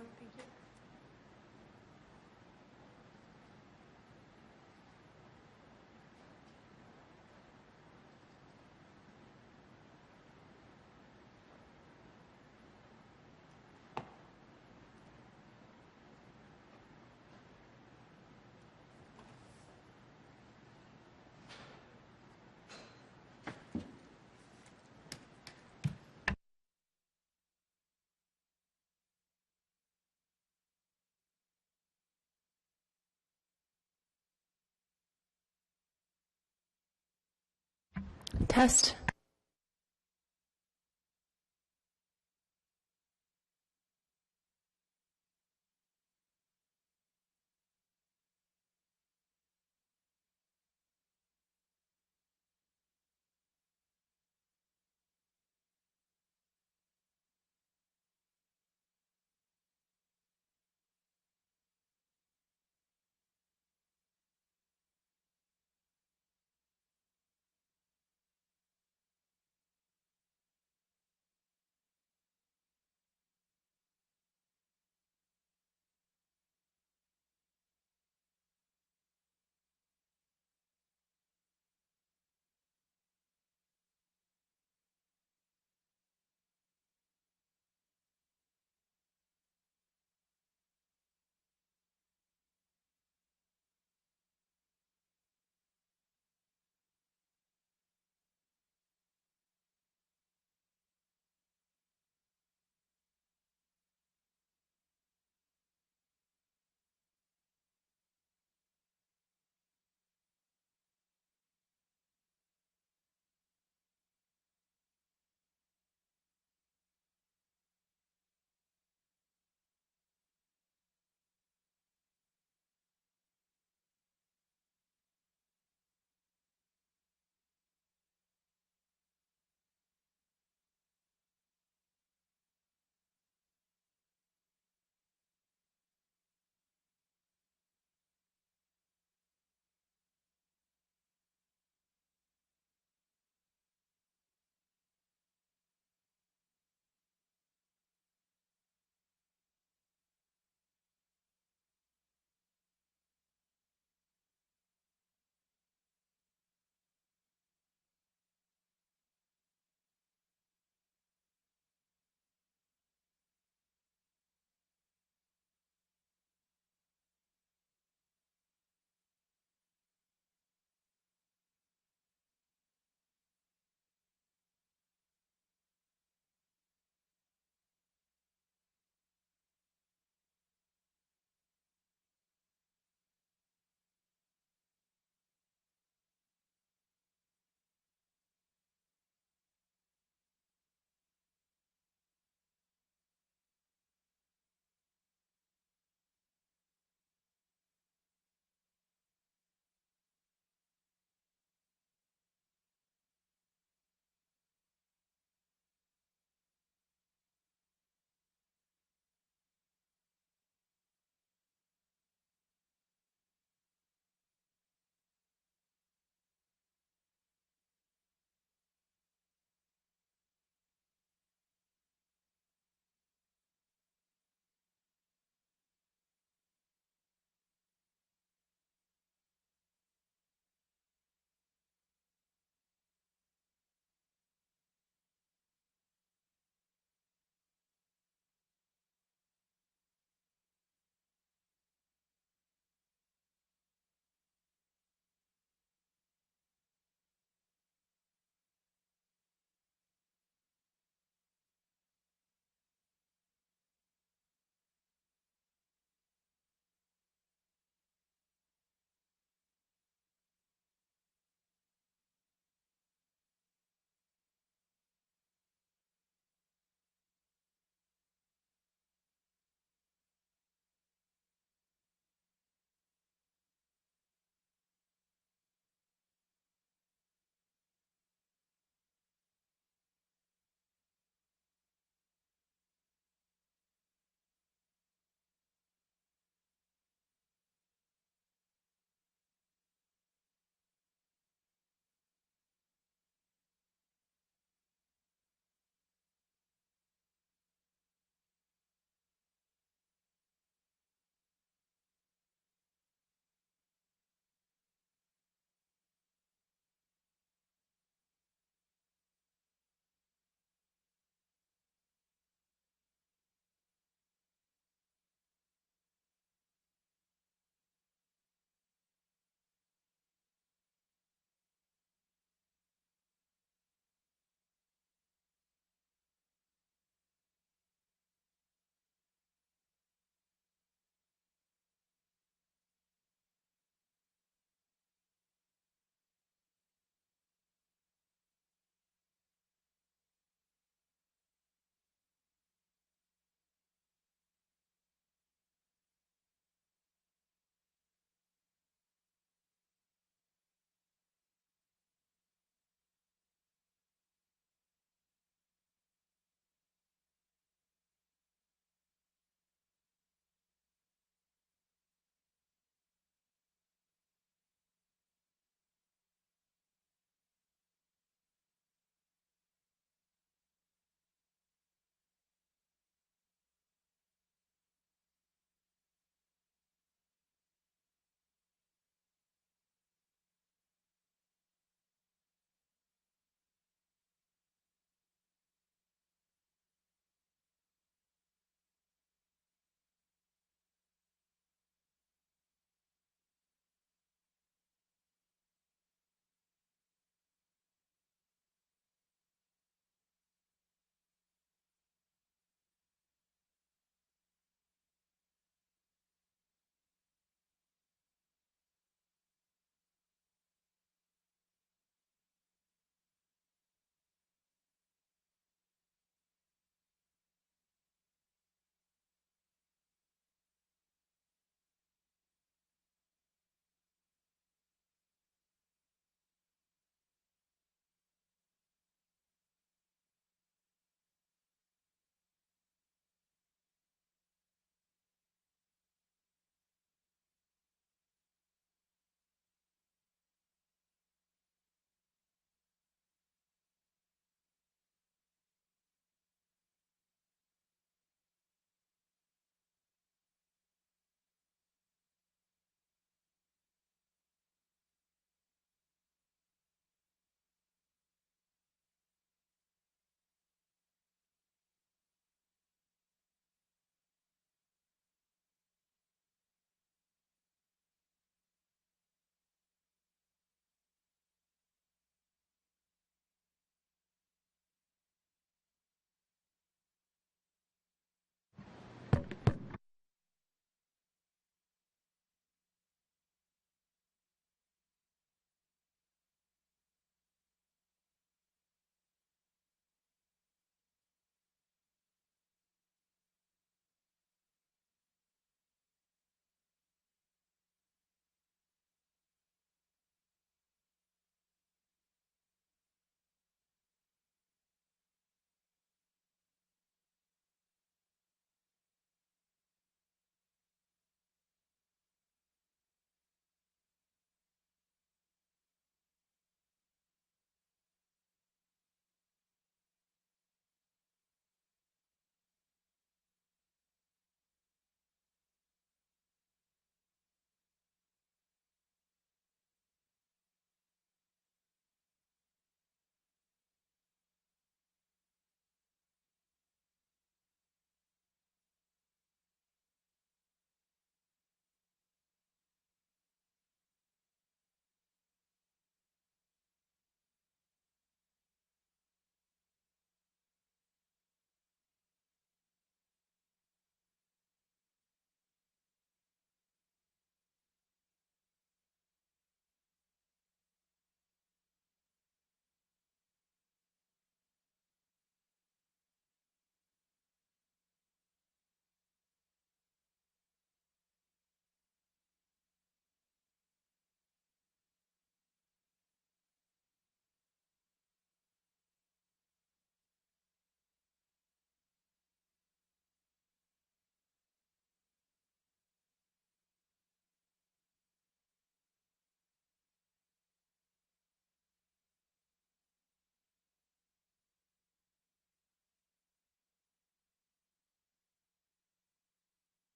Thank you. Test.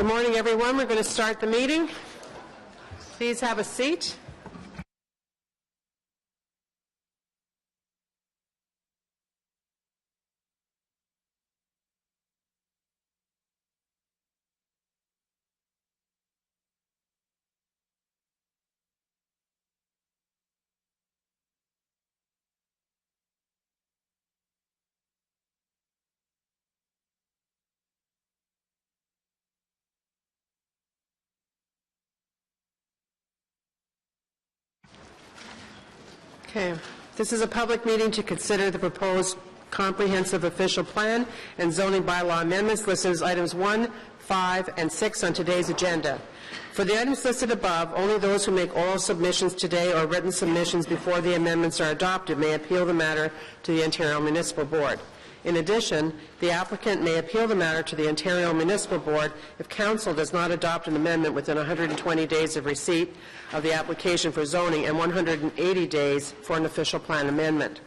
Good morning, everyone. We're going to start the meeting. Please have a seat. Okay. This is a public meeting to consider the proposed comprehensive official plan and zoning bylaw amendments listed as items 1, 5, and 6 on today's agenda. For the items listed above, only those who make oral submissions today or written submissions before the amendments are adopted may appeal the matter to the Ontario Municipal Board. In addition, the applicant may appeal the matter to the Ontario Municipal Board if Council does not adopt an amendment within 120 days of receipt of the application for zoning and 180 days for an official plan amendment.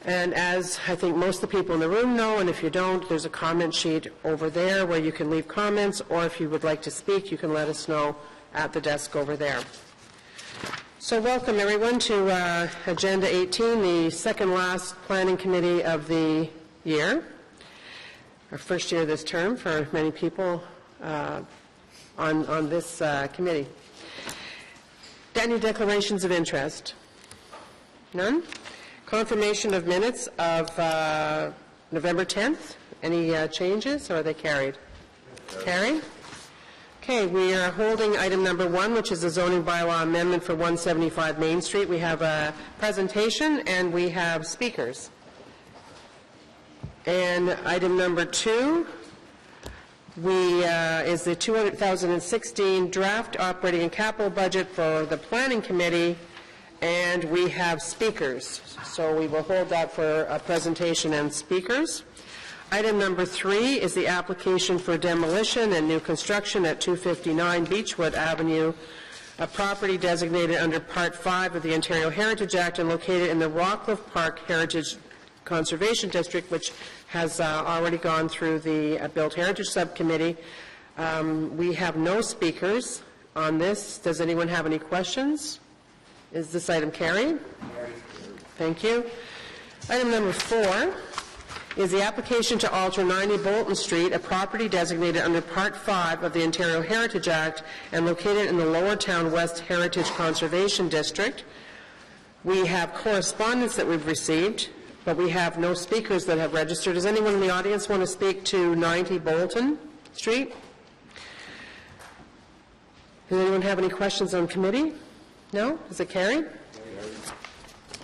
And as I think most of the people in the room know, and if you don't, there's a comment sheet over there where you can leave comments, or if you would like to speak, you can let us know at the desk over there. So welcome, everyone, to Agenda 18, the second last planning committee of the year, our first year this term for many people on this committee. Any declarations of interest? None? Confirmation of minutes of November 10th. Any changes, or are they carried? Carried? Okay, we are holding item number 1, which is a zoning bylaw amendment for 175 Main Street. We have a presentation and we have speakers. And item number 2 is the 2016 draft operating and capital budget for the Planning Committee, and we have speakers. So we will hold that for a presentation and speakers. Item number 3 is the application for demolition and new construction at 259 Beechwood Avenue, a property designated under Part 5 of the Ontario Heritage Act and located in the Rockcliffe Park Heritage Conservation District, which has already gone through the Built Heritage Subcommittee. We have no speakers on this. Does anyone have any questions? Is this item carried? Thank you. Item number 4 is the application to alter 90 Bolton Street, a property designated under Part 5 of the Ontario Heritage Act and located in the Lower Town West Heritage Conservation District. We have correspondence that we've received, but we have no speakers that have registered. Does anyone in the audience want to speak to 90 Bolton Street? Does anyone have any questions on committee? No? Is it carried?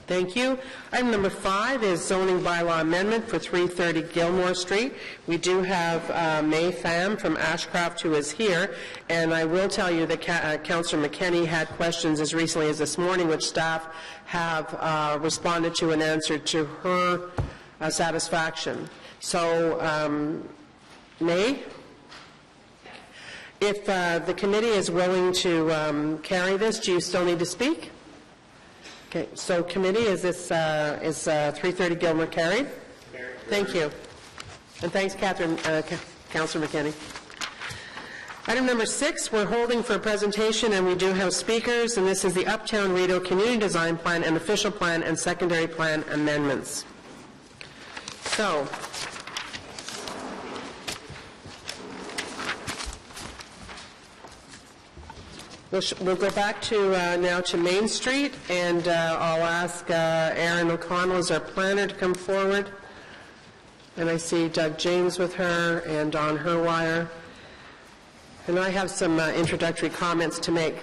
Thank you. Item number 5 is zoning bylaw amendment for 330 Gilmore Street. We do have May Pham from Ashcroft who is here, and I will tell you that Councillor McKenney had questions as recently as this morning, which staff have responded to and answered to her satisfaction. So, May, if the committee is willing to carry this, do you still need to speak? Okay, so committee, is this 330 Gilmer carried? Thank you. And thanks, Councillor McKenney. Item number 6, we're holding for a presentation, and we do have speakers, and this is the Uptown Rideau Community Design Plan and Official Plan and Secondary Plan Amendments. So, we'll go back to now to Main Street, and I'll ask Erin O'Connell as our planner to come forward. And I see Doug James with her and Don Herwire. And I have some introductory comments to make.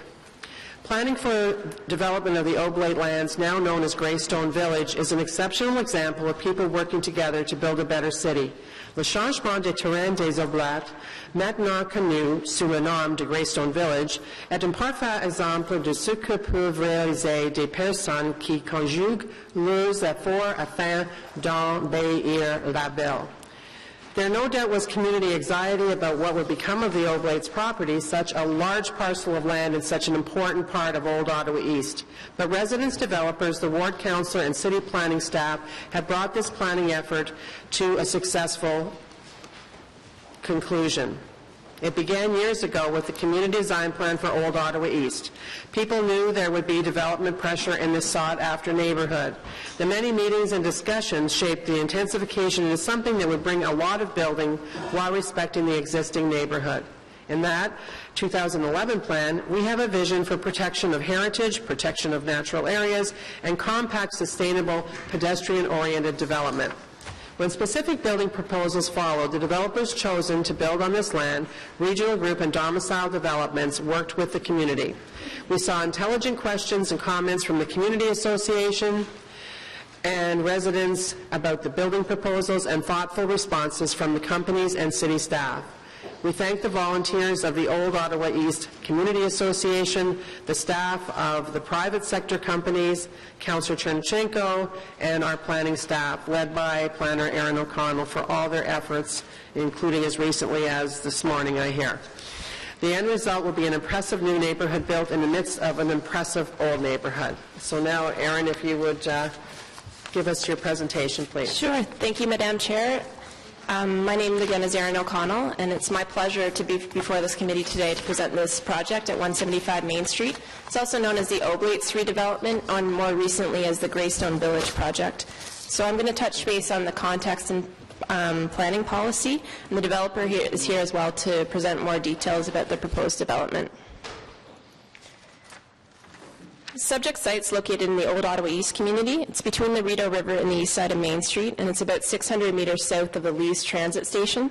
Planning for development of the Oblate lands, now known as Greystone Village, is an exceptional example of people working together to build a better city. Le changement des terrains des Oblates, maintenant connu sous le nom de Greystone Village, est un parfait exemple de ce que peuvent réaliser des personnes qui conjuguent leurs efforts afin d'embellir la ville. There no doubt was community anxiety about what would become of the Oblates property, such a large parcel of land and such an important part of Old Ottawa East. But residents, developers, the ward councillor, and city planning staff have brought this planning effort to a successful conclusion. It began years ago with the community design plan for Old Ottawa East. People knew there would be development pressure in this sought-after neighborhood. The many meetings and discussions shaped the intensification into something that would bring a lot of building while respecting the existing neighborhood. In that 2011 plan, we have a vision for protection of heritage, protection of natural areas, and compact, sustainable, pedestrian-oriented development. When specific building proposals followed, the developers chosen to build on this land, regional group and domicile developments worked with the community. We saw intelligent questions and comments from the community association and residents about the building proposals and thoughtful responses from the companies and city staff. We thank the volunteers of the Old Ottawa East Community Association, the staff of the private sector companies, Councillor Chernchenko, and our planning staff, led by Planner Erin O'Connell, for all their efforts, including as recently as this morning, I hear. The end result will be an impressive new neighborhood built in the midst of an impressive old neighborhood. So now, Erin, if you would give us your presentation, please. Sure. Thank you, Madam Chair. My name again is Erin O'Connell, and it's my pleasure to be before this committee today to present this project at 175 Main Street. It's also known as the Oblates redevelopment, or more recently as the Greystone Village project. So I'm going to touch base on the context and planning policy, and the developer here is here as well to present more details about the proposed development. The subject site is located in the Old Ottawa East community. It's between the Rideau River and the east side of Main Street, and it's about 600 meters south of the Lees Transit Station.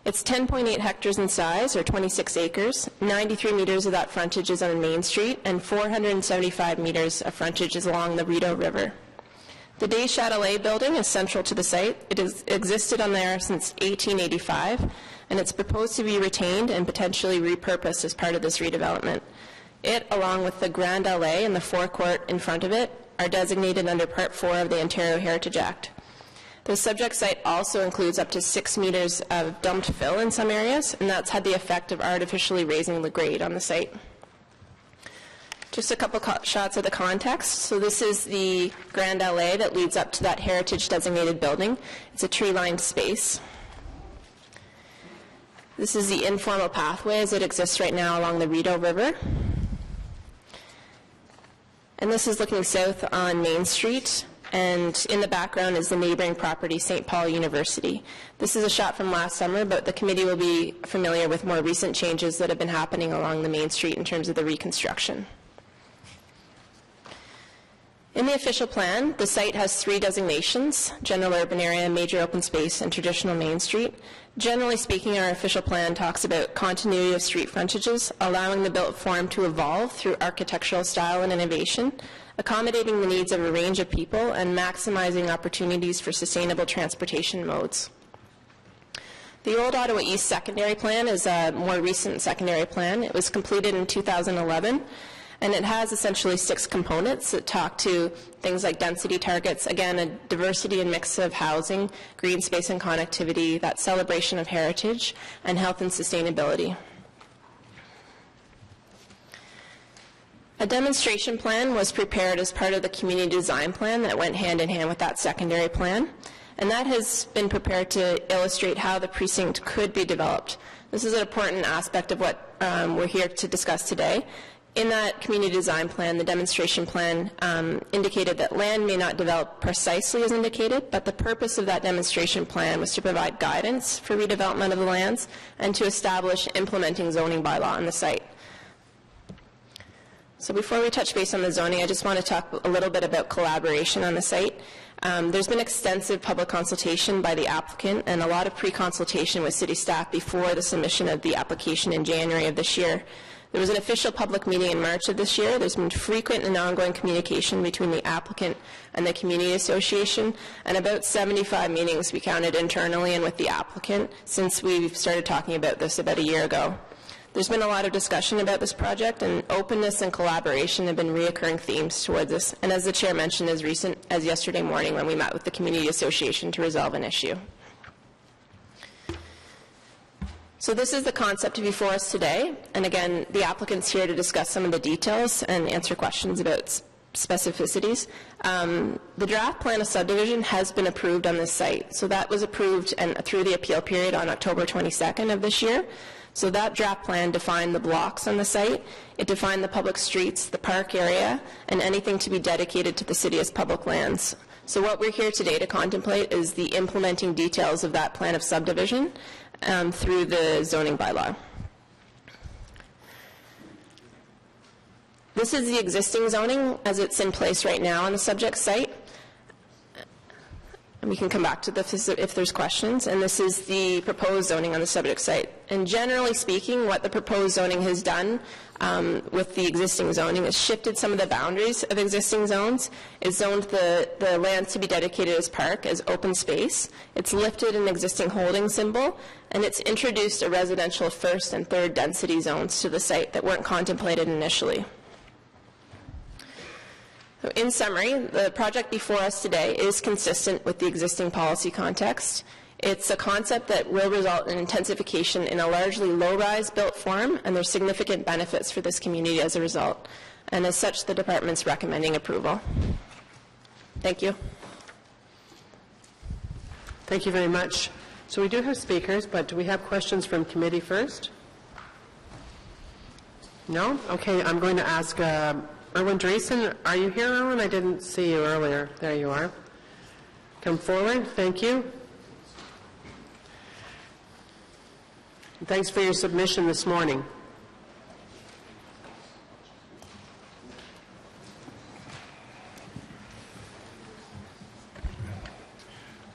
It's 10.8 hectares in size, or 26 acres. 93 meters of that frontage is on Main Street, and 475 meters of frontage is along the Rideau River. The Des Châtelet building is central to the site. It has existed on there since 1885, and it's proposed to be retained and potentially repurposed as part of this redevelopment. It, along with the Grand Allée and the forecourt in front of it, are designated under Part 4 of the Ontario Heritage Act. The subject site also includes up to 6 meters of dumped fill in some areas, and that's had the effect of artificially raising the grade on the site. Just a couple shots of the context. So this is the Grand Allée that leads up to that heritage designated building. It's a tree-lined space. This is the informal pathway as it exists right now along the Rideau River. And this is looking south on Main Street, and in the background is the neighboring property, St. Paul University. This is a shot from last summer, but the committee will be familiar with more recent changes that have been happening along the Main Street in terms of the reconstruction. In the official plan, the site has 3 designations: general urban area, major open space, and traditional Main Street. Generally speaking, our official plan talks about continuity of street frontages, allowing the built form to evolve through architectural style and innovation, accommodating the needs of a range of people, and maximizing opportunities for sustainable transportation modes. The Old Ottawa East secondary plan is a more recent secondary plan. It was completed in 2011. And it has essentially 6 components that talk to things like density targets, again, a diversity and mix of housing, green space and connectivity, that celebration of heritage, and health and sustainability. A demonstration plan was prepared as part of the community design plan that went hand in hand with that secondary plan. And that has been prepared to illustrate how the precinct could be developed. This is an important aspect of what we're here to discuss today. In that community design plan, the demonstration plan indicated that land may not develop precisely as indicated, but the purpose of that demonstration plan was to provide guidance for redevelopment of the lands and to establish implementing zoning bylaw on the site. So before we touch base on the zoning, I just want to talk a little bit about collaboration on the site. There's been extensive public consultation by the applicant and a lot of pre-consultation with city staff before the submission of the application in January of this year. There was an official public meeting in March of this year. There's been frequent and ongoing communication between the applicant and the community association, and about 75 meetings we counted internally and with the applicant since we started talking about this about a year ago. There's been a lot of discussion about this project, and openness and collaboration have been reoccurring themes towards this, and as the chair mentioned, as recent as yesterday morning when we met with the community association to resolve an issue. So this is the concept before us today, and again, the applicant's here to discuss some of the details and answer questions about specificities. The draft plan of subdivision has been approved on this site. So that was approved and through the appeal period on October 22nd of this year. So that draft plan defined the blocks on the site. It defined the public streets, the park area, and anything to be dedicated to the city as public lands. So what we're here today to contemplate is the implementing details of that plan of subdivision through the zoning bylaw. This is the existing zoning as it's in place right now on the subject site. And we can come back to this if there's questions. And this is the proposed zoning on the subject site. And generally speaking, what the proposed zoning has done with the existing zoning is shifted some of the boundaries of existing zones. It's zoned the lands to be dedicated as park as open space. It's lifted an existing holding symbol, and it's introduced a residential first and third density zones to the site that weren't contemplated initially. So in summary, the project before us today is consistent with the existing policy context. It's a concept that will result in intensification in a largely low-rise built form, and there's significant benefits for this community as a result. And as such, the department's recommending approval. Thank you. Thank you very much. So we do have speakers, but do we have questions from committee first? No? Okay, I'm going to ask Erwin Dreesen. Are you here, Erwin? I didn't see you earlier. There you are. Come forward. Thank you. Thanks for your submission this morning.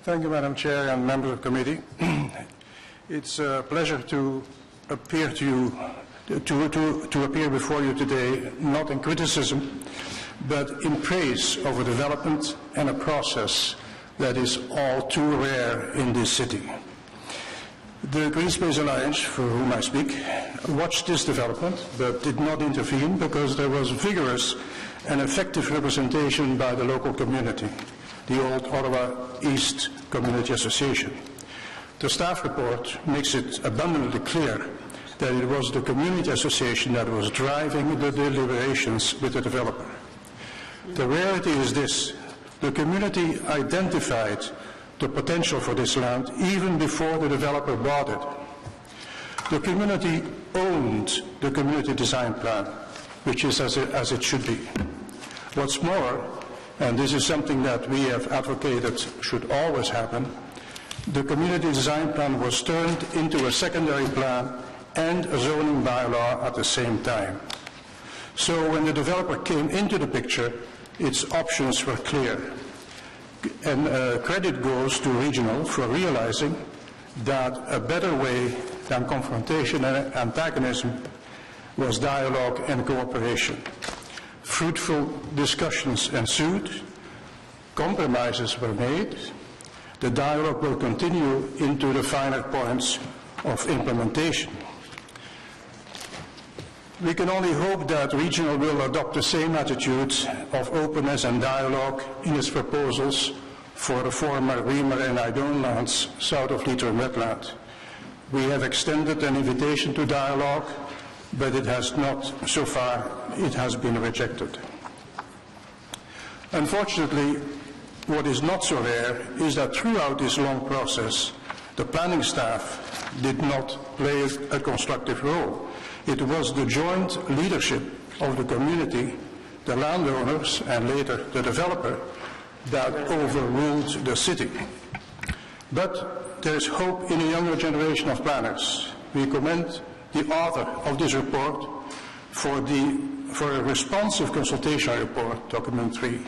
Thank you, Madam Chair and members of the committee. It's a pleasure to appear to you, to appear before you today, not in criticism, but in praise of a development and a process that is all too rare in this city. The Green Space Alliance, for whom I speak, watched this development but did not intervene because there was vigorous and effective representation by the local community, the old Ottawa East Community Association. The staff report makes it abundantly clear that it was the community association that was driving the deliberations with the developer. The reality is this: the community identified the potential for this land even before the developer bought it. The community owned the community design plan, which is as it should be. What's more, and this is something that we have advocated should always happen, the community design plan was turned into a secondary plan and a zoning bylaw at the same time. So when the developer came into the picture, its options were clear. And credit goes to Regional for realizing that a better way than confrontation and antagonism was dialogue and cooperation. Fruitful discussions ensued, compromises were made, the dialogue will continue into the finer points of implementation. We can only hope that Regional will adopt the same attitude of openness and dialogue in its proposals for the former Reamer and Idone lands south of Leitrim Wetland. We have extended an invitation to dialogue, but it has not, so far, it has been rejected. Unfortunately, what is not so rare is that throughout this long process, the planning staff did not play a constructive role. It was the joint leadership of the community, the landowners, and later the developer that overruled the city. But there is hope in a younger generation of planners. We commend the author of this report for a responsive consultation report, document 3.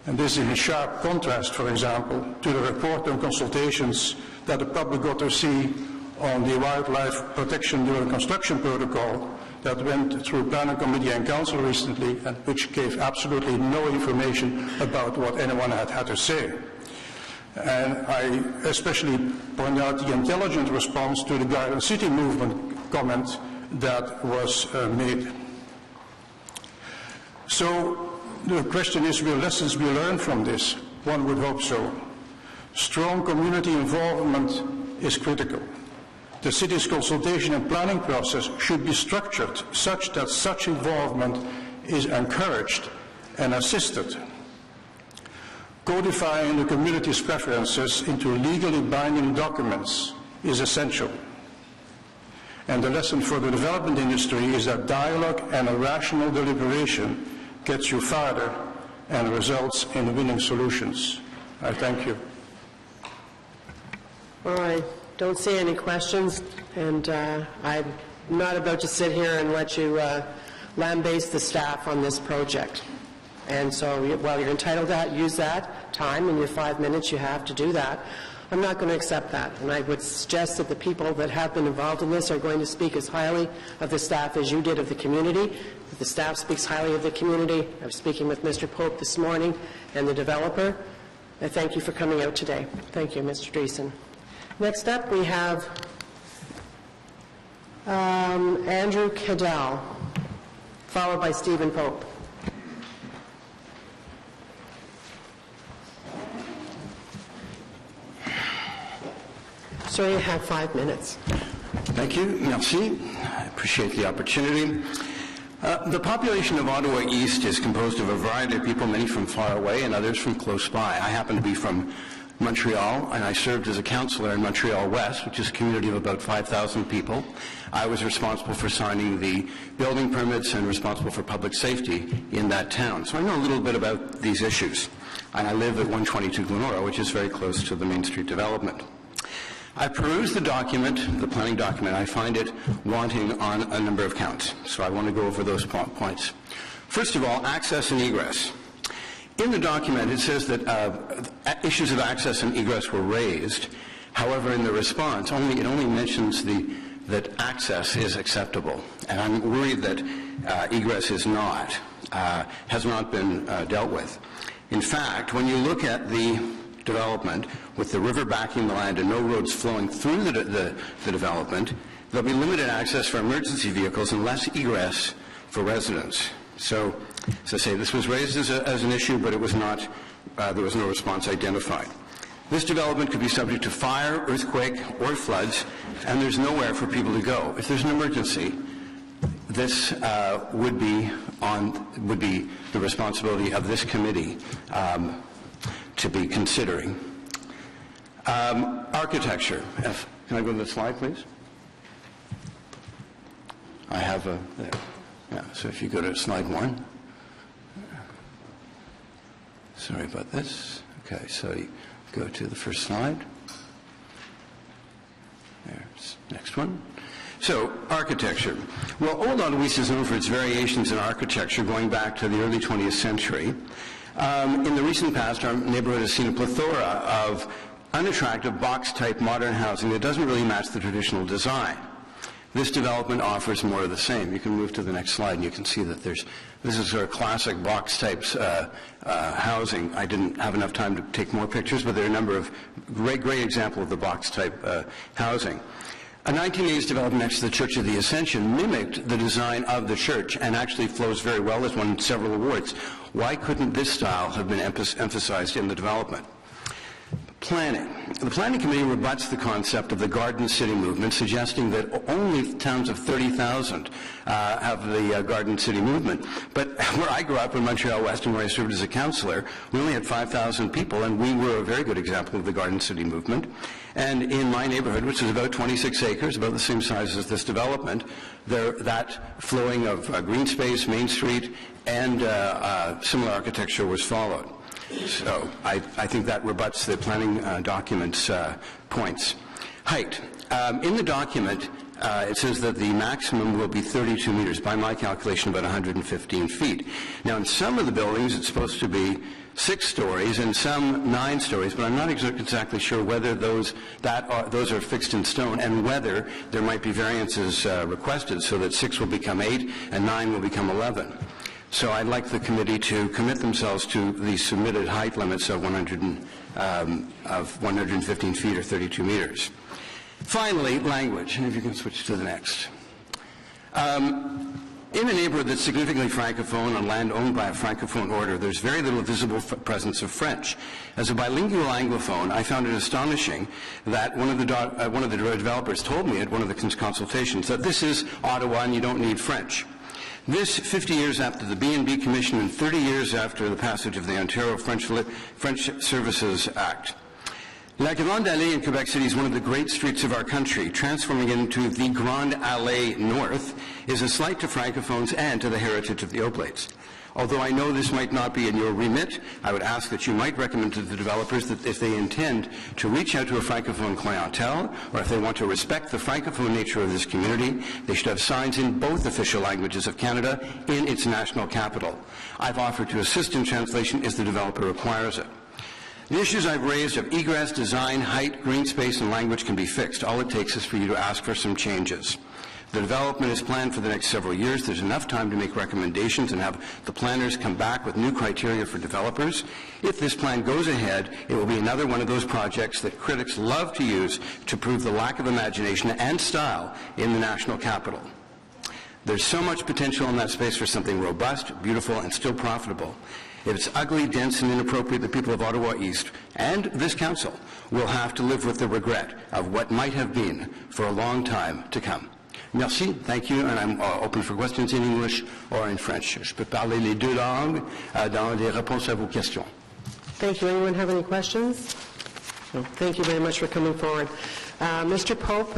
And this is in sharp contrast, for example, to the report on consultations that the public got to see on the wildlife protection during construction protocol that went through Planning Committee and Council recently, and which gave absolutely no information about what anyone had to say. And I especially point out the intelligent response to the Garden City movement comment that was made. So the question is, will lessons be learned from this? One would hope so. Strong community involvement is critical. The city's consultation and planning process should be structured such that such involvement is encouraged and assisted. Codifying the community's preferences into legally binding documents is essential. And the lesson for the development industry is that dialogue and a rational deliberation gets you farther and results in winning solutions. I thank you. Well, I don't see any questions, and I'm not about to sit here and let you lambaste the staff on this project. And so while you're entitled to use that time in your 5 minutes you have to do that, I'm not going to accept that. And I would suggest that the people that have been involved in this are going to speak as highly of the staff as you did of the community. If the staff speaks highly of the community, I was speaking with Mr. Pope this morning and the developer. I thank you for coming out today. Thank you, Mr. Dreesen. Next up, we have Andrew Cadell, followed by Stephen Pope. Sir, you have 5 minutes. Thank you. Merci. I appreciate the opportunity. The population of Ottawa East is composed of a variety of people, many from far away and others from close by. I happen to be from Montreal, and I served as a councillor in Montreal West, which is a community of about 5,000 people. I was responsible for signing the building permits and responsible for public safety in that town. So I know a little bit about these issues. And I live at 122 Glenora, which is very close to the Main Street development. I perused the document, the planning document. I find it wanting on a number of counts. So I want to go over those points. First of all, access and egress. In the document, it says that issues of access and egress were raised. However, in the response, it only mentions that access is acceptable. And I'm worried that egress is not, has not been dealt with. In fact, when you look at the development with the river backing the land and no roads flowing through the development, there'll be limited access for emergency vehicles and less egress for residents. So, as I say, this was raised as an issue, but it was not, there was no response identified. This development could be subject to fire, earthquake, or floods, and there's nowhere for people to go. If there's an emergency, this would be the responsibility of this committee to be considering. Architecture. Can I go to the slide, please? I have there. Yeah, so if you go to slide 1. Sorry about this. Okay, so you go to the first slide. There's next one. So, architecture. Well, Old Ottawa East is known for its variations in architecture going back to the early 20th century. In the recent past, our neighborhood has seen a plethora of unattractive box-type modern housing that doesn't really match the traditional design. This development offers more of the same. You can move to the next slide and you can see that this is sort of classic box-type housing. I didn't have enough time to take more pictures, but there are a number of great examples of the box-type housing. A 1980s development next to the Church of the Ascension mimicked the design of the church and actually flows very well. It's won several awards. Why couldn't this style have been emphasized in the development? Planning. The Planning Committee rebuts the concept of the Garden City movement, suggesting that only towns of 30,000 have the Garden City movement. But where I grew up in Montreal West and where I served as a councillor, we only had 5,000 people, and we were a very good example of the Garden City movement. And in my neighborhood, which is about 26 acres, about the same size as this development, that flowing of green space, Main Street, and similar architecture was followed. So I think that rebuts the planning document's points. Height. In the document, it says that the maximum will be 32 meters, by my calculation about 115 feet. Now, in some of the buildings, it's supposed to be 6 stories and some 9 stories, but I'm not exactly sure whether those are fixed in stone and whether there might be variances requested so that 6 will become 8 and 9 will become 11. So I'd like the committee to commit themselves to the submitted height limits of 115 feet or 32 meters. Finally, language, and if you can switch to the next. In a neighborhood that's significantly Francophone on land owned by a Francophone order, there's very little visible presence of French. As a bilingual Anglophone, I found it astonishing that one of the developers told me at one of the consultations that this is Ottawa and you don't need French. This, 50 years after the B&B Commission and 30 years after the passage of the Ontario French Services Act. La Grande Allée in Quebec City is one of the great streets of our country. Transforming it into the Grande Allée North is a slight to francophones and to the heritage of the Oblates. Although I know this might not be in your remit, I would ask that you might recommend to the developers that if they intend to reach out to a francophone clientele, or if they want to respect the francophone nature of this community, they should have signs in both official languages of Canada in its national capital. I've offered to assist in translation if the developer requires it. The issues I've raised of egress, design, height, green space, and language can be fixed. All it takes is for you to ask for some changes. The development is planned for the next several years. There's enough time to make recommendations and have the planners come back with new criteria for developers. If this plan goes ahead, it will be another one of those projects that critics love to use to prove the lack of imagination and style in the national capital. There's so much potential in that space for something robust, beautiful, and still profitable. If it's ugly, dense, and inappropriate, the people of Ottawa East and this council will have to live with the regret of what might have been for a long time to come. Merci, thank you, and I'm open for questions in English or in French. Je peux parler les deux langues dans les réponses à vos questions. Thank you. Anyone have any questions? No. Thank you very much for coming forward. Mr. Pope,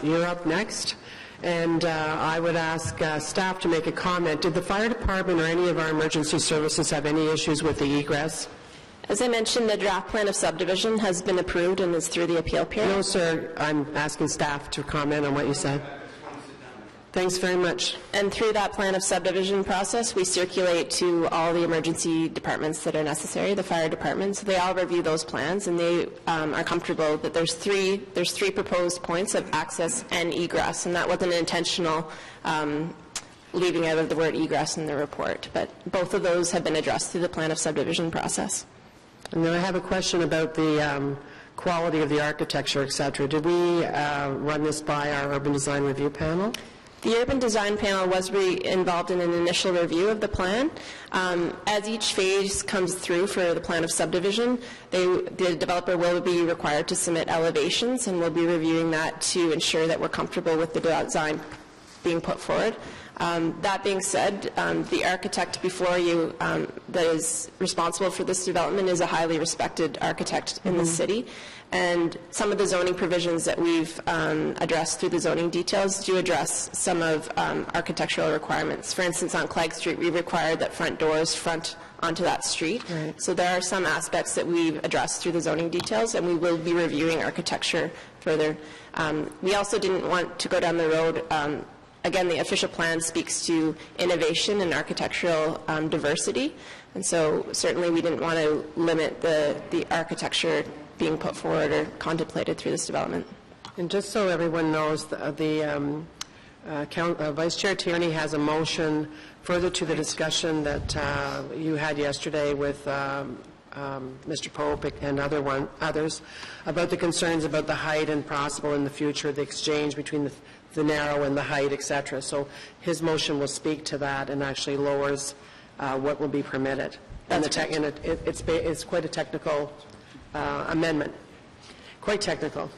you're up next. And I would ask staff to make a comment. Did the fire department or any of our emergency services have any issues with the egress? As I mentioned, the draft plan of subdivision has been approved and is through the appeal period. No, sir. I'm asking staff to comment on what you said. Thanks very much. And through that plan of subdivision process, we circulate to all the emergency departments that are necessary, the fire departments. They all review those plans, and they are comfortable that there's three proposed points of access and egress, and that wasn't an intentional leaving out of the word egress in the report. But both of those have been addressed through the plan of subdivision process. And then I have a question about the quality of the architecture, et cetera. Did we run this by our urban design review panel? The Urban Design Panel was involved in an initial review of the plan. As each phase comes through for the plan of subdivision, the developer will be required to submit elevations, and we'll be reviewing that to ensure that we're comfortable with the design being put forward. That being said, the architect before you that is responsible for this development is a highly respected architect in the city. And some of the zoning provisions that we've addressed through the zoning details do address some of architectural requirements. For instance, on Clegg Street, we required that front doors front onto that street. Right. So there are some aspects that we've addressed through the zoning details, and we will be reviewing architecture further. We also didn't want to go down the road. Again, the official plan speaks to innovation and architectural diversity, and so certainly we didn't want to limit the architecture being put forward or contemplated through this development. And just so everyone knows, Vice Chair Tierney has a motion further to the discussion that you had yesterday with Mr. Pope and others about the concerns about the height and possible in the future, the exchange between the narrow and the height, etc. So his motion will speak to that and actually lowers what will be permitted. And it's quite a technical amendment. Quite technical.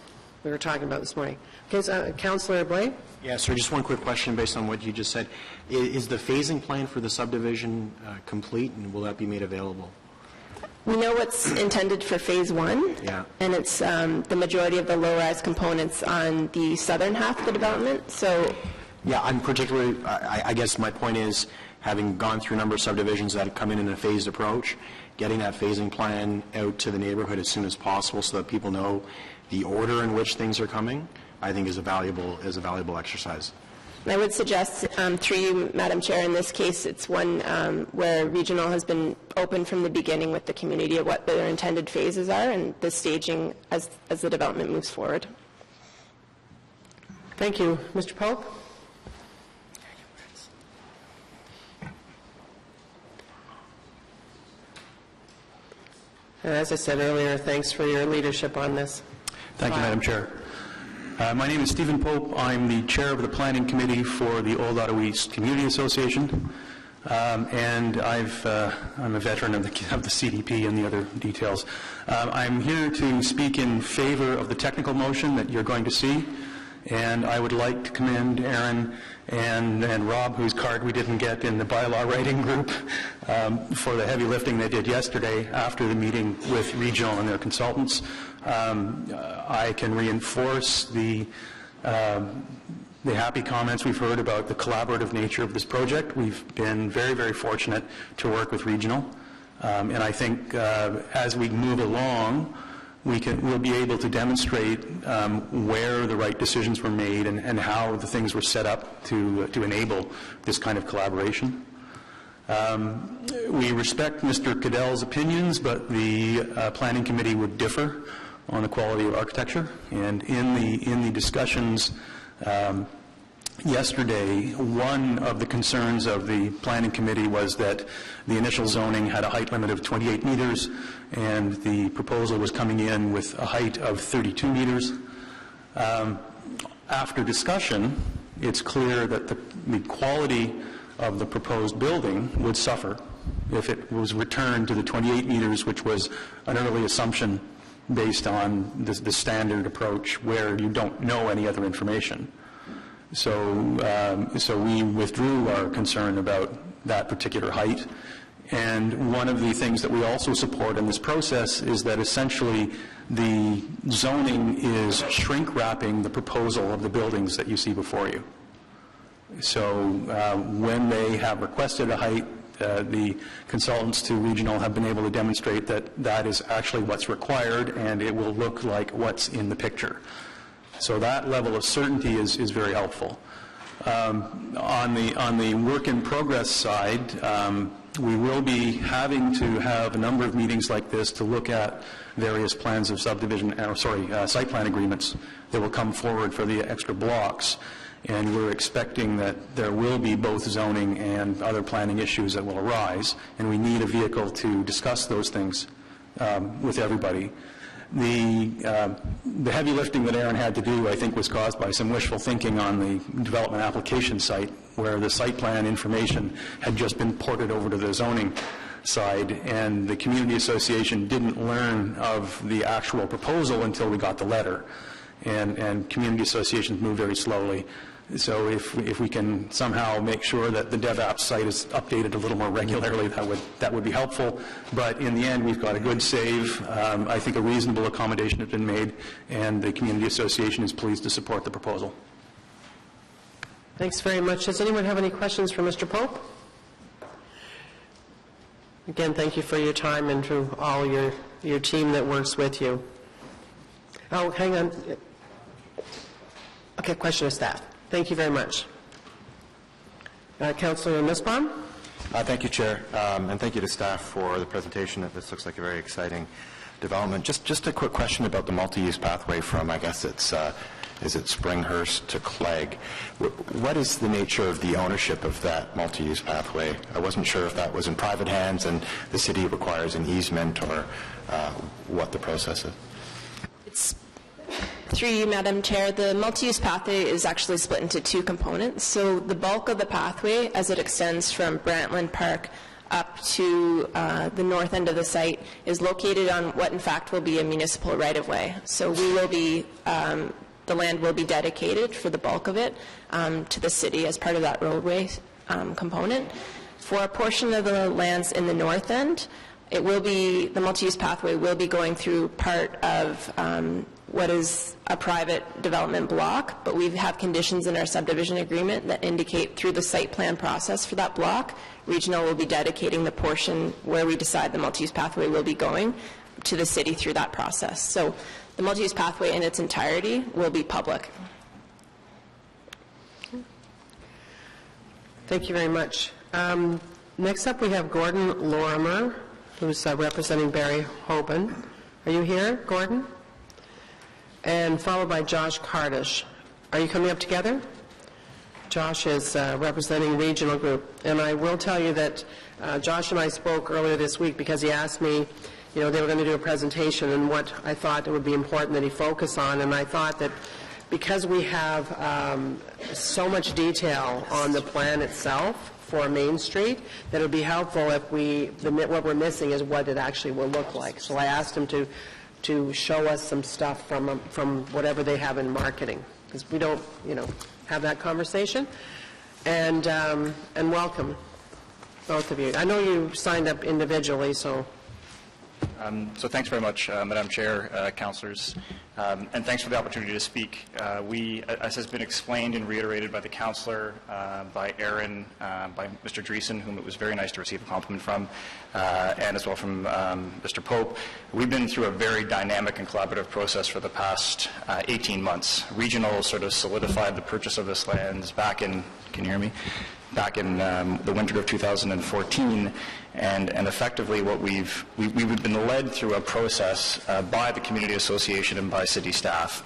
We were talking about this morning. Okay, so, Councillor Blais? Yes, sir. Just one quick question based on what you just said. Is the phasing plan for the subdivision complete, and will that be made available? We know what's intended for Phase 1, and it's the majority of the low-rise components on the southern half of the development. So, yeah, I'm particularly, I guess my point is, having gone through a number of subdivisions that have come in a phased approach, getting that phasing plan out to the neighborhood as soon as possible so that people know the order in which things are coming, I think is a valuable exercise. I would suggest, through you, Madam Chair, in this case, it's one where regional has been open from the beginning with the community of what their intended phases are and the staging as the development moves forward. Thank you. Mr. Pope? As I said earlier, thanks for your leadership on this. Thank you, Madam Chair. My name is Stephen Pope. I'm the chair of the Planning Committee for the Old Ottawa East Community Association, and I'm a veteran of the CDP and the other details. I'm here to speak in favor of the technical motion that you're going to see, and I would like to commend Aaron and Rob, whose card we didn't get in the bylaw writing group, for the heavy lifting they did yesterday after the meeting with Regional and their consultants. I can reinforce the happy comments we've heard about the collaborative nature of this project. We've been very, very fortunate to work with Regional, and I think as we move along, we'll be able to demonstrate where the right decisions were made and how the things were set up to enable this kind of collaboration. We respect Mr. Cadell's opinions, but the Planning Committee would differ on the quality of architecture. And in the discussions yesterday, one of the concerns of the Planning Committee was that the initial zoning had a height limit of 28 meters, and the proposal was coming in with a height of 32 meters. After discussion, it's clear that the quality of the proposed building would suffer if it was returned to the 28 meters, which was an early assumption based on the standard approach where you don't know any other information. So we withdrew our concern about that particular height. And one of the things that we also support in this process is that essentially the zoning is shrink-wrapping the proposal of the buildings that you see before you. So when they have requested a height, the consultants to Regional have been able to demonstrate that that is actually what's required, and it will look like what's in the picture. So that level of certainty is very helpful. On the work in progress side, we will be having to have a number of meetings like this to look at various plans of subdivision, site plan agreements that will come forward for the extra blocks. And we're expecting that there will be both zoning and other planning issues that will arise, and we need a vehicle to discuss those things with everybody. The heavy lifting that Aaron had to do, I think, was caused by some wishful thinking on the development application site, where the site plan information had just been ported over to the zoning side, and the community association didn't learn of the actual proposal until we got the letter. And community associations move very slowly. So if we can somehow make sure that the DevApp site is updated a little more regularly, that would be helpful. But in the end, we've got a good save. I think a reasonable accommodation has been made, and the community association is pleased to support the proposal. Thanks very much. Does anyone have any questions for Mr. Pope? Again, thank you for your time and to all your team that works with you. Oh, hang on. Okay, question of staff. Thank you very much. Councillor Nussbaum? Thank you, Chair, and thank you to staff for the presentation. This looks like a very exciting development. Just a quick question about the multi-use pathway from, I guess it's, is it Springhurst to Clegg? What is the nature of the ownership of that multi-use pathway? I wasn't sure if that was in private hands and the city requires an easement, or what the process is. It's through you, Madam Chair. The multi-use pathway is actually split into two components. So the bulk of the pathway, as it extends from Brantland Park up to the north end of the site, is located on what in fact will be a municipal right-of-way. So we will be, the land will be dedicated for the bulk of it to the city as part of that roadway component. For a portion of the lands in the north end, it will be, the multi-use pathway will be going through part of what is a private development block, but we have conditions in our subdivision agreement that indicate through the site plan process for that block, Regional will be dedicating the portion where we decide the multi-use pathway will be going to the city through that process. So the multi-use pathway in its entirety will be public. Thank you very much. Next up, we have Gordon Lorimer, who's representing Barry Hoban. Are you here, Gordon? And followed by Josh Kardish. Are you coming up together? Josh is representing Regional Group. And I will tell you that Josh and I spoke earlier this week because he asked me, you know, they were going to do a presentation and what I thought it would be important that he focus on. And I thought that because we have so much detail on the plan itself for Main Street, that it would be helpful if what we're missing is what it actually will look like. So I asked him to show us some stuff from whatever they have in marketing, because we don't, you know, have that conversation. And welcome, both of you. I know you signed up individually, so So thanks very much, Madam Chair, councillors, and thanks for the opportunity to speak. We, as has been explained and reiterated by the councillor, by Aaron, by Mr. Dreesen, whom it was very nice to receive a compliment from, and as well from Mr. Pope, we've been through a very dynamic and collaborative process for the past 18 months. Regional sort of solidified the purchase of this land back in, can you hear me? Back in the winter of 2014, and effectively what we've been led through a process by the community association and by city staff.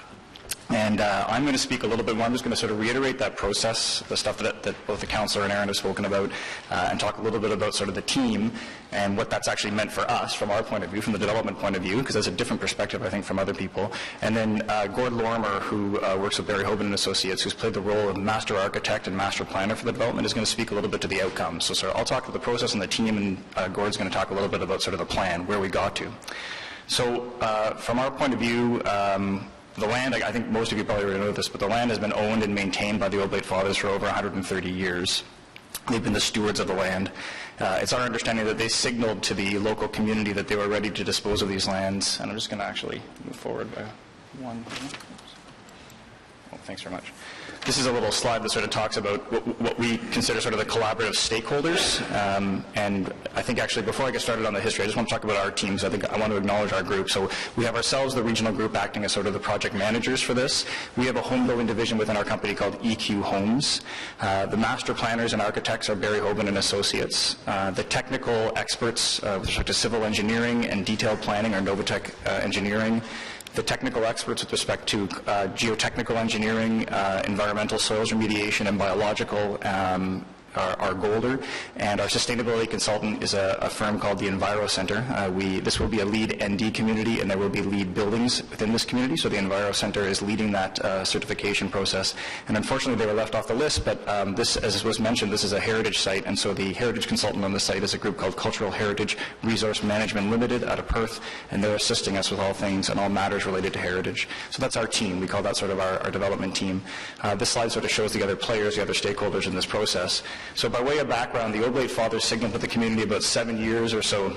And I'm going to speak a little bit more. I'm just going to sort of reiterate that process, the stuff that both the councillor and Aaron have spoken about, and talk a little bit about sort of the team and what that's actually meant for us from our point of view, from the development point of view, because there's a different perspective, I think, from other people. And then Gord Lorimer, who works with Barry Hoban and Associates, who's played the role of master architect and master planner for the development, is going to speak a little bit to the outcomes. So I'll talk about the process and the team, and Gord's going to talk a little bit about sort of the plan, where we got to. So from our point of view, the land, I think most of you probably already know this, but the land has been owned and maintained by the Oblate Fathers for over 130 years. They've been the stewards of the land. It's our understanding that they signaled to the local community that they were ready to dispose of these lands. And I'm just going to actually move forward by one. Oh, thanks very much. This is a little slide that sort of talks about what we consider sort of the collaborative stakeholders. And I think actually before I get started on the history, I just want to talk about our teams. I think I want to acknowledge our group. So we have ourselves, the regional group, acting as sort of the project managers for this. We have a home building division within our company called EQ Homes. The master planners and architects are Barry Hoban and Associates. The technical experts with respect to civil engineering and detailed planning are Novatech Engineering. The technical experts with respect to geotechnical engineering, environmental soils remediation, and biological are Golder, and our sustainability consultant is a firm called the Enviro Center. This will be a LEED ND community, and there will be LEED buildings within this community, so the Enviro Center is leading that certification process. And unfortunately, they were left off the list, but this, as was mentioned, this is a heritage site, and so the heritage consultant on the site is a group called Cultural Heritage Resource Management Limited out of Perth, and they're assisting us with all things and all matters related to heritage. So that's our team. We call that sort of our development team. This slide sort of shows the other players, the other stakeholders in this process. So by way of background, the Oblate Fathers signaled to the community about 7 years or so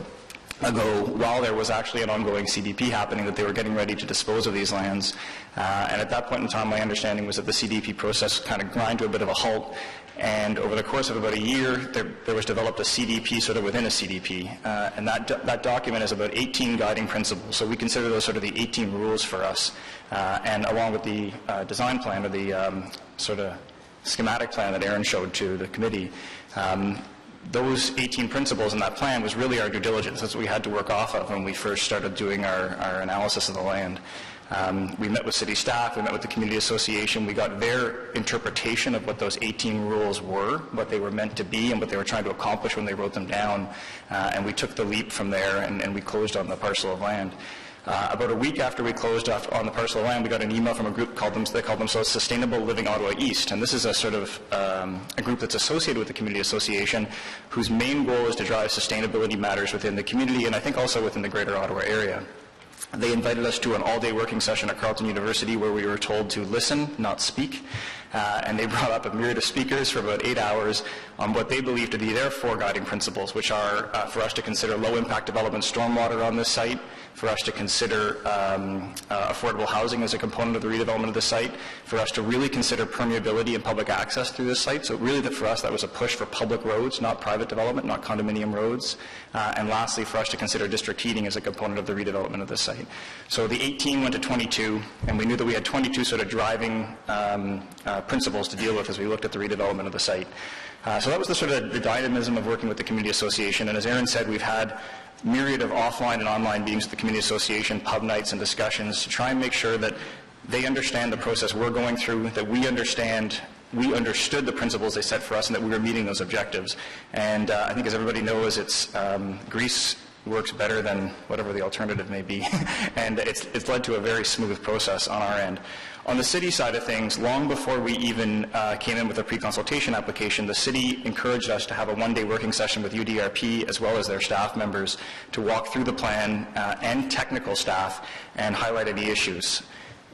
ago, while there was actually an ongoing CDP happening, that they were getting ready to dispose of these lands. And at that point in time, my understanding was that the CDP process kind of grind to a bit of a halt. And over the course of about a year, there was developed a CDP sort of within a CDP. And that document is about 18 guiding principles. So we consider those sort of the 18 rules for us. And along with the design plan, or the sort of schematic plan that Aaron showed to the committee, those 18 principles in that plan was really our due diligence. That's what we had to work off of when we first started doing our analysis of the land. We met with city staff, we met with the community association, we got their interpretation of what those 18 rules were, what they were meant to be, and what they were trying to accomplish when they wrote them down, and we took the leap from there, and we closed on the parcel of land. About a week after we closed off on the parcel of land, we got an email from a group they called themselves Sustainable Living Ottawa East, and this is a sort of a group that's associated with the Community Association, whose main goal is to drive sustainability matters within the community, and I think also within the Greater Ottawa area. They invited us to an all-day working session at Carleton University where we were told to listen, not speak. And they brought up a myriad of speakers for about 8 hours on what they believe to be their 4 guiding principles, which are for us to consider low-impact development stormwater on this site, for us to consider affordable housing as a component of the redevelopment of the site, for us to really consider permeability and public access through this site. So really for us that was a push for public roads, not private development, not condominium roads. And lastly, for us to consider district heating as a component of the redevelopment of the site. So the 18 went to 22, and we knew that we had 22 sort of driving principles to deal with as we looked at the redevelopment of the site. So that was the sort of the dynamism of working with the Community Association. And as Aaron said, we've had myriad of offline and online meetings with the Community Association, pub nights and discussions to try and make sure that they understand the process we're going through, that we understood the principles they set for us, and that we were meeting those objectives. And I think, as everybody knows, it's Greece works better than whatever the alternative may be. And it's led to a very smooth process on our end. On the city side of things, long before we even came in with a pre-consultation application, the city encouraged us to have a one-day working session with UDRP as well as their staff members to walk through the plan and technical staff and highlight any issues.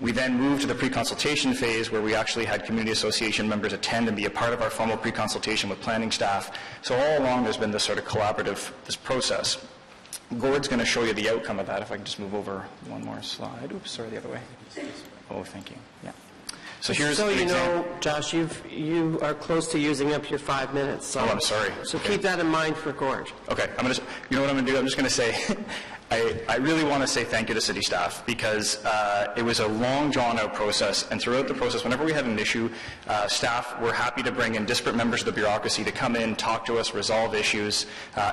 We then moved to the pre-consultation phase where we actually had community association members attend and be a part of our formal pre-consultation with planning staff. So all along there's been this sort of collaborative process. Gord's going to show you the outcome of that. If I can just move over one more slide. Oops, sorry, the other way. Oh, thank you. Yeah. So here's So an you example. know, Josh, you are close to using up your 5 minutes. So, Oh, I'm sorry. So Okay. keep that in mind for Gord. Okay, you know what I'm going to do? I'm just going to say, I really want to say thank you to city staff, because it was a long, drawn-out process, and throughout the process, whenever we had an issue, staff were happy to bring in disparate members of the bureaucracy to come in, talk to us, resolve issues.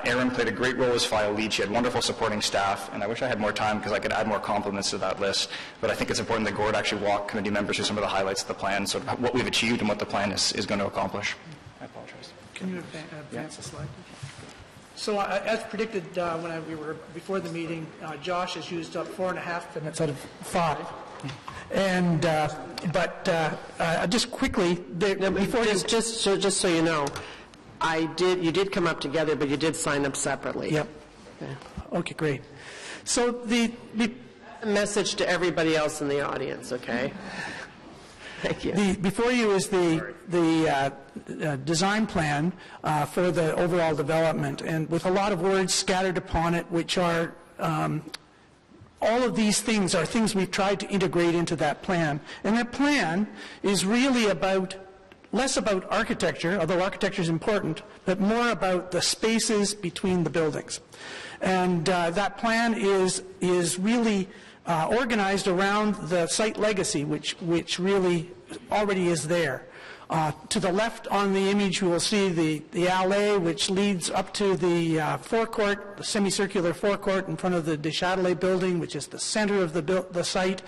Erin played a great role as file lead. She had wonderful supporting staff, and I wish I had more time because I could add more compliments to that list, but I think it's important that Gord actually walk committee members through some of the highlights of the plan, sort of what we've achieved and what the plan is going to accomplish. I apologize. Can you advance the slide? So as predicted when we were before the meeting, Josh has used up 4.5 minutes out of 5. And just quickly, before Just so you know, you did come up together, but you did sign up separately. Yep. Okay, great. So the A message to everybody else in the audience, okay? Thank you. before you is the design plan for the overall development, and with a lot of words scattered upon it, which are all of these things are things we've tried to integrate into that plan. And that plan is really less about architecture, although architecture is important, but more about the spaces between the buildings. And that plan is really organized around the site legacy, which really already is there. To the left on the image, you will see the alley, which leads up to the forecourt, the semicircular forecourt in front of the Deschâtelet building, which is the center of the site,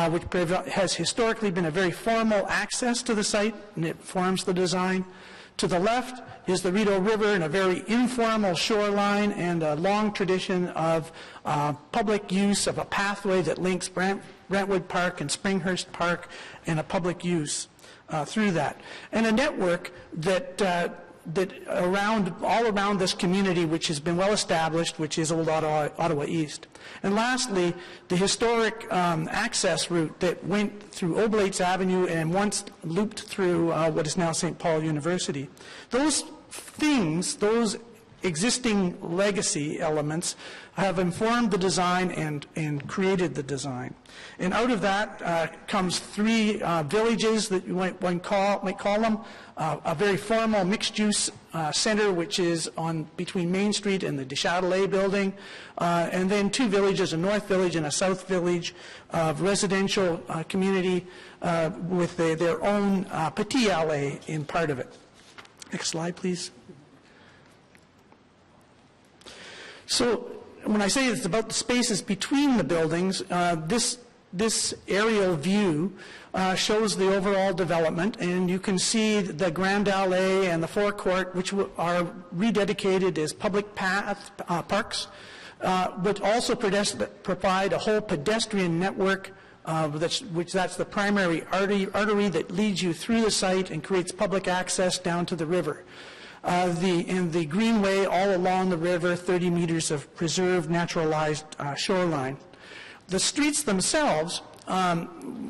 which has historically been a very formal access to the site, and it forms the design. To the left is the Rideau River and a very informal shoreline and a long tradition of public use of a pathway that links Brentwood Park and Springhurst Park, and a public use through that. And a network that all around this community, which has been well established, which is Old Ottawa East. And lastly, the historic access route that went through Oblates Avenue and once looped through what is now St. Paul University. Those things, those existing legacy elements, have informed the design and created the design. And out of that comes 3 villages that you might call them. A very formal mixed-use center, which is between Main Street and the Deschâtelet building, and then 2 villages, a North Village and a South Village, of residential community with their own petit alley in part of it. Next slide, please. So when I say it's about the spaces between the buildings, this aerial view shows the overall development, and you can see the Grand Alley and the forecourt, which are rededicated as public parks, but also provide a whole pedestrian network, that's the primary artery that leads you through the site and creates public access down to the river. The greenway all along the river, 30 meters of preserved naturalized shoreline. The streets themselves,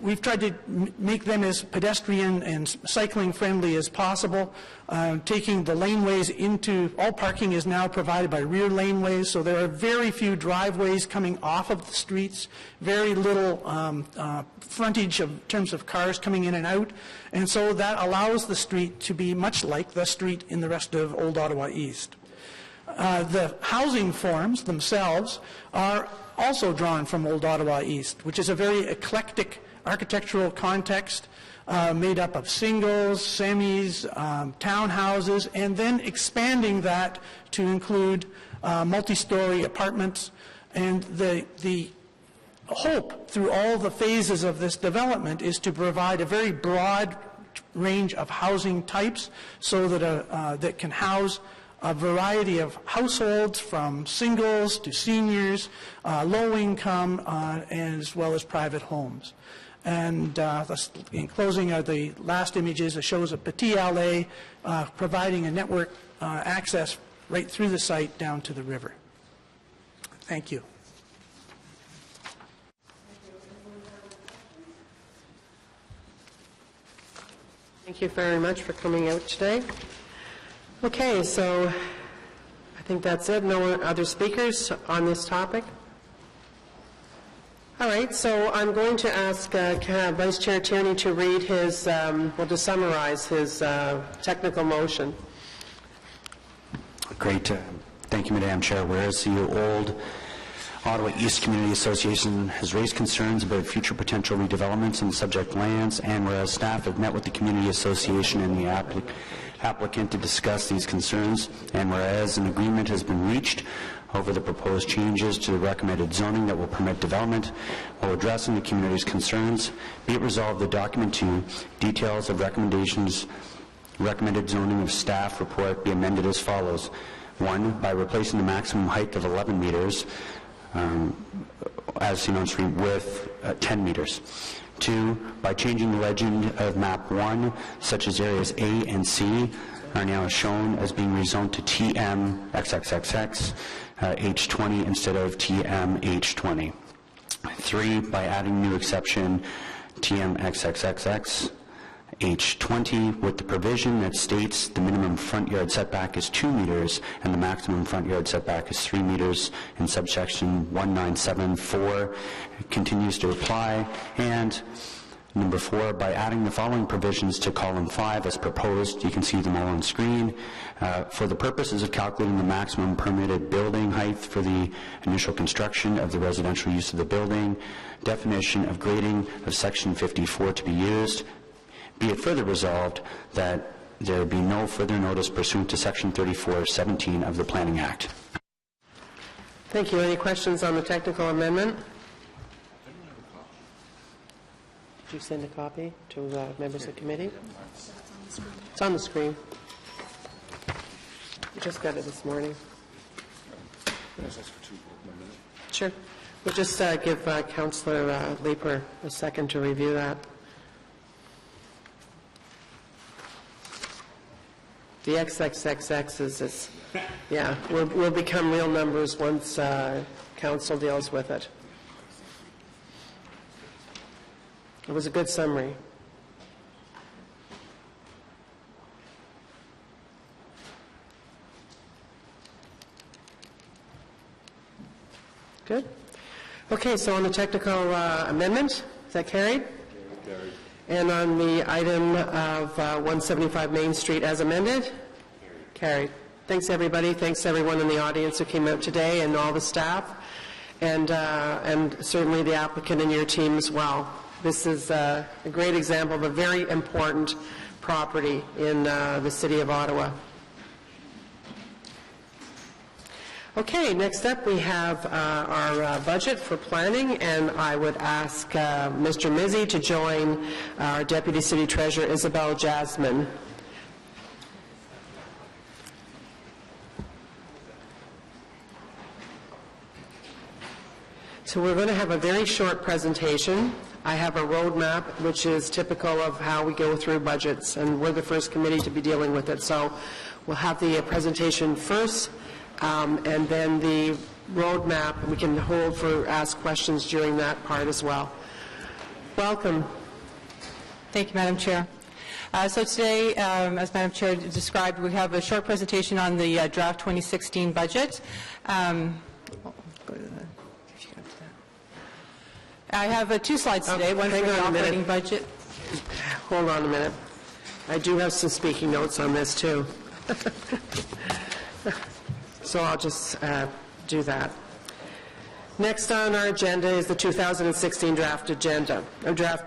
we've tried to make them as pedestrian and cycling friendly as possible, taking the laneways all parking is now provided by rear laneways, so there are very few driveways coming off of the streets, very little frontage in terms of cars coming in and out, and so that allows the street to be much like the street in the rest of Old Ottawa East. The housing forms themselves are also drawn from Old Ottawa East, which is a very eclectic architectural context made up of singles, semis, townhouses, and then expanding that to include multi-story apartments. And the hope through all the phases of this development is to provide a very broad range of housing types so that that can house a variety of households, from singles to seniors, low income, as well as private homes. And in closing are the last images. It shows a petit alley providing a network access right through the site down to the river. Thank you. Thank you very much for coming out today. Okay, so I think that's it. No other speakers on this topic? All right, so I'm going to ask Vice Chair Tierney to read his, to summarize his technical motion. Great. Thank you, Madam Chair. Whereas the Old Ottawa East Community Association has raised concerns about future potential redevelopments in the subject lands, and whereas staff have met with the Community Association and the applicant to discuss these concerns, and whereas an agreement has been reached over the proposed changes to the recommended zoning that will permit development while addressing the community's concerns, be it resolved the document 2, details of recommended zoning of staff report be amended as follows. 1, by replacing the maximum height of 11 meters as seen on screen with 10 meters. 2, by changing the legend of map 1, such as areas A and C are now shown as being rezoned to TM XXXX H20 instead of TM H20. 3, by adding new exception TM XXXX H20 with the provision that states the minimum front yard setback is 2 meters and the maximum front yard setback is 3 meters in subsection 1974 continues to apply. And number 4, by adding the following provisions to column 5 as proposed, you can see them all on screen, for the purposes of calculating the maximum permitted building height for the initial construction of the residential use of the building, definition of grading of section 54 to be used. Be it further resolved that there be no further notice pursuant to section 3417 of the Planning Act. Thank you. Any questions on the technical amendment? Did you send a copy to members of the committee? It's on the screen. We just got it this morning. Sure. We'll just give Councillor Leeper a second to review that. The XXXX is yeah, will become real numbers once Council deals with it. It was a good summary. Good. Okay, so on the technical amendment, is that carried? Carried. And on the item of 175 Main Street as amended? Carried. Thanks, everybody. Thanks, everyone in the audience who came out today and all the staff, and certainly the applicant and your team as well. This is a great example of a very important property in the city of Ottawa. Okay, next up we have our budget for planning, and I would ask Mr. Mizzi to join our Deputy City Treasurer Isabel Jasmine. So we're going to have a very short presentation. I have a roadmap, which is typical of how we go through budgets, and we're the first committee to be dealing with it. So we'll have the presentation first, and then the roadmap we can hold for ask questions during that part as well. Welcome. Thank you, Madam Chair. So today, as Madam Chair described, we have a short presentation on the draft 2016 budget. I have 2 slides today, one for the operating budget. Hold on a minute. I do have some speaking notes on this, too. So I'll just do that. Next on our agenda is the 2016 draft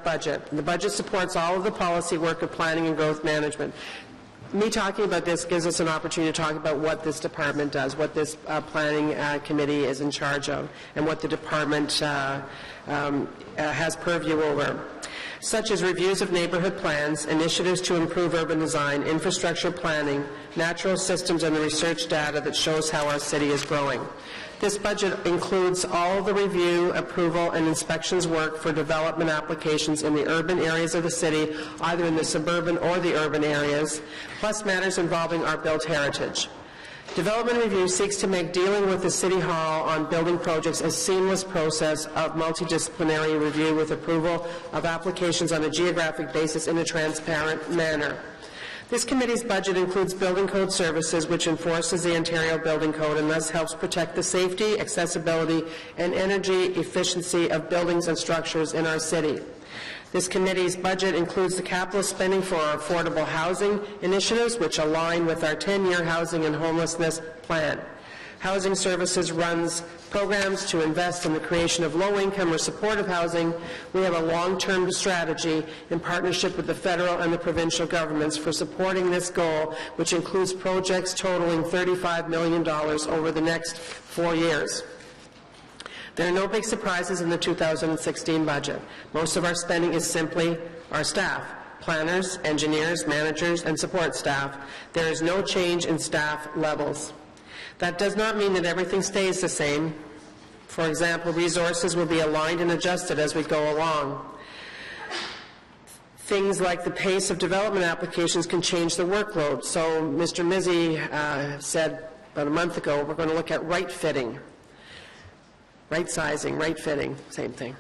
budget. The budget supports all of the policy work of planning and growth management. Me talking about this gives us an opportunity to talk about what this department does, what this planning committee is in charge of, and what the department has purview over, such as reviews of neighborhood plans, initiatives to improve urban design, infrastructure planning, natural systems, and the research data that shows how our city is growing. This budget includes all the review, approval, and inspections work for development applications in the urban areas of the city, either in the suburban or the urban areas, plus matters involving our built heritage. Development Review seeks to make dealing with the City Hall on building projects a seamless process of multidisciplinary review with approval of applications on a geographic basis in a transparent manner. This committee's budget includes building code services, which enforces the Ontario Building Code and thus helps protect the safety, accessibility, and energy efficiency of buildings and structures in our city. This committee's budget includes the capital spending for our affordable housing initiatives, which align with our 10-year housing and homelessness plan. Housing Services runs programs to invest in the creation of low-income or supportive housing. We have a long-term strategy in partnership with the federal and the provincial governments for supporting this goal, which includes projects totaling $35 million over the next 4 years. There are no big surprises in the 2016 budget. Most of our spending is simply our staff, planners, engineers, managers, and support staff. There is no change in staff levels. That does not mean that everything stays the same. For example, resources will be aligned and adjusted as we go along. Things like the pace of development applications can change the workload. So Mr. Mizzi said about a month ago, we're going to look at right fitting. Right sizing, right fitting, same thing.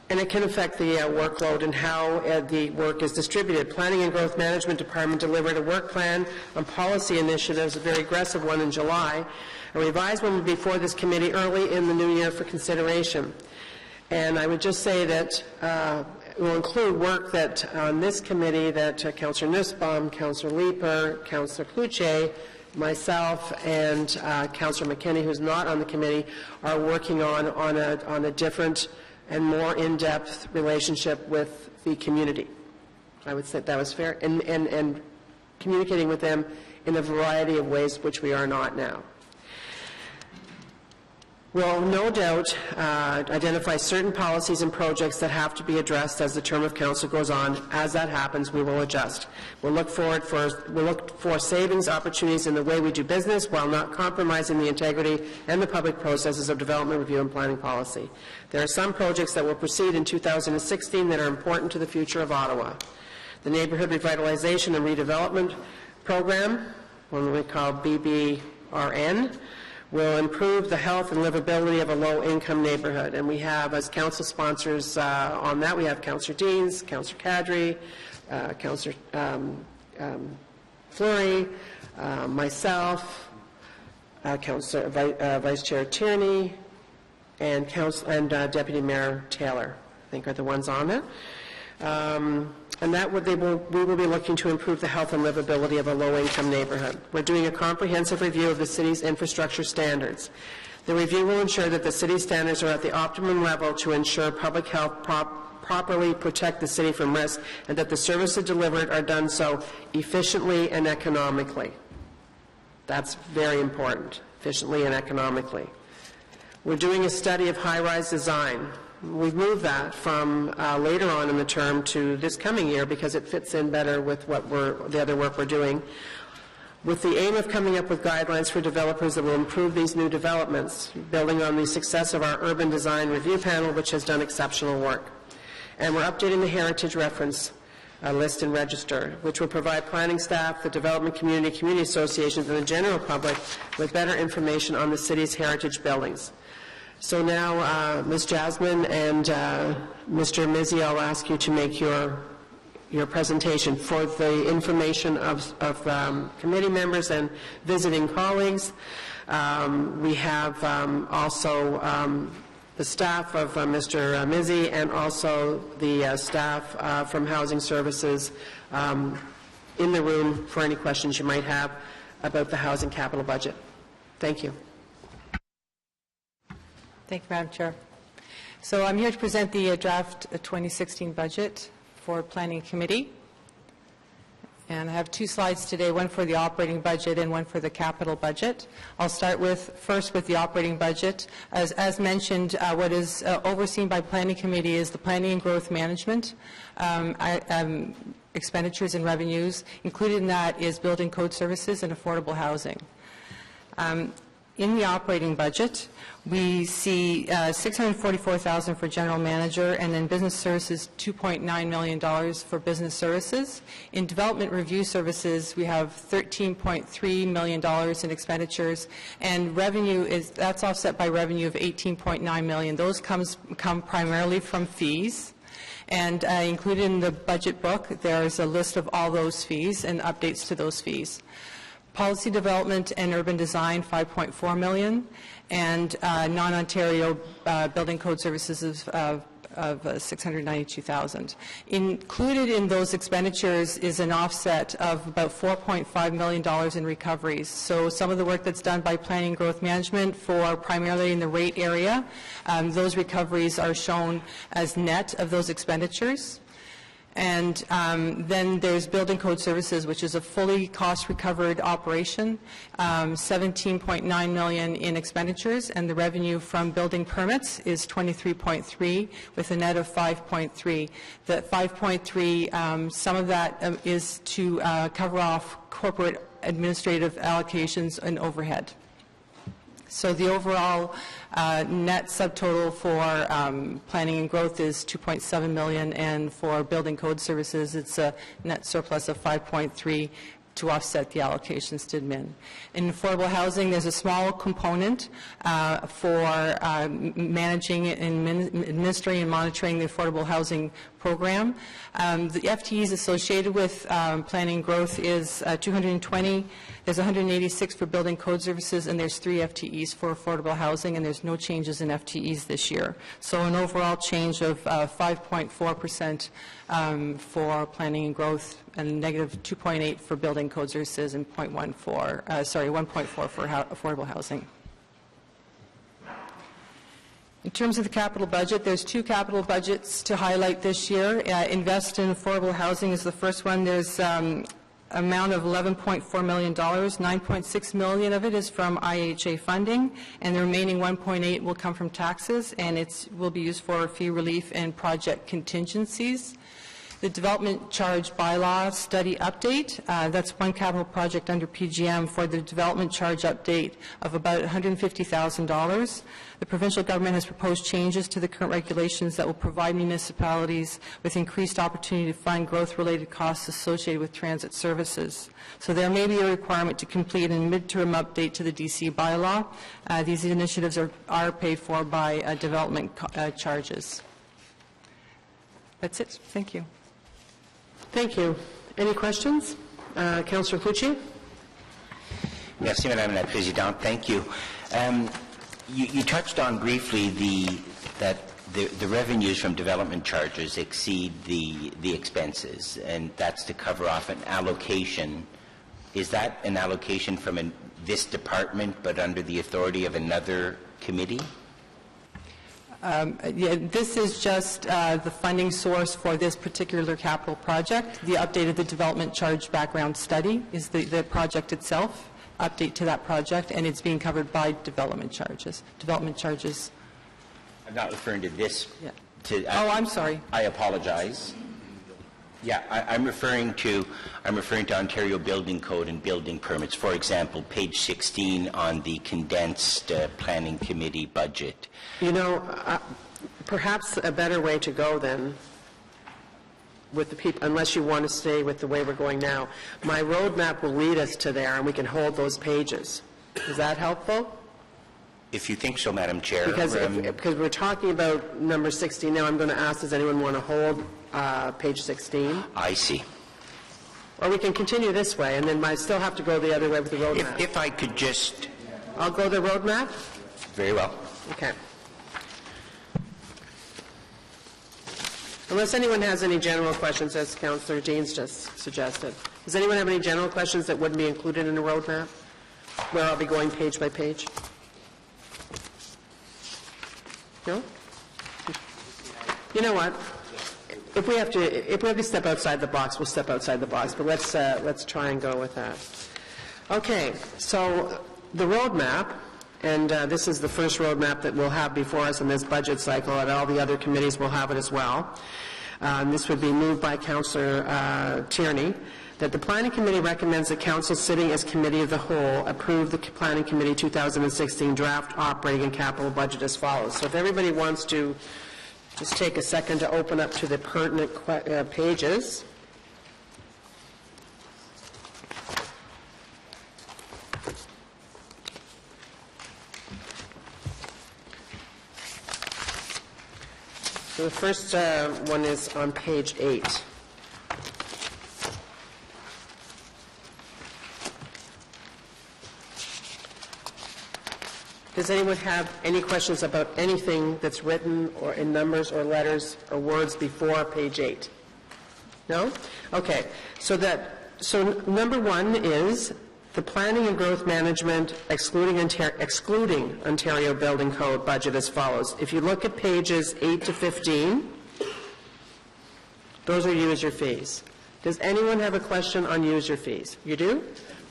And it can affect the workload and how the work is distributed. Planning and Growth Management Department delivered a work plan on policy initiatives, a very aggressive one in July. A revised one will be before this committee early in the new year for consideration. And I would just say that it will include work that on this committee that Councillor Nussbaum, Councillor Leeper, Councillor Cloutier, myself, and Councillor McKinney, who's not on the committee, are working on a different and more in-depth relationship with the community. I would say that was fair, and communicating with them in a variety of ways which we are not now. We'll no doubt identify certain policies and projects that have to be addressed as the term of council goes on. As that happens, we will adjust. We'll look for savings opportunities in the way we do business while not compromising the integrity and the public processes of development, review, and planning policy. There are some projects that will proceed in 2016 that are important to the future of Ottawa. The Neighbourhood Revitalization and Redevelopment Program, one we call BBRN, will improve the health and livability of a low-income neighborhood. And we have, as council sponsors on that, we have Councillor Deans, Councillor Kadri, Councillor Fleury, myself, Councillor Vice Chair Tierney, and Deputy Mayor Taylor, I think are the ones on it. And that we will be looking to improve the health and livability of a low-income neighborhood. We're doing a comprehensive review of the city's infrastructure standards. The review will ensure that the city's standards are at the optimum level to ensure public health properly protect the city from risk, and that the services delivered are done so efficiently and economically. That's very important, efficiently and economically. We're doing a study of high-rise design. We've moved that from later on in the term to this coming year because it fits in better with what the other work we're doing, with the aim of coming up with guidelines for developers that will improve these new developments, building on the success of our Urban Design Review Panel, which has done exceptional work. And we're updating the Heritage Reference List and Register, which will provide planning staff, the development community, community associations, and the general public with better information on the city's heritage buildings. So now, Ms. Jasmine and Mr. Mizzi, I'll ask you to make your presentation for the information of committee members and visiting colleagues. We have also the staff of Mr. Mizzi and also the staff from Housing Services in the room for any questions you might have about the housing capital budget. Thank you. Thank you, Madam Chair. So I'm here to present the draft 2016 budget for Planning Committee. And I have two slides today, one for the operating budget and one for the capital budget. I'll start first with the operating budget. As mentioned, what is overseen by Planning Committee is the planning and growth management, expenditures and revenues. Included in that is building code services and affordable housing. In the operating budget, we see $644,000 for general manager, and then business services, $2.9 million for business services. In development review services, we have $13.3 million in expenditures, and that's offset by revenue of $18.9 million. Those come primarily from fees. And included in the budget book, there's a list of all those fees and updates to those fees. Policy development and urban design, $5.4 million, and non-Ontario building code services of $692,000. Included in those expenditures is an offset of about $4.5 million in recoveries. So some of the work that's done by planning and growth management for primarily in the rate area, those recoveries are shown as net of those expenditures. And then there's building code services, which is a fully cost-recovered operation, $17.9 million in expenditures, and the revenue from building permits is $23.3 with a net of $5.3. The $5.3, some of that is to cover off corporate administrative allocations and overhead. So the overall net subtotal for planning and growth is $2.7 million, and for building code services, it's a net surplus of $5.3 to offset the allocations to admin. In affordable housing, there's a small component for managing and administering and monitoring the affordable housing program. The FTEs associated with planning and growth is 220. There's 186 for building code services, and there's 3 FTEs for affordable housing, and there's no changes in FTEs this year. So an overall change of 5.4% for planning and growth, and negative 2.8 for building code services, and 1.4 for affordable housing. In terms of the capital budget, there's 2 capital budgets to highlight this year. Invest in affordable housing is the first one. There's amount of $11.4 million. $9.6 million of it is from IHA funding, and the remaining $1.8 will come from taxes, and it will be used for fee relief and project contingencies. The development charge bylaw study update, that's one capital project under PGM for the development charge update of about $150,000. The provincial government has proposed changes to the current regulations that will provide municipalities with increased opportunity to fund growth-related costs associated with transit services. So there may be a requirement to complete a midterm update to the DC bylaw. These initiatives are paid for by development charges. That's it. Thank you. Thank you. Any questions? Councillor Clucci? Merci, Madame la Présidente. Thank you. You touched on briefly that the revenues from development charges exceed the expenses, and that's to cover off an allocation. Is that an allocation from this department but under the authority of another committee? Yeah, this is just the funding source for this particular capital project. The update of the development charge background study is the project itself, update to that project, and it's being covered by development charges. Development charges. I'm not referring to this. Yeah. I'm sorry. I apologize. Yeah, I'm referring to Ontario Building Code and building permits. For example, page 16 on the condensed planning committee budget. You know, perhaps a better way to go then with the people, unless you want to stay with the way we're going now, my roadmap will lead us to there, and we can hold those pages. Is that helpful? If you think so, Madam Chair. Because we're talking about number 16 now, I'm going to ask, does anyone want to hold page 16? I see. Or we can continue this way, and then I still have to go the other way with the roadmap. If I could just... I'll go the roadmap? Very well. Okay. Unless anyone has any general questions, as Councillor Dean's just suggested. Does anyone have any general questions that wouldn't be included in the roadmap, where I'll be going page by page? No? You know what? If we have to step outside the box, we'll step outside the box. But let's try and go with that. Okay. So the roadmap, and this is the first roadmap that we'll have before us in this budget cycle, and all the other committees will have it as well. This would be moved by Councillor Tierney, that the Planning Committee recommends that Council sitting as Committee of the Whole approve the Planning Committee 2016 draft operating and capital budget as follows. So if everybody wants to just take a second to open up to the pertinent pages. So the first one is on page 8. Does anyone have any questions about anything that's written or in numbers or letters or words before page 8? No? Okay. So number 1 is the planning and growth management excluding Ontario Building Code budget as follows. If you look at pages 8 to 15, those are user fees. Does anyone have a question on user fees? You do?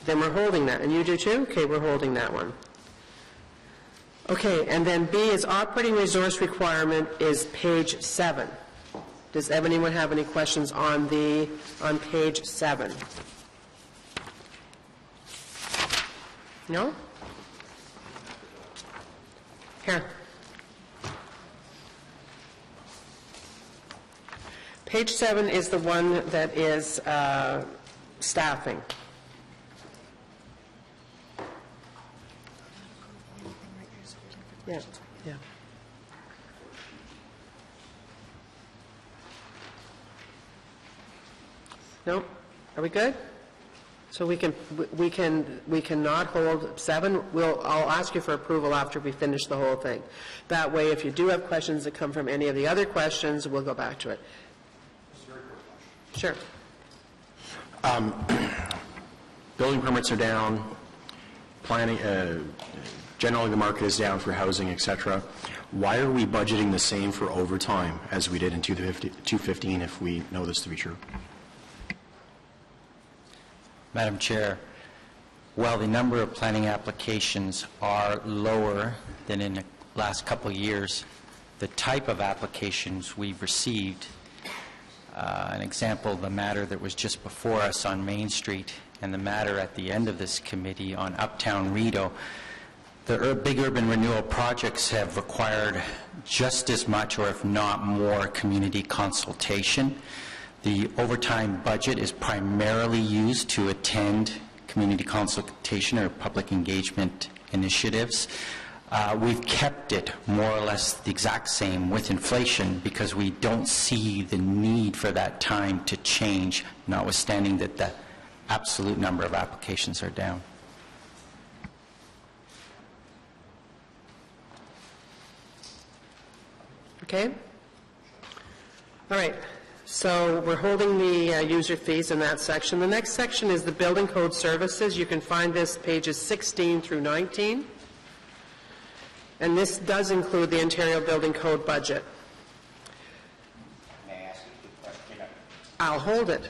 Then we're holding that. And you do too? Okay, we're holding that one. Okay, and then B is operating resource requirement is page 7. Does anyone have any questions on page 7? No? Here. Page 7 is the one that is staffing. Yeah, yeah. No? Are we good? So we cannot hold 7. I'll ask you for approval after we finish the whole thing. That way, if you do have questions that come from any of the other questions, we'll go back to it. Sure. Building permits are down, planning, generally the market is down for housing, et cetera. Why are we budgeting the same for overtime as we did in 2015 if we know this to be true? Madam Chair, while the number of planning applications are lower than in the last couple of years, the type of applications we've received, an example, the matter that was just before us on Main Street and the matter at the end of this committee on Uptown Rideau, the big urban renewal projects have required just as much or if not more community consultation. The overtime budget is primarily used to attend community consultation or public engagement initiatives. We've kept it more or less the exact same with inflation because we don't see the need for that time to change, notwithstanding that the absolute number of applications are down. Okay? All right. So we're holding the user fees in that section. The next section is the building code services. You can find this pages 16 through 19. And this does include the Ontario Building Code budget. May I ask you a question? I'll hold it.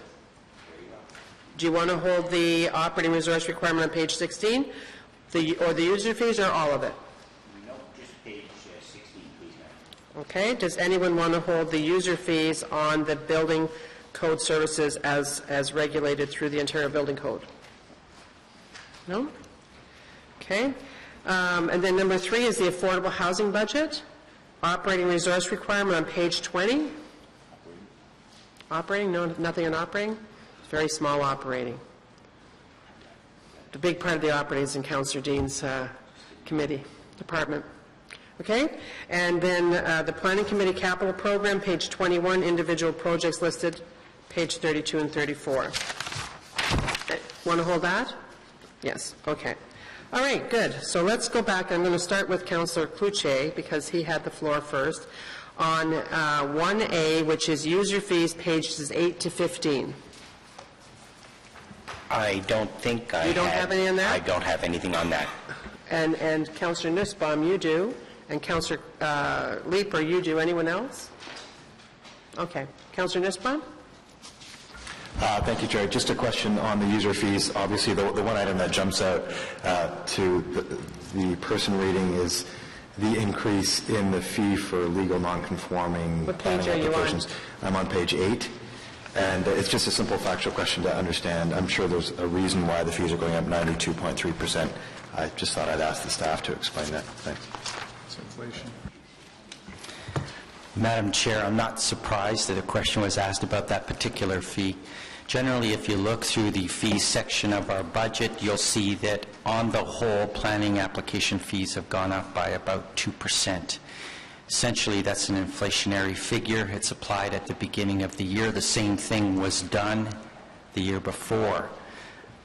Do you want to hold the operating resource requirement on page 16? Or the user fees, or all of it? No, just page 16, please, ma'am. Okay. Does anyone want to hold the user fees on the building code services as regulated through the Ontario Building Code? No? Okay. And then number 3 is the affordable housing budget. Operating resource requirement on page 20. Operating? No, nothing on operating? It's very small operating. The big part of the operating is in Councillor Dean's department. Okay? And then the Planning Committee Capital Program, page 21, individual projects listed, page 32 and 34. Want to hold that? Yes. Okay. All right, good. So let's go back. I'm going to start with Councillor Cloutier because he had the floor first on 1A, which is user fees, pages 8 to 15. I don't think I You don't have any on that? I don't have anything on that. And Councillor Nussbaum, you do. And Councillor Leeper, you do. Anyone else? Okay. Councillor Nussbaum? Thank you, Chair. Just a question on the user fees. Obviously, the one item that jumps out to the person reading is the increase in the fee for legal non-conforming What page planning are you on? applications. I'm on page 8, and it's just a simple factual question to understand. I'm sure there's a reason why the fees are going up 92.3%. I just thought I'd ask the staff to explain that. Thanks. It's inflation. Madam Chair, I'm not surprised that a question was asked about that particular fee. Generally, if you look through the fees section of our budget, you'll see that on the whole, planning application fees have gone up by about 2%. Essentially, that's an inflationary figure. It's applied at the beginning of the year. The same thing was done the year before.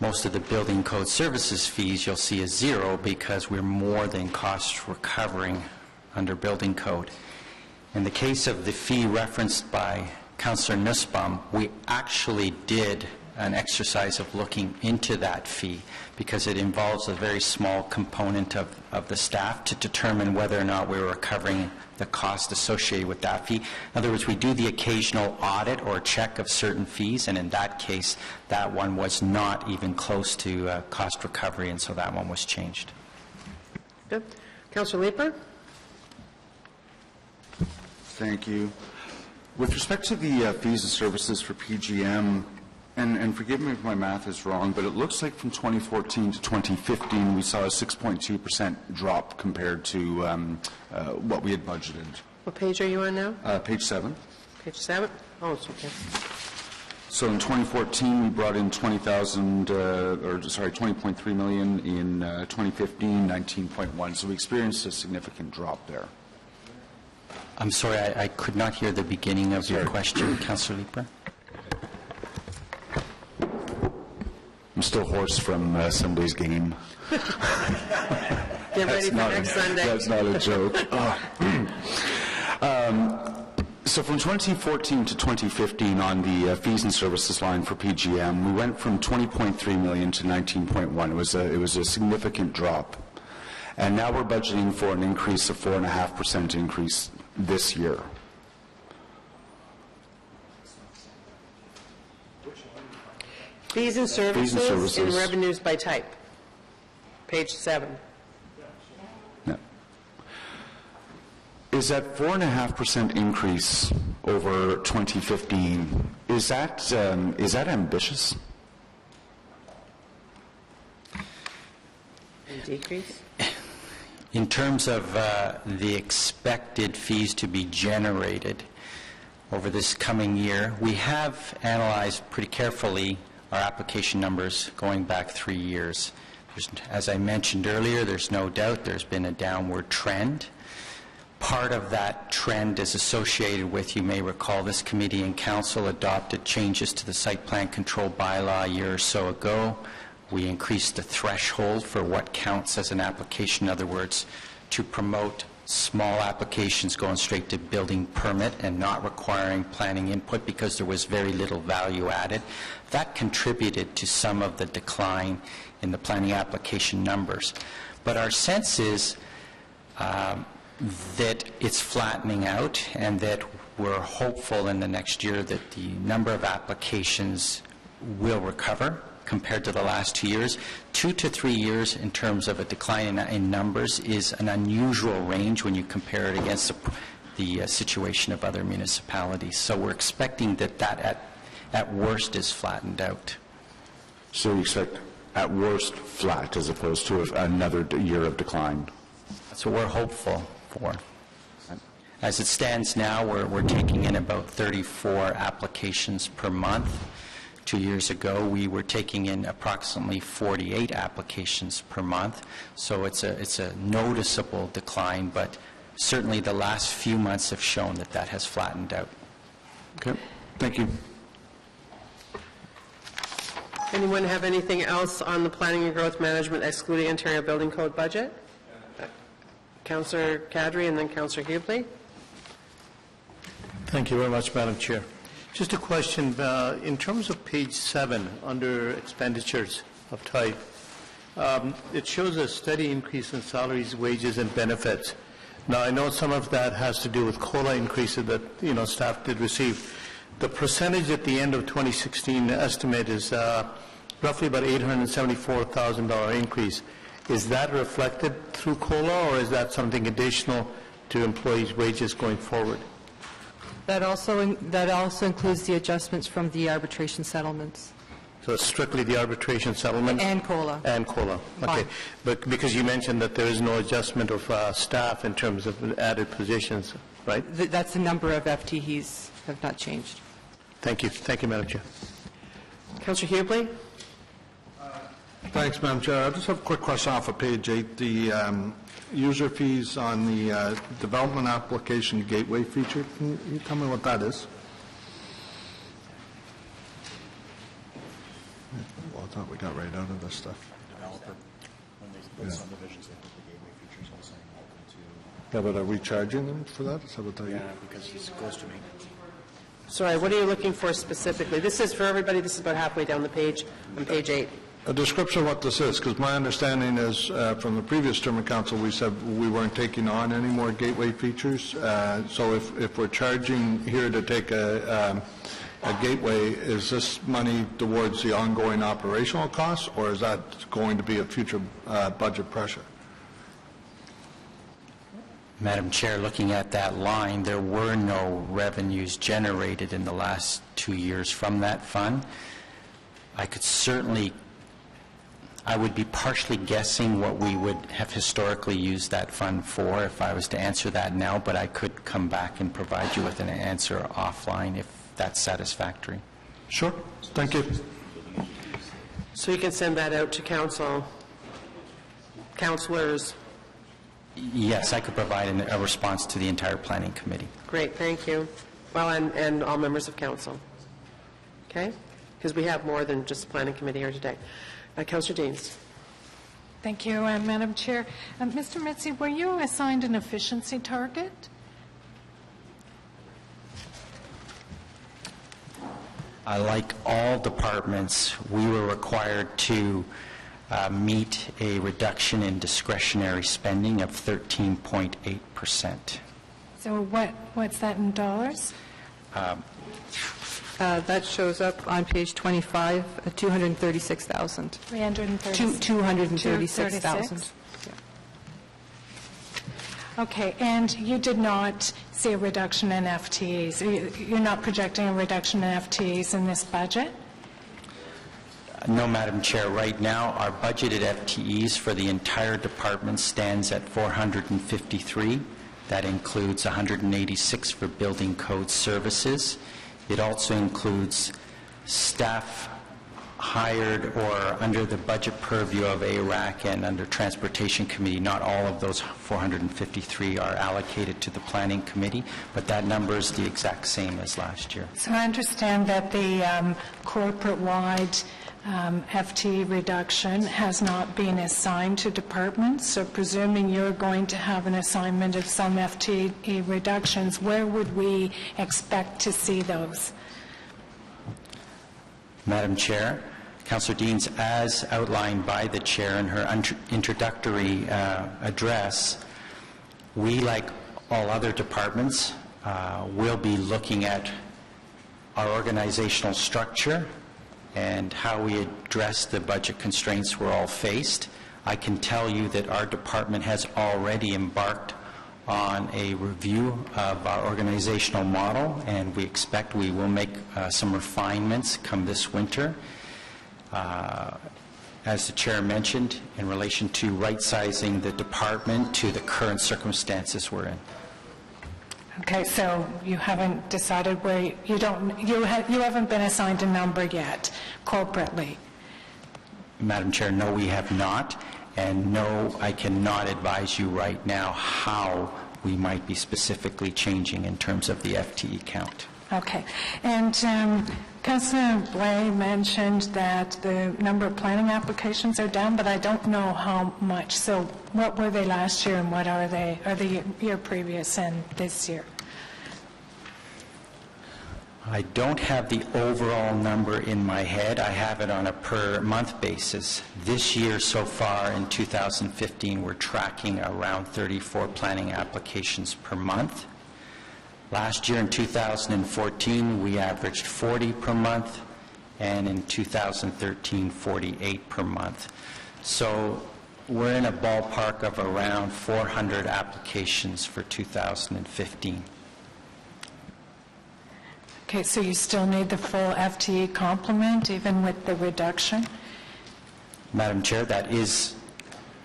Most of the building code services fees you'll see is zero because we're more than cost recovering under building code. In the case of the fee referenced by Councillor Nussbaum, we actually did an exercise of looking into that fee because it involves a very small component of the staff to determine whether or not we were recovering the cost associated with that fee. In other words, we do the occasional audit or check of certain fees, and in that case, that one was not even close to cost recovery, and so that one was changed. Good. Councillor Leeper? Thank you. With respect to the fees and services for PGM, and forgive me if my math is wrong, but it looks like from 2014 to 2015 we saw a 6.2% drop compared to what we had budgeted. What page are you on now? Page 7. Page 7? Oh, it's okay. So in 2014 we brought in 20.3 million. In 2015, 19.1. So we experienced a significant drop there. I'm sorry, I could not hear the beginning of your question, Councillor Leeper. I'm still hoarse from Assembly's game. Get ready for next Sunday. That's not a joke. So from 2014 to 2015 on the fees and services line for PGM, we went from 20.3 million to 19.1. It was a significant drop. And now we're budgeting for an increase of 4.5% increase this year. Fees and services and revenues by type. Page 7. No. Is that 4.5% increase over 2015? Is that ambitious? And decrease? In terms of the expected fees to be generated over this coming year, we have analyzed pretty carefully our application numbers going back 3 years. As I mentioned earlier, there's no doubt there's been a downward trend. Part of that trend is associated with, you may recall, this committee and council adopted changes to the site plan control bylaw a year or so ago. We increased the threshold for what counts as an application, in other words, to promote small applications going straight to building permit and not requiring planning input because there was very little value added. That contributed to some of the decline in the planning application numbers. But our sense is that it's flattening out and that we're hopeful in the next year that the number of applications will recover compared to the last 2 years. 2 to 3 years in terms of a decline in numbers is an unusual range when you compare it against the situation of other municipalities. So we're expecting that at worst is flattened out. So you expect at worst flat as opposed to another year of decline? That's what we're hopeful for. As it stands now, we're taking in about 34 applications per month. 2 years ago, we were taking in approximately 48 applications per month. So it's a noticeable decline, but certainly the last few months have shown that that has flattened out. Okay, thank you. Anyone have anything else on the planning and growth management excluding Ontario Building Code budget? Councillor Kadri and then Councillor Hubley. Thank you very much, Madam Chair. Just a question, in terms of page 7, under expenditures of type, it shows a steady increase in salaries, wages, and benefits. Now, I know some of that has to do with COLA increases that, staff did receive. The percentage at the end of 2016 estimate is roughly about $874,000 increase. Is that reflected through COLA, or is that something additional to employees' wages going forward? That also includes the adjustments from the arbitration settlements. So it's strictly the arbitration settlement? And COLA. And COLA, okay. But because you mentioned that there is no adjustment of staff in terms of added positions, right? That's the number of FTEs have not changed. Thank you. Thank you, Madam Chair. Councillor Hubley. Thanks, Madam Chair. I just have a quick question off of page 8. The user fees on the development application gateway feature. Can you tell me what that is? Well, I thought we got right out of this stuff. Developer, when they build subdivisions, they put the gateway features all saying welcome to. Yeah, but are we charging them for that? Is that what that is? Yeah, because it's close to me. Sorry, what are you looking for specifically? This is for everybody, this is about halfway down the page, on page 8. A description of what this is, because my understanding is from the previous term of council, we said we weren't taking on any more gateway features. So if we're charging here to take a gateway, is this money towards the ongoing operational costs, or is that going to be a future budget pressure? Madam Chair, looking at that line, there were no revenues generated in the last 2 years from that fund. I would be partially guessing what we would have historically used that fund for if I was to answer that now, but I could come back and provide you with an answer offline if that's satisfactory. Sure. Thank you. So you can send that out to councilors. Yes, I could provide a response to the entire planning committee. Great, thank you. Well, and all members of council. Okay? Because we have more than just the planning committee here today. Councillor Deans. Thank you, Madam Chair. Mr. Mitzi, were you assigned an efficiency target? Like all departments, we were required to meet a reduction in discretionary spending of 13.8%. So what's that in dollars? That shows up on page 25, 236,000. 330. 236,000. Okay, and you did not see a reduction in FTEs. You're not projecting a reduction in FTEs in this budget? No, Madam Chair. Right now, our budgeted FTEs for the entire department stands at 453. That includes 186 for building code services. It also includes staff hired or under the budget purview of ARAC and under Transportation Committee. Not all of those 453 are allocated to the Planning Committee, but that number is the exact same as last year. So I understand that the corporate-wide FTE reduction has not been assigned to departments, so presuming you're going to have an assignment of some FTE reductions, where would we expect to see those? Madam Chair, Councillor Deans, as outlined by the Chair in her introductory address, we, like all other departments, will be looking at our organizational structure and how we address the budget constraints we're all faced. I can tell you that our department has already embarked on a review of our organizational model, and we expect we will make some refinements come this winter. As the Chair mentioned, in relation to right-sizing the department to the current circumstances we're in. Okay, so you haven't decided where you haven't been assigned a number yet corporately. Madam Chair, no, we have not, and no, I cannot advise you right now how we might be specifically changing in terms of the FTE count. Okay, and Councillor Blais mentioned that the number of planning applications are down, but I don't know how much. So what were they last year and what are they year previous and this year? I don't have the overall number in my head. I have it on a per month basis. This year so far in 2015 we're tracking around 34 planning applications per month. Last year in 2014 we averaged 40 per month, and in 2013 48 per month. So we're in a ballpark of around 400 applications for 2015. Okay, so you still need the full FTE complement even with the reduction? Madam Chair, that is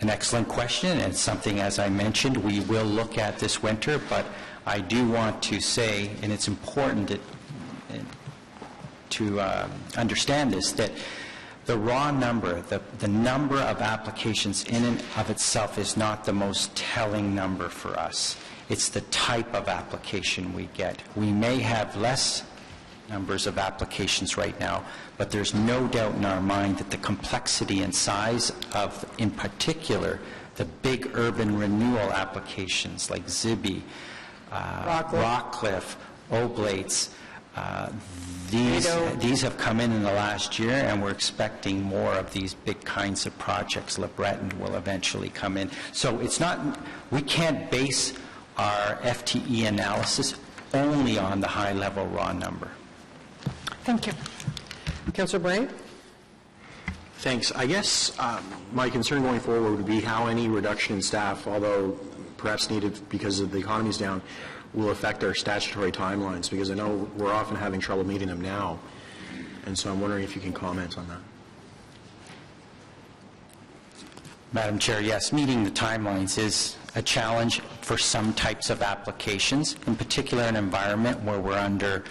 an excellent question, and something, as I mentioned, we will look at this winter, but I do want to say, and it's important to understand this, that The raw number, the number of applications in and of itself is not the most telling number for us. It's the type of application we get. We may have less numbers of applications right now, but there's no doubt in our mind that the complexity and size of, in particular, the big urban renewal applications like Zibi, Rockcliffe, Oblates, these have come in the last year, and we're expecting more of these big kinds of projects. Le Breton will eventually come in. So it's not, we can't base our FTE analysis only on the high-level raw number. Thank you. Councillor Bray? Thanks. I guess my concern going forward would be how any reduction in staff, although perhaps needed because of the economy's down, will affect our statutory timelines, because I know we're often having trouble meeting them now. And so I'm wondering if you can comment on that. Madam Chair, yes, meeting the timelines is a challenge for some types of applications, in particular an environment where we're under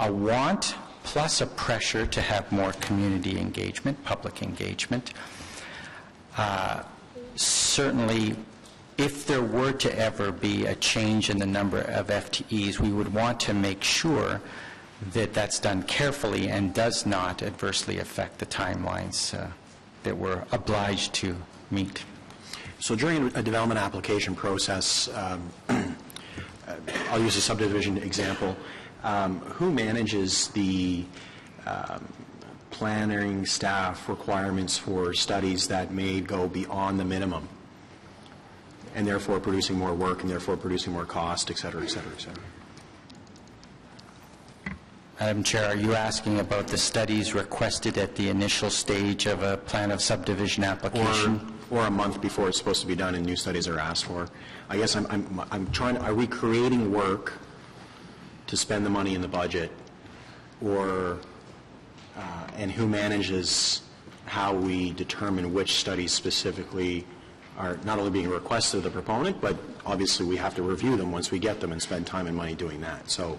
a want plus a pressure to have more community engagement, public engagement. Certainly, if there were to ever be a change in the number of FTEs, we would want to make sure that that's done carefully and does not adversely affect the timelines that we're obliged to meet. So during a development application process, I'll use a subdivision example, who manages the planning staff requirements for studies that may go beyond the minimum, and therefore producing more work and therefore producing more cost, et cetera, et cetera, et cetera? Madam Chair, are you asking about the studies requested at the initial stage of a plan of subdivision application? Or a month before it's supposed to be done and new studies are asked for? I guess I'm trying, are we creating work to spend the money in the budget, or, and who manages how we determine which studies specifically are not only being requested of the proponent, but obviously we have to review them once we get them and spend time and money doing that. So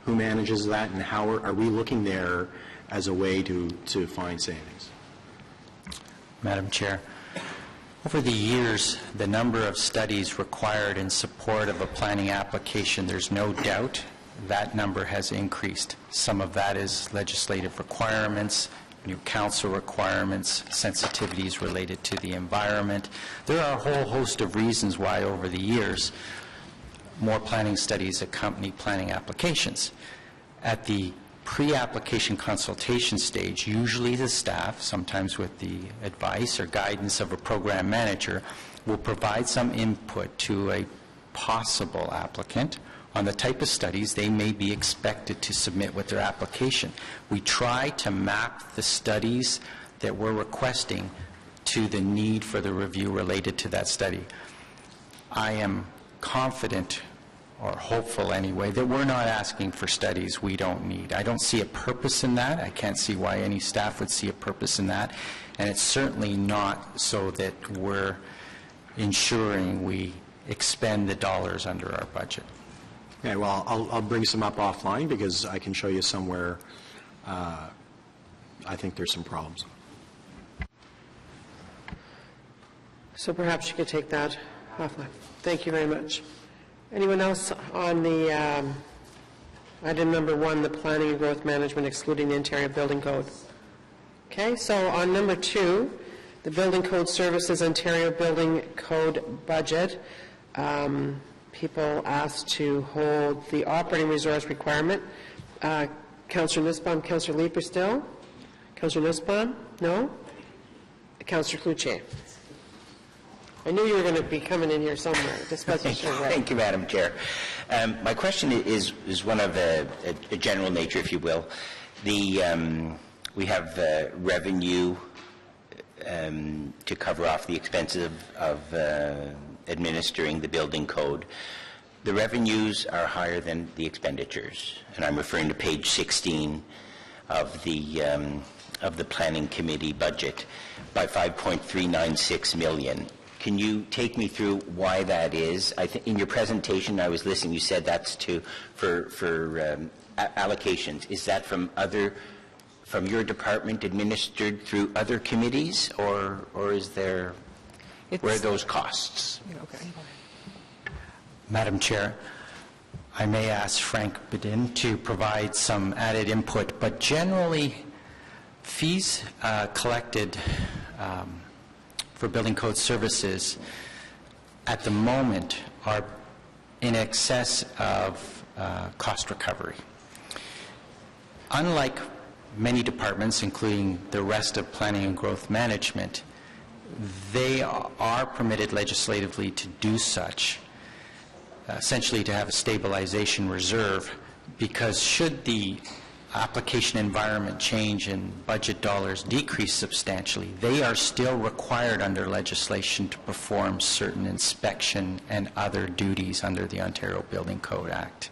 who manages that, and how are we looking there as a way to find savings? Madam Chair, over the years, the number of studies required in support of a planning application, there's no doubt that number has increased. Some of that is legislative requirements, new council requirements, sensitivities related to the environment. There are a whole host of reasons why over the years more planning studies accompany planning applications. At the pre-application consultation stage, usually the staff, sometimes with the advice or guidance of a program manager, will provide some input to a possible applicant on the type of studies they may be expected to submit with their application. We try to map the studies that we're requesting to the need for the review related to that study. I am confident, or hopeful anyway, that we're not asking for studies we don't need. I don't see a purpose in that. I can't see why any staff would see a purpose in that. And it's certainly not so that we're ensuring we expend the dollars under our budget. Okay, well, I'll bring some up offline, because I can show you somewhere I think there's some problems. So perhaps you could take that offline. Thank you very much. Anyone else on the item number 1, the planning and growth management excluding the Ontario Building Code? Okay, so on number 2, the Building Code Services Ontario Building Code budget, people asked to hold the operating resource requirement. Councillor Nussbaum, Councillor Leeper still? Councillor Nussbaum? No? Councillor Cloutier? I knew you were going to be coming in here somewhere. Just wasn't sure where. Thank you, Madam Chair. My question is one of a general nature, if you will. We have revenue to cover off the expenses of administering the building code. The revenues are higher than the expenditures, and I'm referring to page 16 of the Planning Committee budget by $5.396 million. Can you take me through why that is? I think in your presentation, I was listening. You said that's for allocations. Is that from other from your department administered through other committees, or is there, where are those costs? Madam Chair, I may ask Frank Bedin to provide some added input, but generally, fees collected for building code services at the moment are in excess of cost recovery. Unlike many departments, including the rest of planning and growth management, they are permitted legislatively to do such, essentially to have a stabilization reserve, because should the application environment change and budget dollars decrease substantially, they are still required under legislation to perform certain inspection and other duties under the Ontario Building Code Act.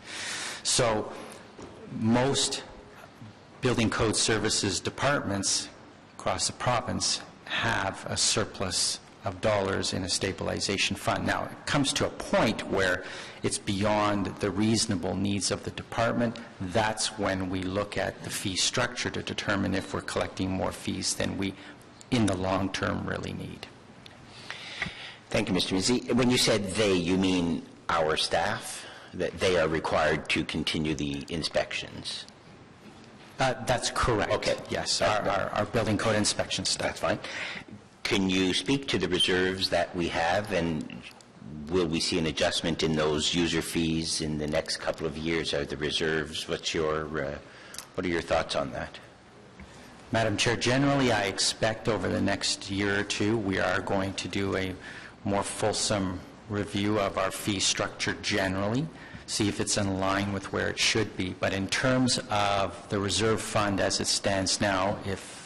So most building code services departments across the province have a surplus of dollars in a stabilization fund. Now, it comes to a point where it's beyond the reasonable needs of the department. That's when we look at the fee structure to determine if we're collecting more fees than we, in the long term, really need. Thank you, Mr. Mizzi. When you said they, you mean our staff? That they are required to continue the inspections? That's correct. Okay. Yes, our building code inspection staff. That's fine. Can you speak to the reserves that we have, and will we see an adjustment in those user fees in the next couple of years? Are the reserves, what are your thoughts on that? Madam Chair, generally I expect over the next year or two we are going to do a more fulsome review of our fee structure generally, see if it's in line with where it should be. But in terms of the reserve fund as it stands now, if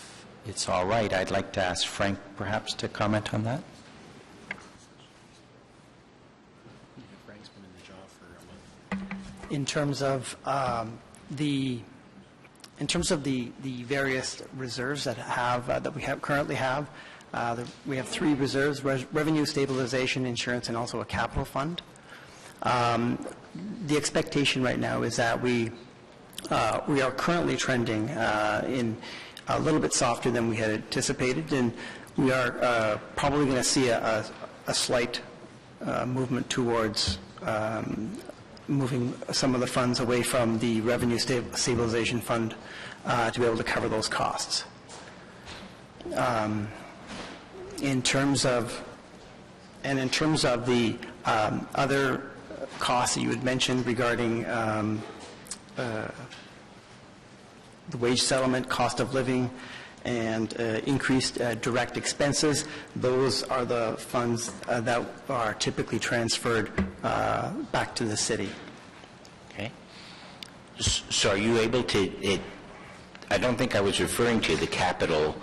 it's all right, I'd like to ask Frank perhaps to comment on that. In terms of the various reserves that we currently have, we have three reserves: revenue, stabilization, insurance, and also a capital fund. The expectation right now is that we are currently trending in a little bit softer than we had anticipated, and we are probably going to see a slight movement towards moving some of the funds away from the revenue stabilization fund to be able to cover those costs. In terms of the other costs that you had mentioned regarding the wage settlement, cost of living, and increased direct expenses, those are the funds that are typically transferred back to the city. Okay. So are you able to, I don't think I was referring to the capital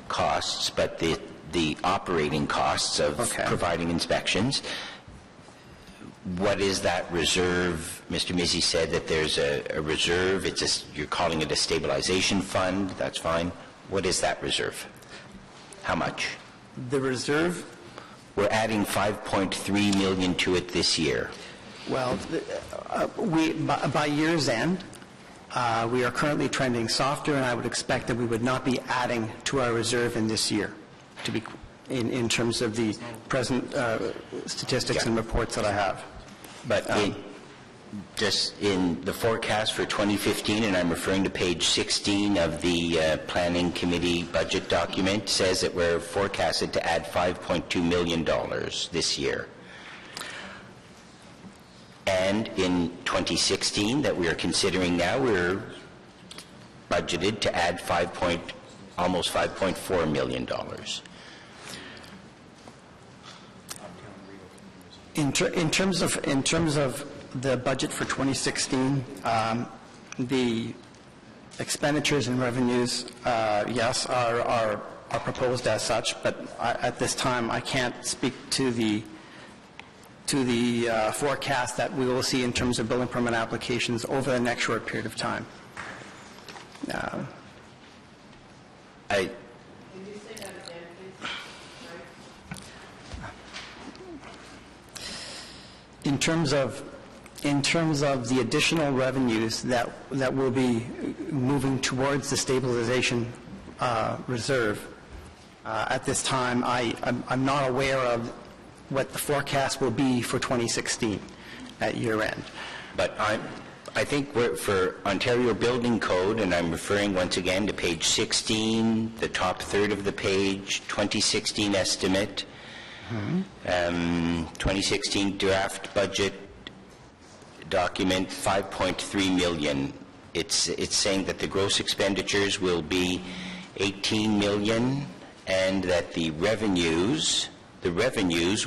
costs, but the operating costs of providing inspections. What is that reserve? Mr. Mizzi said that there's a reserve. You're calling it a stabilization fund. That's fine. What is that reserve? How much? The reserve? We're adding $5.3 million to it this year. Well, by year's end, we are currently trending softer, and I would expect that we would not be adding to our reserve in this year, to be in terms of the present statistics and reports that I have. But just in the forecast for 2015, and I'm referring to page 16 of the Planning Committee budget document, says that we're forecasted to add $5.2 million this year. And in 2016, that we are considering now, we're budgeted to add almost $5.4 million. In terms of the budget for 2016, the expenditures and revenues, yes, are proposed as such, but at this time I can't speak to the forecast that we will see in terms of building permit applications over the next short period of time. In terms of In terms of the additional revenues that will be moving towards the stabilization reserve, at this time, I'm not aware of what the forecast will be for 2016 at year end. But I think for Ontario Building Code, and I'm referring once again to page 16, the top third of the page, 2016 estimate, 2016 draft budget document, 5.3 million. It's saying that the gross expenditures will be 18 million and that the revenues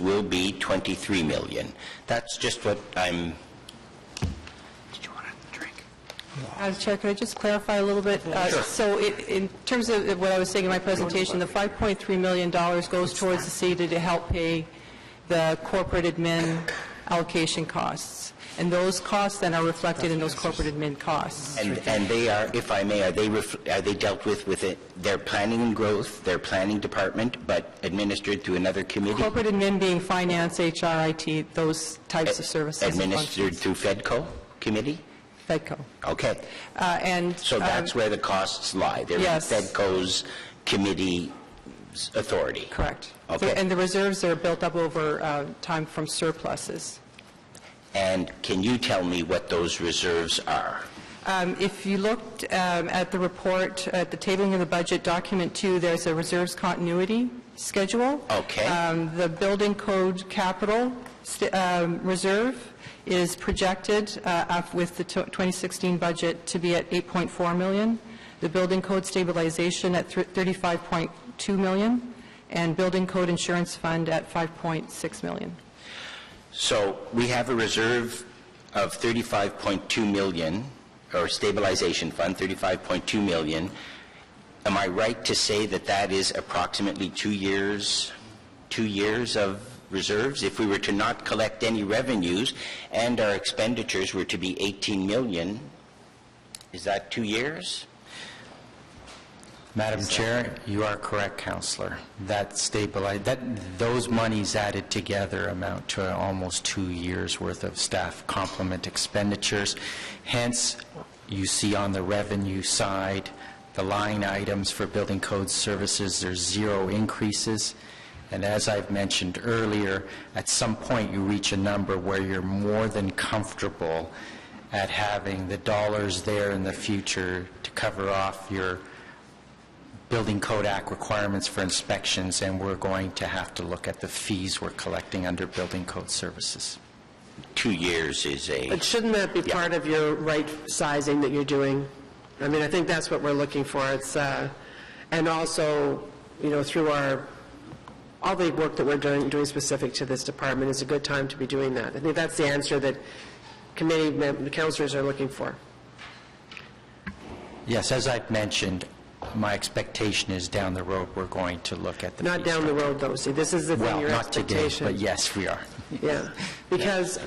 will be 23 million. That's just what I'm... Chair, could I just clarify a little bit? Sure. So in terms of what I was saying in my presentation, the $5.3 million goes towards the city to help pay the corporate admin allocation costs. And those costs then are reflected in those corporate admin costs. And they are, if I may, are they dealt with their planning and growth, their planning department, but administered through another committee? Corporate admin being finance, HR, IT, those types of services. Administered through FEDCO committee? FEDCO. Okay. So that's where the costs lie. They're yes. in FEDCO's committee authority. Correct. Okay. And the reserves are built up over time from surpluses. And can you tell me what those reserves are? If you looked at the report, at the tabling of the budget, document 2, there's a reserves continuity schedule. Okay. The building code capital reserve is projected with the 2016 budget to be at $8.4 million. The building code stabilization at $35.2 million, and building code insurance fund at $5.6 million. So we have a reserve of $35.2 million, or stabilization fund, $35.2 million. Am I right to say that that is approximately 2 years of reserves? If we were to not collect any revenues and our expenditures were to be $18 million, is that 2 years? Madam Chair, you are correct, Councillor. Those monies added together amount to almost 2 years' worth of staff complement expenditures. Hence, you see on the revenue side, the line items for building code services, there's 0 increases. And as I've mentioned earlier, at some point you reach a number where you're more than comfortable at having the dollars there in the future to cover off your Building Code Act requirements for inspections, and we're going to have to look at the fees we're collecting under Building Code Services. 2 years is a... But shouldn't that be part of your right sizing that you're doing? I mean, I think that's what we're looking for. It's, and also, you know, through all the work that we're doing specific to this department is a good time to be doing that. I think that's the answer that the councillors are looking for. Yes, as I've mentioned, my expectation is down the road we're going to look at the Not down the road, though. See, this is the thing, your not today, expectation. but yes, we are. Yeah, because,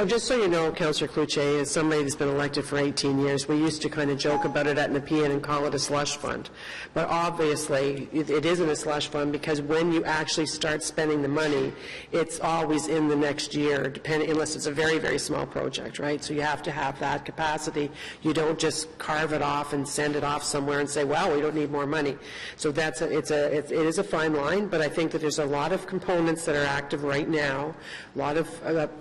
just so you know, Councillor Cloutier, as somebody that's been elected for 18 years, we used to kind of joke about it at Nepean and call it a slush fund. But obviously, it isn't a slush fund, because when you actually start spending the money, it's always in the next year, unless it's a very, very small project, right? So you have to have that capacity. You don't just carve it off and send it off somewhere and say, well, we don't need more money. So it is a fine line, but I think that there's a lot of components that are active right now, a lot of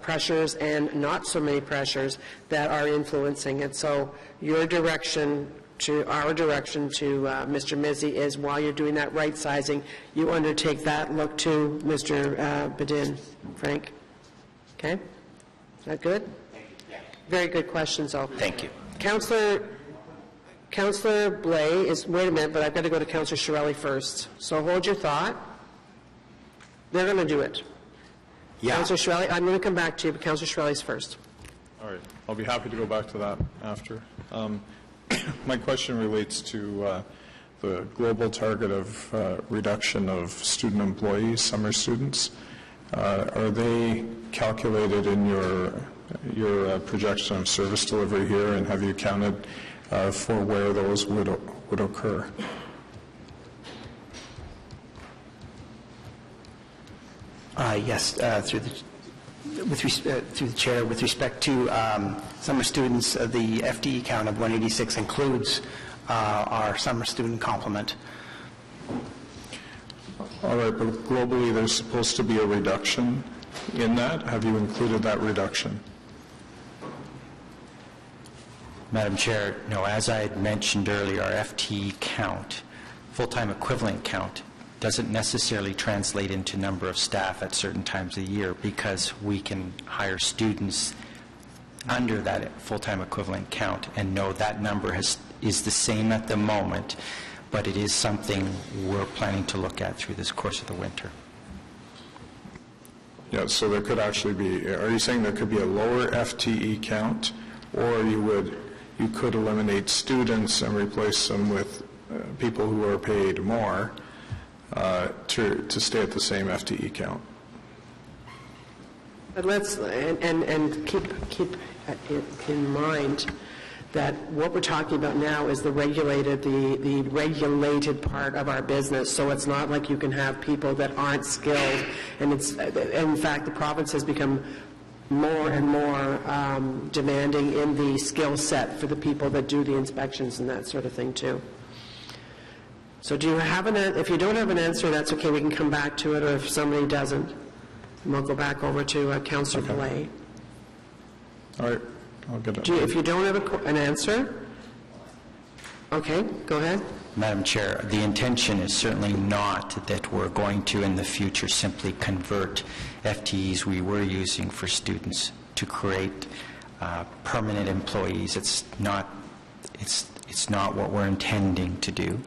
pressures and not so many pressures that are influencing it. So your direction to our direction to Mr. Mizzi is, while you're doing that right sizing, you undertake that look to Mr. Bedin. Frank? Okay? Is that good? Very good questions, though. Thank you. Councillor Blais is, wait a minute, but I've got to go to Councillor Shirelli first. So hold your thought. They're going to do it. Yeah. Councillor Shirelli, I'm going to come back to you, but Councillor Shirelli's first. All right. I'll be happy to go back to that after. My question relates to the global target of reduction of student employees, summer students. Are they calculated in your projection of service delivery here, and have you counted for where those would occur? Yes, through the through the chair, with respect to summer students, the FTE count of 186 includes our summer student complement. All right, but globally, there's supposed to be a reduction in that. Have you included that reduction? Madam Chair, no, as I had mentioned earlier, our FTE count, full-time equivalent count, doesn't necessarily translate into number of staff at certain times of the year because we can hire students under that full-time equivalent count, and no, that number is the same at the moment, but it is something we're planning to look at through this course of the winter. Yeah, so there could actually be, are you saying there could be a lower FTE count, or you could eliminate students and replace them with people who are paid more to stay at the same FTE count? But let's, and keep in mind that what we're talking about now is the regulated part of our business. So it's not like you can have people that aren't skilled, and in fact, the province has become more and more demanding in the skill set for the people that do the inspections and that sort of thing too. So do you have if you don't have an answer, that's okay, we can come back to it, or if somebody doesn't, we'll go back over to Councillor Blais. All right, I'll get it. If you don't have an answer, okay, go ahead. Madam Chair, the intention is certainly not that we're going to in the future simply convert FTEs we were using for students to create permanent employees. It's not what we're intending to do.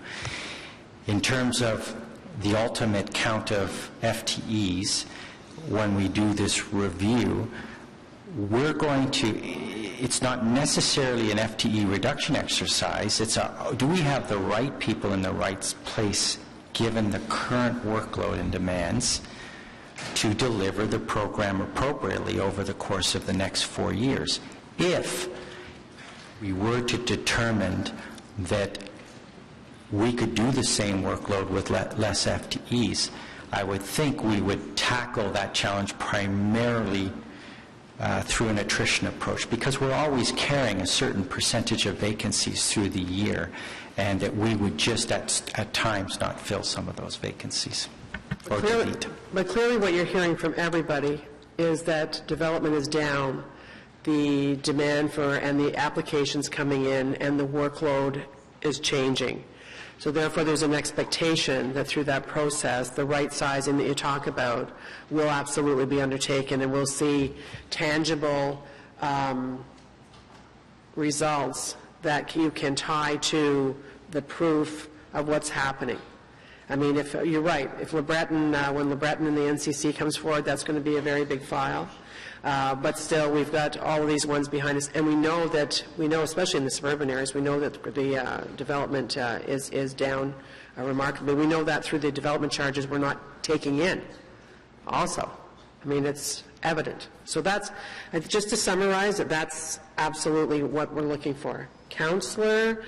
In terms of the ultimate count of FTEs, when we do this review, we're going to, it's not necessarily an FTE reduction exercise, it's do we have the right people in the right place given the current workload and demands to deliver the program appropriately over the course of the next 4 years. If we were to determine that we could do the same workload with less FTEs, I would think we would tackle that challenge primarily through an attrition approach, because we're always carrying a certain percentage of vacancies through the year, and that we would just at times not fill some of those vacancies. But clearly what you're hearing from everybody is that development is down, the demand for and the applications coming in, and the workload is changing. So therefore, there's an expectation that through that process, the right sizing that you talk about will absolutely be undertaken, and we'll see tangible results that you can tie to the proof of what's happening. I mean, if you're right, if LeBreton, when LeBreton and the NCC comes forward, that's going to be a very big file. But still, we've got all of these ones behind us, and we know, especially in the suburban areas, we know that the development is down remarkably. We know that through the development charges we're not taking in also. I mean, it's evident. So that's, just to summarize, that's absolutely what we're looking for. Councillor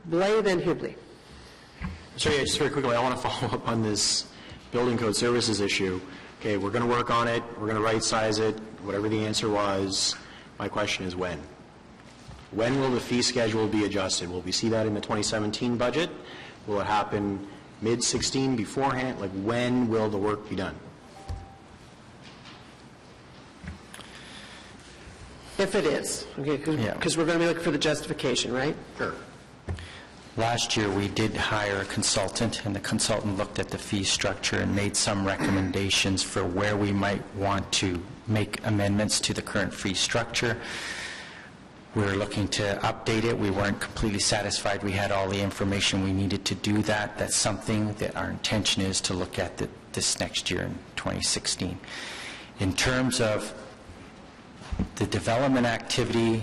Blais, then Hubley. Sorry, just very quickly, I want to follow up on this building code services issue. Okay, we're going to work on it, we're going to right-size it, whatever the answer was. My question is when? When will the fee schedule be adjusted? Will we see that in the 2017 budget? Will it happen mid-16 beforehand? Like, when will the work be done? If it is, okay, because we're going to be looking for the justification, right? Sure. Last year, we did hire a consultant, and the consultant looked at the fee structure and made some recommendations for where we might want to make amendments to the current fee structure. We were looking to update it. We weren't completely satisfied we had all the information we needed to do that. That's something that our intention is to look at this next year in 2016. In terms of the development activity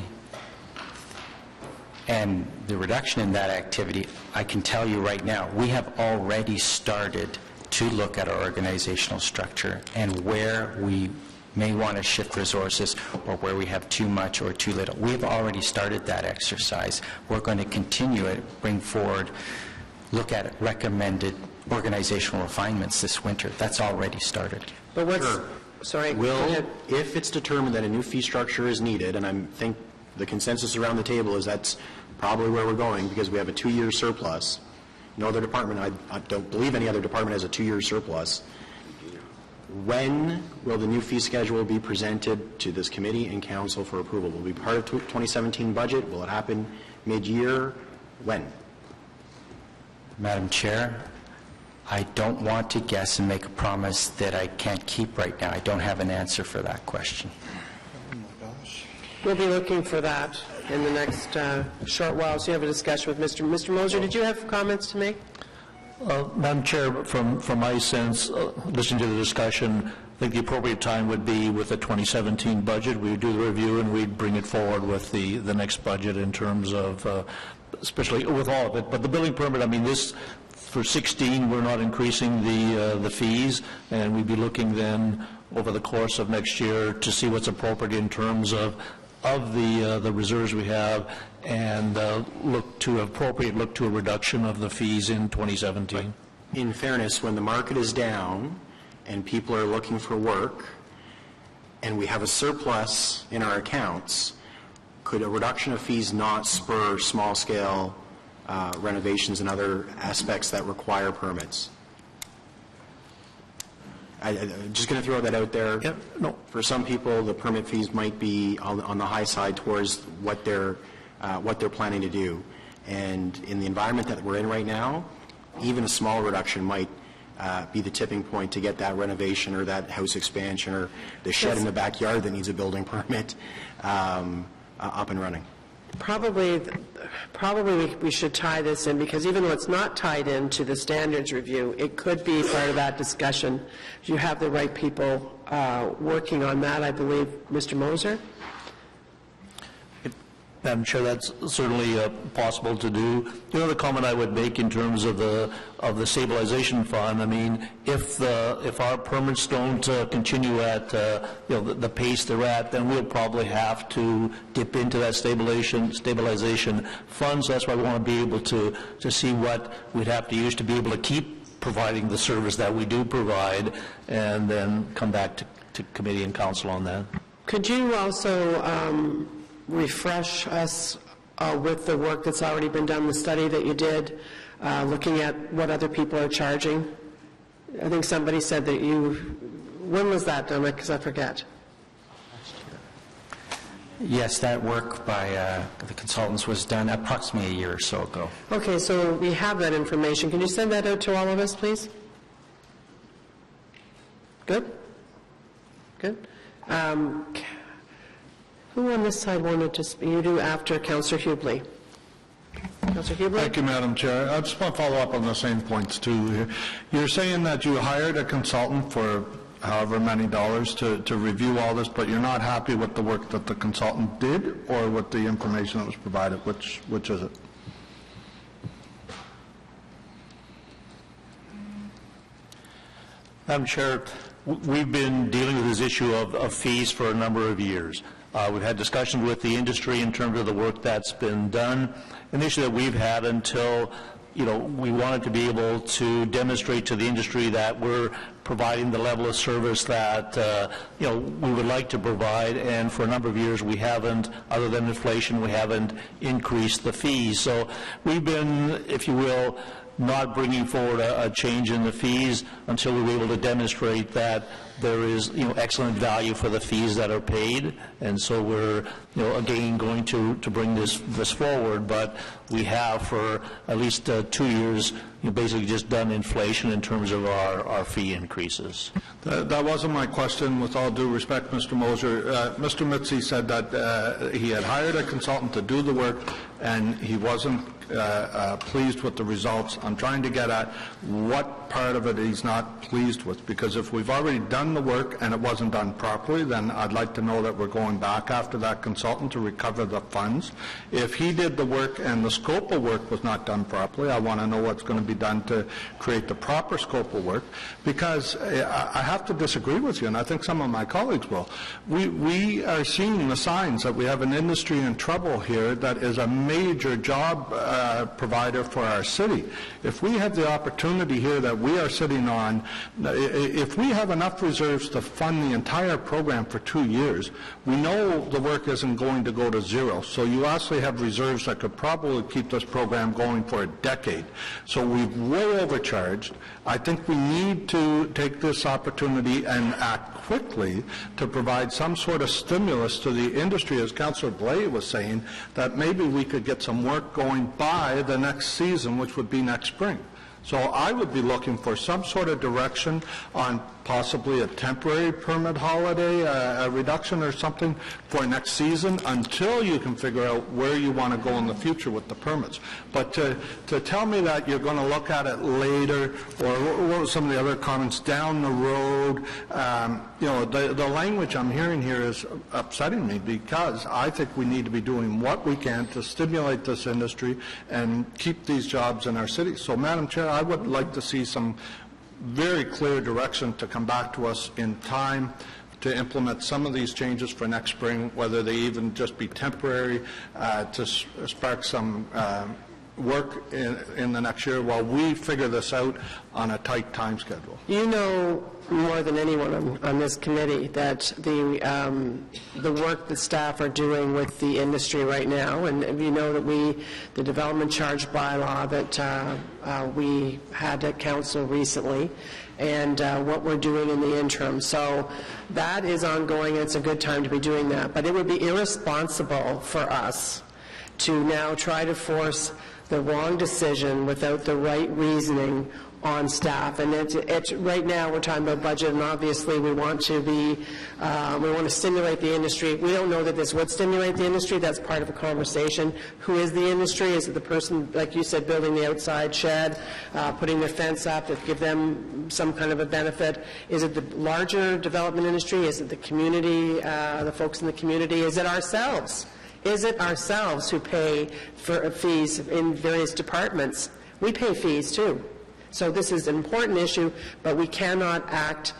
and the reduction in that activity, I can tell you right now, we have already started to look at our organizational structure and where we may want to shift resources or where we have too much or too little. We've already started that exercise. We're going to continue it, bring forward, look at recommended organizational refinements this winter. That's already started. But Sorry, go Will, ahead. if it's determined that a new fee structure is needed, and I think the consensus around the table is that's probably where we're going, because we have a 2-year surplus. No other department, I don't believe any other department has a 2-year surplus. When will the new fee schedule be presented to this committee and council for approval? Will it be part of 2017 budget? Will it happen mid-year? When? Madam Chair, I don't want to guess and make a promise that I can't keep right now. I don't have an answer for that question. We'll be looking for that in the next short while, so you have a discussion with Mr. Moser. Did you have comments to make? Madam Chair, from my sense, listening to the discussion, I think the appropriate time would be with the 2017 budget. We would do the review and we'd bring it forward with the next budget in terms of, especially with all of it. But the building permit, I mean, this, for 16, we're not increasing the fees, and we'd be looking then over the course of next year to see what's appropriate in terms of the reserves we have, and look to a reduction of the fees in 2017. In fairness, when the market is down and people are looking for work and we have a surplus in our accounts, could a reduction of fees not spur small-scale renovations and other aspects that require permits? I'm just going to throw that out there. Yep. No. For some people, the permit fees might be on the high side towards what they're planning to do. And in the environment that we're in right now, even a small reduction might be the tipping point to get that renovation or that house expansion or the shed in the backyard that needs a building permit up and running. Probably we should tie this in, because even though it's not tied into the standards review, it could be part of that discussion. You have the right people working on that, I believe. Mr. Moser? Madam Chair, that's certainly possible to do. The other comment I would make in terms of the stabilization fund, I mean, if our permits don't continue at the pace they're at, then we'll probably have to dip into that stabilization fund. So that's why we want to be able to see what we'd have to use to be able to keep providing the service that we do provide, and then come back to committee and council on that. Could you also refresh us with the work that's already been done, the study that you did, looking at what other people are charging? I think somebody said that when was that done? Because I forget. Yes, that work by the consultants was done approximately a year or so ago. Okay, so we have that information. Can you send that out to all of us, please? Good? Good. Who on this side wanted to speak? You do after Councillor Hubley. Councillor Hubley? Thank you, Madam Chair. I just want to follow up on the same points too. You're saying that you hired a consultant for however many dollars to review all this, but you're not happy with the work that the consultant did, or with the information that was provided? Which is it? Madam Chair, we've been dealing with this issue of fees for a number of years. We've had discussions with the industry in terms of the work that's been done. An issue that we've had until, we wanted to be able to demonstrate to the industry that we're providing the level of service that, we would like to provide, and for a number of years we haven't, other than inflation, we haven't increased the fees. So we've been, if you will, not bringing forward a change in the fees until we were able to demonstrate that there is, excellent value for the fees that are paid. And so we're, again, going to bring this forward. But we have for at least 2 years, basically just done inflation in terms of our fee increases. That wasn't my question, with all due respect, Mr. Moser. Mr. Mitzi said that he had hired a consultant to do the work, and he wasn't pleased with the results. I'm trying to get at what part of it he's not pleased with, because if we've already done the work and it wasn't done properly, then I'd like to know that we're going back after that consultant to recover the funds. If he did the work and the scope of work was not done properly, I want to know what's going to be done to create the proper scope of work, because I have to disagree with you, and I think some of my colleagues will. We are seeing the signs that we have an industry in trouble here that is a major job provider for our city. If we have the opportunity here that we are sitting on, if we have enough reserves to fund the entire program for 2 years, we know the work isn't going to go to zero. So you actually have reserves that could probably keep this program going for a decade. So we've way overcharged. I think we need to take this opportunity and act quickly to provide some sort of stimulus to the industry, as Councillor Blais was saying, that maybe we could get some work going by the next season, which would be next spring. So I would be looking for some sort of direction on possibly a temporary permit holiday, a reduction or something for next season until you can figure out where you want to go in the future with the permits. But to tell me that you're going to look at it later, or what were some of the other comments, down the road, the language I'm hearing here is upsetting me, because I think we need to be doing what we can to stimulate this industry and keep these jobs in our city. So, Madam Chair, I would like to see some very clear direction to come back to us in time to implement some of these changes for next spring, whether they even just be temporary, to spark some work in the next year while we figure this out on a tight time schedule. You know more than anyone on this committee that the work that staff are doing with the industry right now, and you know that the development charge bylaw that we had at council recently, and what we're doing in the interim. So that is ongoing. It's a good time to be doing that. But it would be irresponsible for us to now try to force the wrong decision without the right reasoning on staff. And it's right now we're talking about budget, and obviously we want to stimulate the industry. We don't know that this would stimulate the industry. That's part of a conversation. Who is the industry? Is it the person, like you said, building the outside shed, putting their fence up to give them some kind of a benefit? Is it the larger development industry? Is it the community, the folks in the community? Is it ourselves? Is it ourselves who pay for fees in various departments? We pay fees too. So this is an important issue, but we cannot act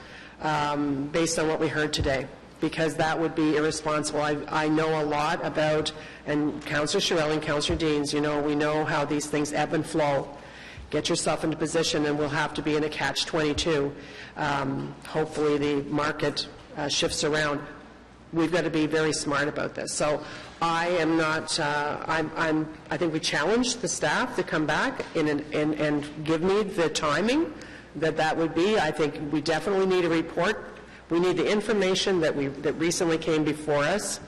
based on what we heard today, because that would be irresponsible. I know a lot about, and Councillor Chiarelli and Councillor Deans, we know how these things ebb and flow. Get yourself into position, and we'll have to be in a catch-22. Hopefully the market shifts around. We've got to be very smart about this. So I am not, I think we challenge the staff to come back and give me the timing that would be. I think we definitely need a report. We need the information that recently came before us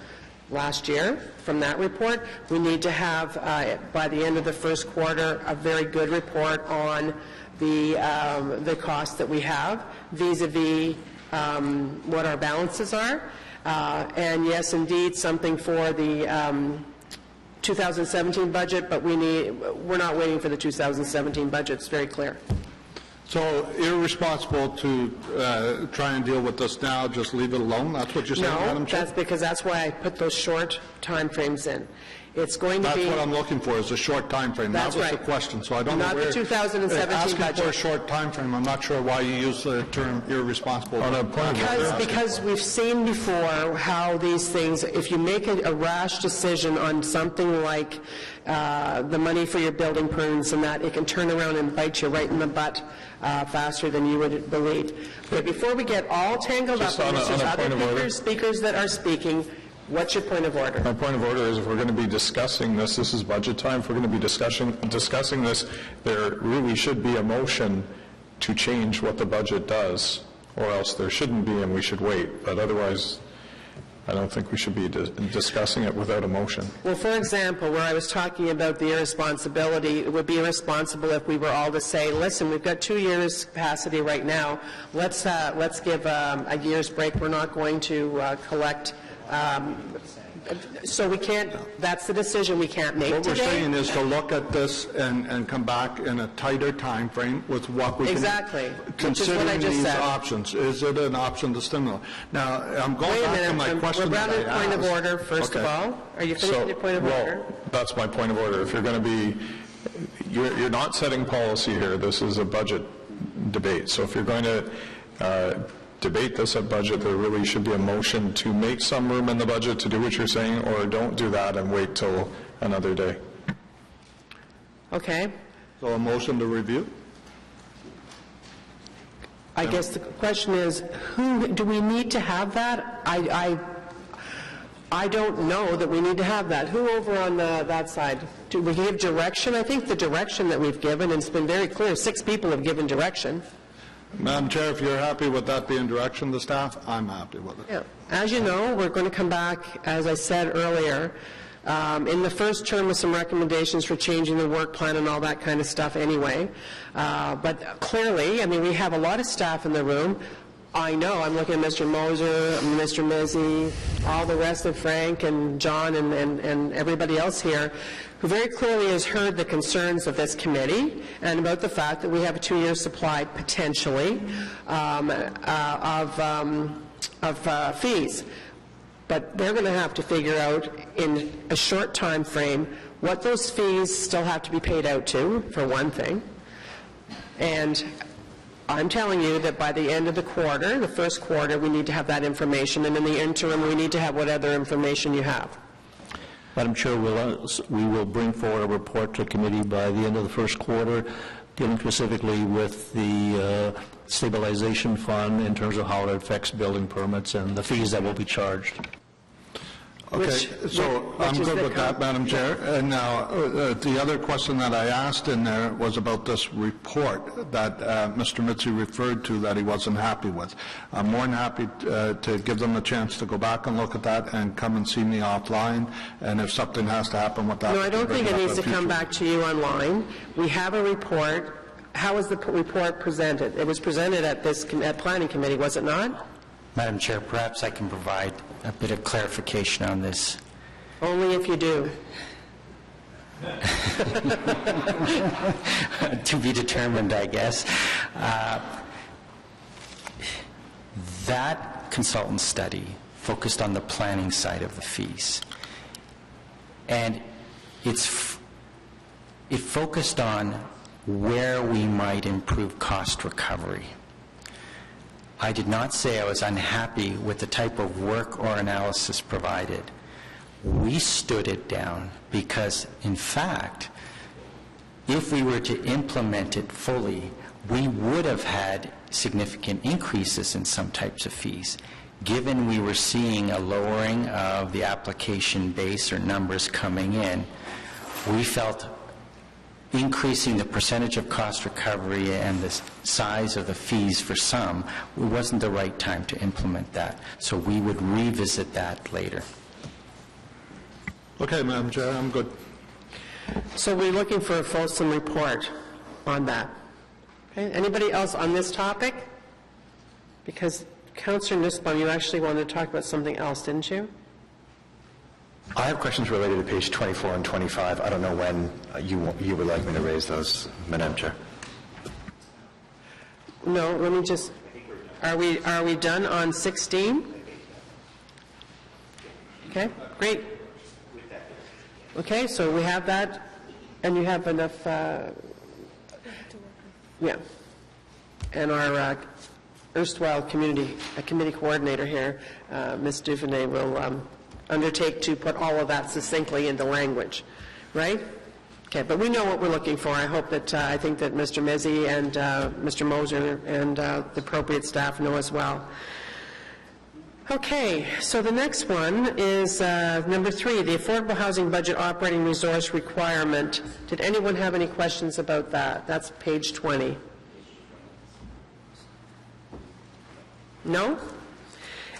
last year from that report. We need to have, by the end of the first quarter, a very good report on the costs that we have vis-a-vis what our balances are. And yes, indeed, something for the 2017 budget, but we're not waiting for the 2017 budget. It's very clear. So irresponsible to try and deal with this now, just leave it alone? That's what you're saying, Madam Chair? No, that's why I put those short time frames in. It's going to be... That's what I'm looking for, is a short time frame. That's that was right. the question. So I don't know where... Not the 2017 asking budget. for a short time frame, I'm not sure why you use the term irresponsible. Because we've seen before how these things, if you make a rash decision on something like the money for your building permits and that, it can turn around and bite you right in the butt faster than you would believe. But before we get all tangled up in this, there's other speakers that are speaking. What's your point of order? My point of order is, if we're going to be discussing this is budget time. If we're going to be discussing this, there really should be a motion to change what the budget does, or else there shouldn't be and we should wait. But otherwise, I don't think we should be discussing it without a motion. Well, for example, where I was talking about the irresponsibility, it would be irresponsible if we were all to say, listen, we've got 2 years capacity right now. Let's give a year's break. We're not going to collect... so we can't, that's the decision we can't make What today. we're saying is to look at this and come back in a tighter time frame with what we exactly. can considering these options. Is it an option to stimulate? Now, I'm going back to my question We're that I asked. point of order, first of all. Are you finished with your point of order? Well, that's my point of order. If you're going to be, you're not setting policy here. This is a budget debate. So if you're going to debate this at budget, there really should be a motion to make some room in the budget to do what you're saying, or don't do that and wait till another day. Okay? So a motion to review? I guess the question is, who, do we need to have that? I don't know that we need to have that. Who over on that side? Do we give direction? I think the direction that we've given, and it's been very clear, 6 people have given direction. Madam Chair, if you're happy with that being direction to staff, I'm happy with it. Yeah. As you know, we're going to come back, as I said earlier, in the first term with some recommendations for changing the work plan and all that kind of stuff anyway. But clearly, I mean, we have a lot of staff in the room. I know, I'm looking at Mr. Moser, Mr. Mizzi, all the rest of Frank and John and everybody else here, who very clearly has heard the concerns of this committee and about the fact that we have a 2-year supply, potentially, of fees. But they're going to have to figure out in a short time frame what those fees still have to be paid out to, for one thing. And I'm telling you that by the end of the quarter, the first quarter, we need to have that information, and in the interim, we need to have what other information you have. Madam Chair, we will bring forward a report to committee by the end of the first quarter, dealing specifically with the stabilization fund in terms of how it affects building permits and the fees that will be charged. Okay, so I'm good with that, Madam Chair. And now, the other question that I asked in there was about this report that Mr. Mitzi referred to that he wasn't happy with. I'm more than happy to give them a chance to go back and look at that and come and see me offline, and if something has to happen with that. No, I don't think it needs to come back to you online. We have a report. How was the report presented? It was presented at this Planning Committee, was it not? Madam Chair, perhaps I can provide a bit of clarification on this. Only if you do. To be determined, I guess. That consultant study focused on the planning side of the fees. And it focused on where we might improve cost recovery. I did not say I was unhappy with the type of work or analysis provided. We stood it down because, in fact, if we were to implement it fully, we would have had significant increases in some types of fees. Given we were seeing a lowering of the application base or numbers coming in, we felt increasing the percentage of cost recovery and the size of the fees for some, it wasn't the right time to implement that. So we would revisit that later. Okay, Madam Chair, I'm good. So we're looking for a fulsome report on that. Okay, anybody else on this topic? Because Councillor Nussbaum, you actually wanted to talk about something else, didn't you? I have questions related to page 24 and 25. I don't know when you would like me to raise those, Madam Chair. No, let me just, are we done on 16? Okay, great. Okay, so we have that, and you have enough, yeah. And our erstwhile committee coordinator here, Ms. Duvernay, will undertake to put all of that succinctly into language, right? Okay, but we know what we're looking for. I hope that, I think that Mr. Mizzi and Mr. Moser and the appropriate staff know as well. Okay, so the next one is number 3, the Affordable Housing Budget Operating Resource Requirement. Did anyone have any questions about that? That's page 20. No?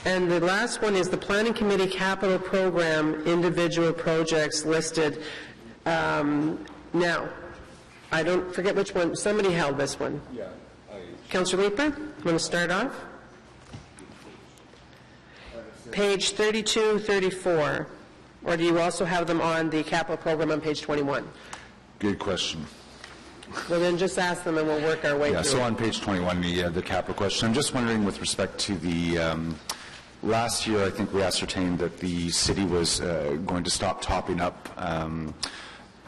And the last one is the Planning Committee Capital Program individual projects listed. Now, I don't forget which one. Somebody held this one. Yeah. Councillor Leeper, you want to start off? Page 32, 34. Or do you also have them on the capital program on page 21? Good question. Well, then just ask them and we'll work our way through. So on page 21, the capital question, I'm just wondering with respect to the last year, I think we ascertained that the city was going to stop topping up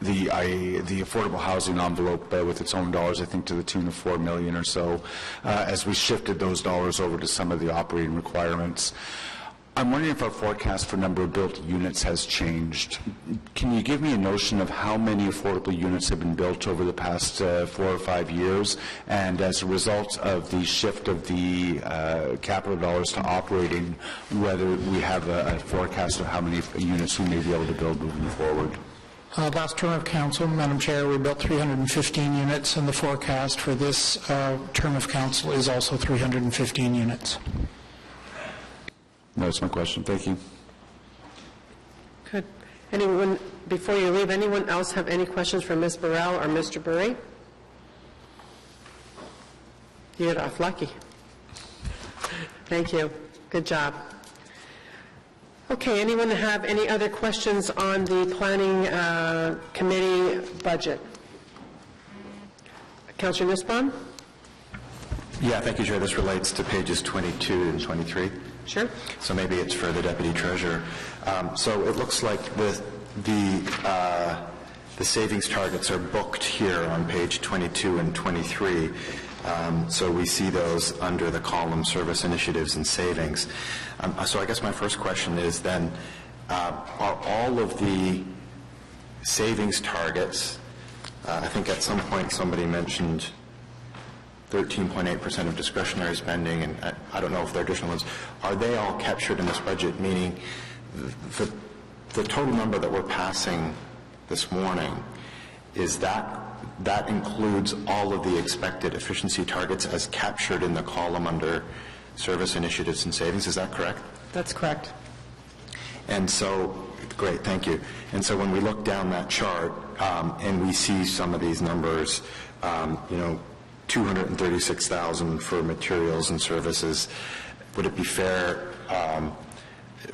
the affordable housing envelope with its own dollars, I think to the tune of $4 million or so, as we shifted those dollars over to some of the operating requirements. I'm wondering if our forecast for number of built units has changed. Can you give me a notion of how many affordable units have been built over the past 4 or 5 years? And as a result of the shift of the capital dollars to operating, whether we have a forecast of how many units we may be able to build moving forward? Last term of council, Madam Chair, we built 315 units, and the forecast for this term of council is also 315 units. That's my question. Thank you. Good. Anyone, before you leave, anyone else have any questions for Ms. Burrell or Mr. Burry? You got off lucky. Thank you. Good job. Okay, anyone have any other questions on the Planning Committee budget? Councillor Nussbaum? Yeah, thank you, Chair. This relates to pages 22 and 23. Sure. So maybe it's for the Deputy Treasurer. So it looks like the savings targets are booked here on page 22 and 23. So we see those under the column Service Initiatives and Savings. So I guess my first question is then, are all of the savings targets, I think at some point somebody mentioned 13.8% of discretionary spending, and I don't know if there are additional ones. Are they all captured in this budget, meaning the total number that we're passing this morning, is that includes all of the expected efficiency targets as captured in the column under Service Initiatives and Savings? Is that correct? That's correct. And so, great, thank you. And so when we look down that chart and we see some of these numbers, you know, $236,000 for materials and services. Would it be fair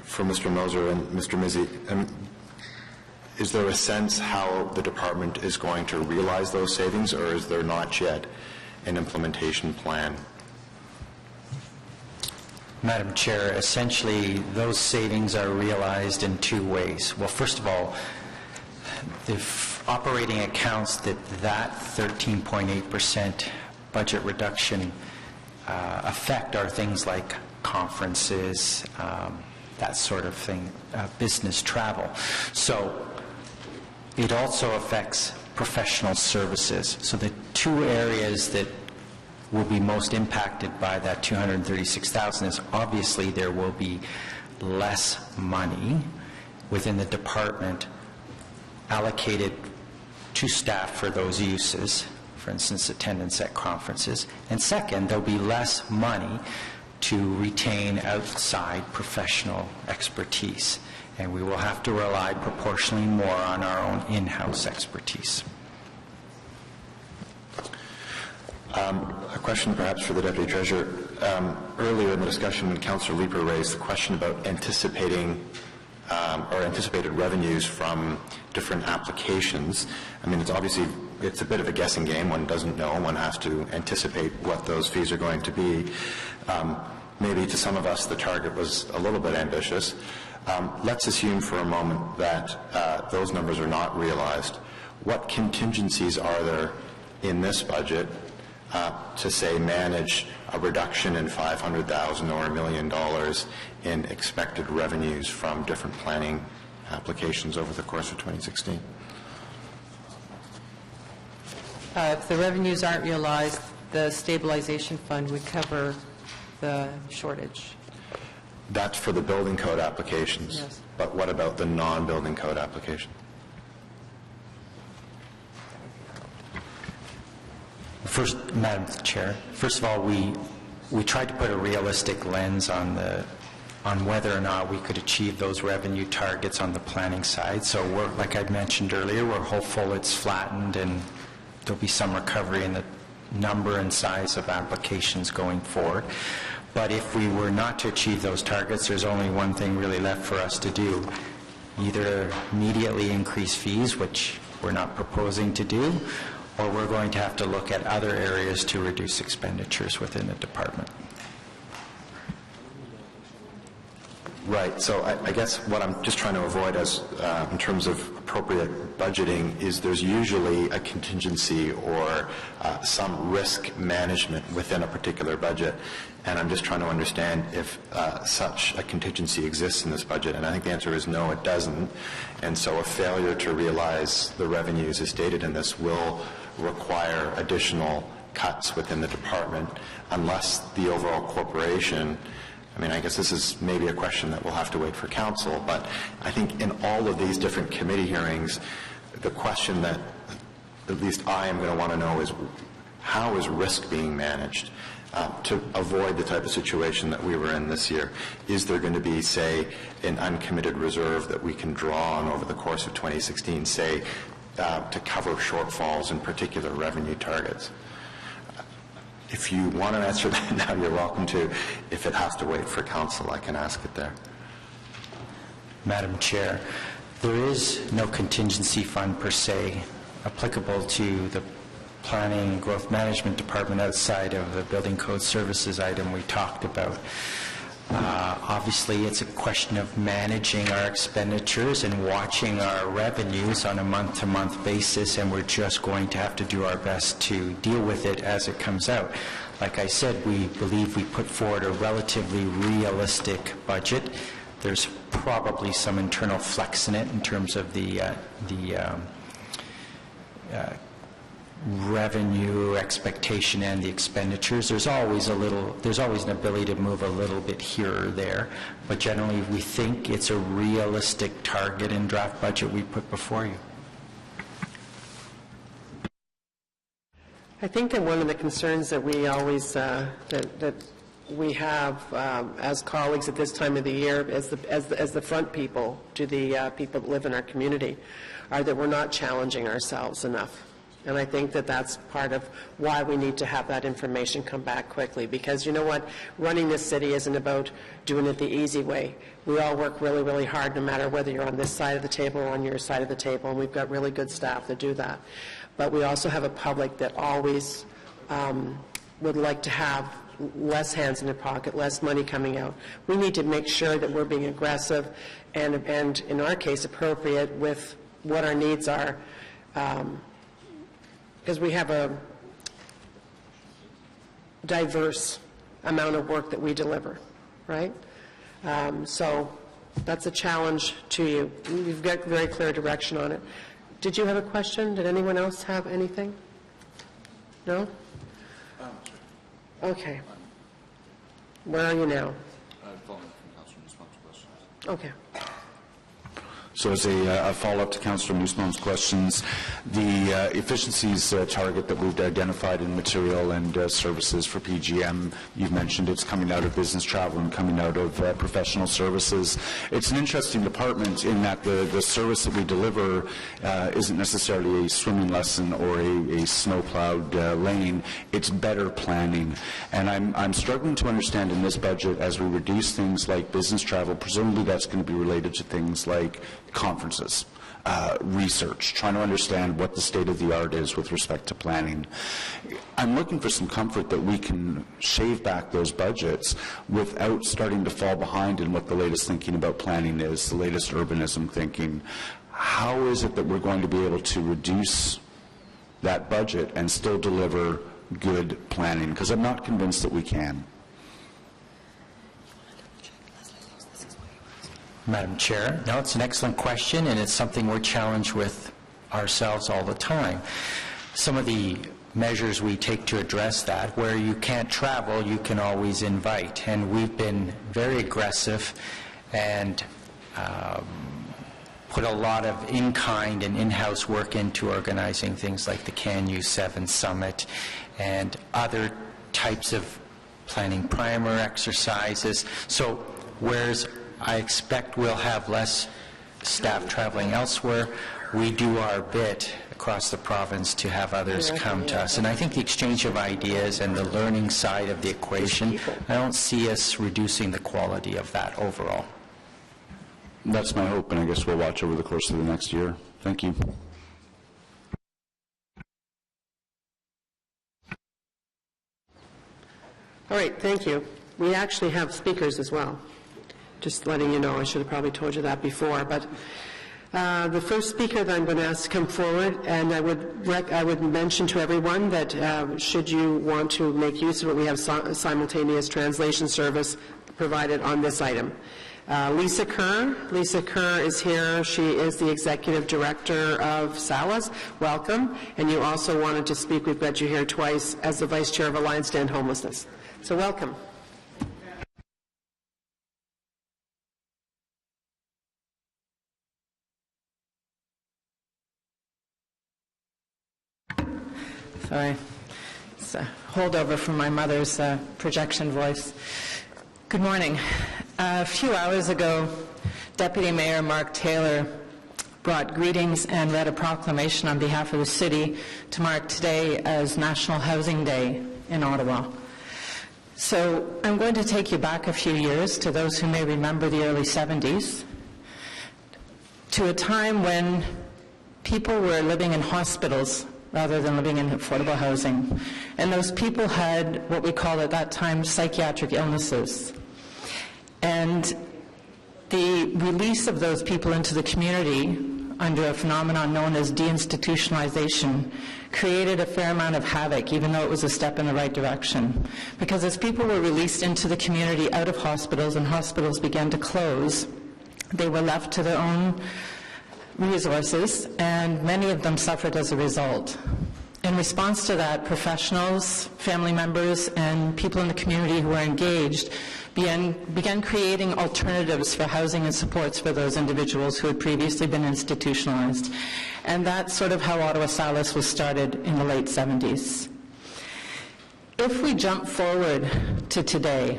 for Mr. Moser and Mr. Mizzi, is there a sense how the department is going to realize those savings, or is there not yet an implementation plan? Madam Chair, essentially those savings are realized in 2 ways. Well, first of all, the operating accounts that 13.8% budget reduction affect are things like conferences, that sort of thing, business travel. So it also affects professional services. So the 2 areas that will be most impacted by that $236,000 is obviously there will be less money within the department allocated to staff for those uses, for instance, attendance at conferences. And second, there'll be less money to retain outside professional expertise. And we will have to rely proportionally more on our own in-house expertise. A question perhaps for the Deputy Treasurer. Earlier in the discussion, Councillor Leeper raised the question about anticipating or anticipated revenues from different applications. I mean, it's a bit of a guessing game. One doesn't know. One has to anticipate what those fees are going to be. Maybe to some of us the target was a little bit ambitious. Let's assume for a moment that those numbers are not realized. What contingencies are there in this budget to, say, manage a reduction in $500,000 or $1 million in expected revenues from different planning applications over the course of 2016? If the revenues aren't realized, the stabilization fund would cover the shortage. That's for the building code applications. Yes. But what about the non-building code application? First, Madam Chair, first of all, we tried to put a realistic lens on whether or not we could achieve those revenue targets on the planning side. So we're, like I mentioned earlier, we're hopeful it's flattened and there'll be some recovery in the number and size of applications going forward. But if we were not to achieve those targets, there's only one thing really left for us to do. Either immediately increase fees, which we're not proposing to do, or we're going to have to look at other areas to reduce expenditures within the department. Right. So I guess what I'm just trying to avoid as in terms of appropriate budgeting is there's usually a contingency or some risk management within a particular budget. And I'm just trying to understand if such a contingency exists in this budget. And I think the answer is no, it doesn't. And so a failure to realize the revenues as stated in this will require additional cuts within the department unless the overall corporation, I mean, I guess this is maybe a question that we'll have to wait for council, but I think in all of these different committee hearings, the question that at least I am going to want to know is how is risk being managed to avoid the type of situation that we were in this year? Is there going to be, say, an uncommitted reserve that we can draw on over the course of 2016, say, to cover shortfalls in particular revenue targets? If you want to answer that now, you're welcome to. If it has to wait for council, I can ask it there. Madam Chair, there is no contingency fund per se applicable to the Planning and Growth Management Department outside of the Building Code Services item we talked about. Obviously, it's a question of managing our expenditures and watching our revenues on a month-to-month basis, and we're just going to have to do our best to deal with it as it comes out. Like I said, we believe we put forward a relatively realistic budget. There's probably some internal flex in it in terms of the revenue expectation and the expenditures. There's always an ability to move a little bit here or there, but generally we think it's a realistic target and draft budget we put before you. I think that one of the concerns that we always that we have as colleagues at this time of the year, as the front people to the people that live in our community, are that we're not challenging ourselves enough. And I think that that's part of why we need to have that information come back quickly, because you know what? Running this city isn't about doing it the easy way. We all work really, really hard, no matter whether you're on this side of the table or on your side of the table, and we've got really good staff that do that. But we also have a public that always would like to have less hands in their pocket, less money coming out. We need to make sure that we're being aggressive and in our case, appropriate with what our needs are. Because we have a diverse amount of work that we deliver, right? So that's a challenge to you. We've got very clear direction on it. Did you have a question? Did anyone else have anything? No? Okay. Where are you now? Okay. So as a follow-up to Councillor Nussbaum's questions, the efficiencies target that we've identified in material and services for PGM, you've mentioned it's coming out of business travel and coming out of professional services. It's an interesting department in that the service that we deliver isn't necessarily a swimming lesson or a snow-plowed lane. It's better planning. And I'm struggling to understand in this budget, as we reduce things like business travel, presumably that's going to be related to things like conferences, research, trying to understand what the state of the art is with respect to planning. I'm looking for some comfort that we can shave back those budgets without starting to fall behind in what the latest thinking about planning is, the latest urbanism thinking. How is it that we're going to be able to reduce that budget and still deliver good planning? Because I'm not convinced that we can. Madam Chair, no, it's an excellent question, and it's something we're challenged with ourselves all the time. Some of the measures we take to address that, where you can't travel, you can always invite, and we've been very aggressive and put a lot of in-kind and in-house work into organizing things like the Can U 7 Summit and other types of planning primer exercises. So whereas I expect we'll have less staff traveling elsewhere, we do our bit across the province to have others come to us. And I think the exchange of ideas and the learning side of the equation, I don't see us reducing the quality of that overall. That's my hope, and I guess we'll watch over the course of the next year. Thank you. All right, thank you. We actually have speakers as well. Just letting you know, I should have probably told you that before, but the first speaker that I'm going to ask to come forward, and I would mention to everyone that should you want to make use of it, we have simultaneous translation service provided on this item. Lisa Kerr. Lisa Kerr is here. She is the Executive Director of SALAS. Welcome. And you also wanted to speak. We've got you here twice as the Vice Chair of Alliance to End Homelessness. So welcome. Sorry. It's a holdover from my mother's projection voice. Good morning. A few hours ago, Deputy Mayor Mark Taylor brought greetings and read a proclamation on behalf of the city to mark today as National Housing Day in Ottawa. So I'm going to take you back a few years to those who may remember the early 70s, to a time when people were living in hospitals rather than living in affordable housing. And those people had what we called at that time psychiatric illnesses. And the release of those people into the community under a phenomenon known as deinstitutionalization created a fair amount of havoc, even though it was a step in the right direction. Because as people were released into the community out of hospitals and hospitals began to close, they were left to their own resources, and many of them suffered as a result. In response to that, professionals, family members, and people in the community who were engaged began creating alternatives for housing and supports for those individuals who had previously been institutionalized. And that's sort of how Ottawa SALAS was started in the late 70s. If we jump forward to today,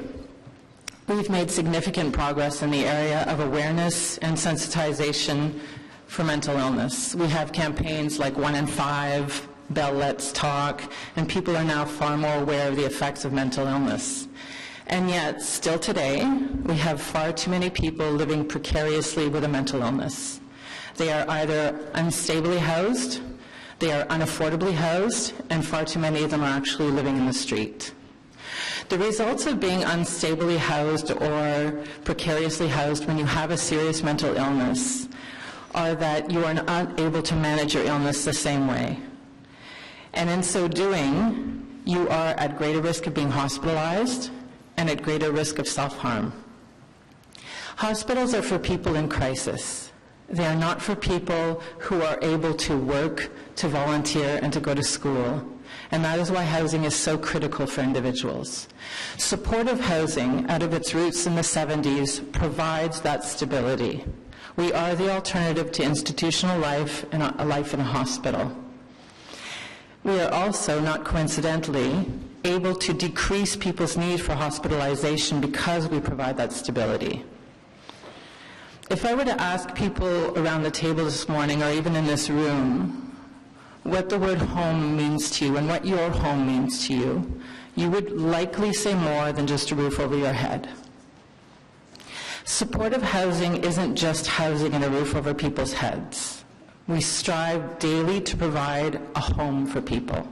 we've made significant progress in the area of awareness and sensitization for mental illness. We have campaigns like 1 in 5, Bell Let's Talk, and people are now far more aware of the effects of mental illness. And yet, still today, we have far too many people living precariously with a mental illness. They are either unstably housed, they are unaffordably housed, and far too many of them are actually living in the street. The results of being unstably housed or precariously housed when you have a serious mental illness are that you are not able to manage your illness the same way. And in so doing, you are at greater risk of being hospitalized and at greater risk of self-harm. Hospitals are for people in crisis. They are not for people who are able to work, to volunteer, and to go to school. And that is why housing is so critical for individuals. Supportive housing, out of its roots in the 70s, provides that stability. We are the alternative to institutional life and a life in a hospital. We are also, not coincidentally, able to decrease people's need for hospitalization because we provide that stability. If I were to ask people around the table this morning, or even in this room, what the word home means to you and what your home means to you, you would likely say more than just a roof over your head. Supportive housing isn't just housing and a roof over people's heads. We strive daily to provide a home for people.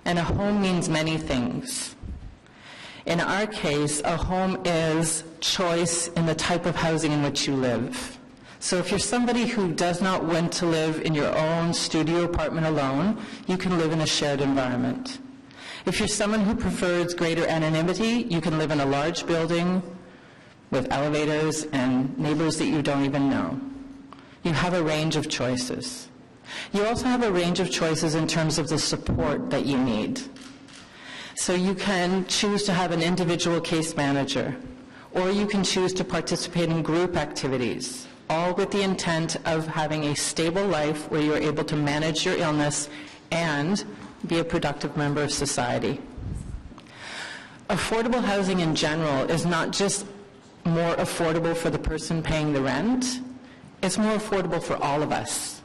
And a home means many things. In our case, a home is choice in the type of housing in which you live. So if you're somebody who does not want to live in your own studio apartment alone, you can live in a shared environment. If you're someone who prefers greater anonymity, you can live in a large building with elevators and neighbors that you don't even know. You have a range of choices. You also have a range of choices in terms of the support that you need. So you can choose to have an individual case manager, or you can choose to participate in group activities, all with the intent of having a stable life where you're able to manage your illness and be a productive member of society. Affordable housing in general is not just more affordable for the person paying the rent, it's more affordable for all of us.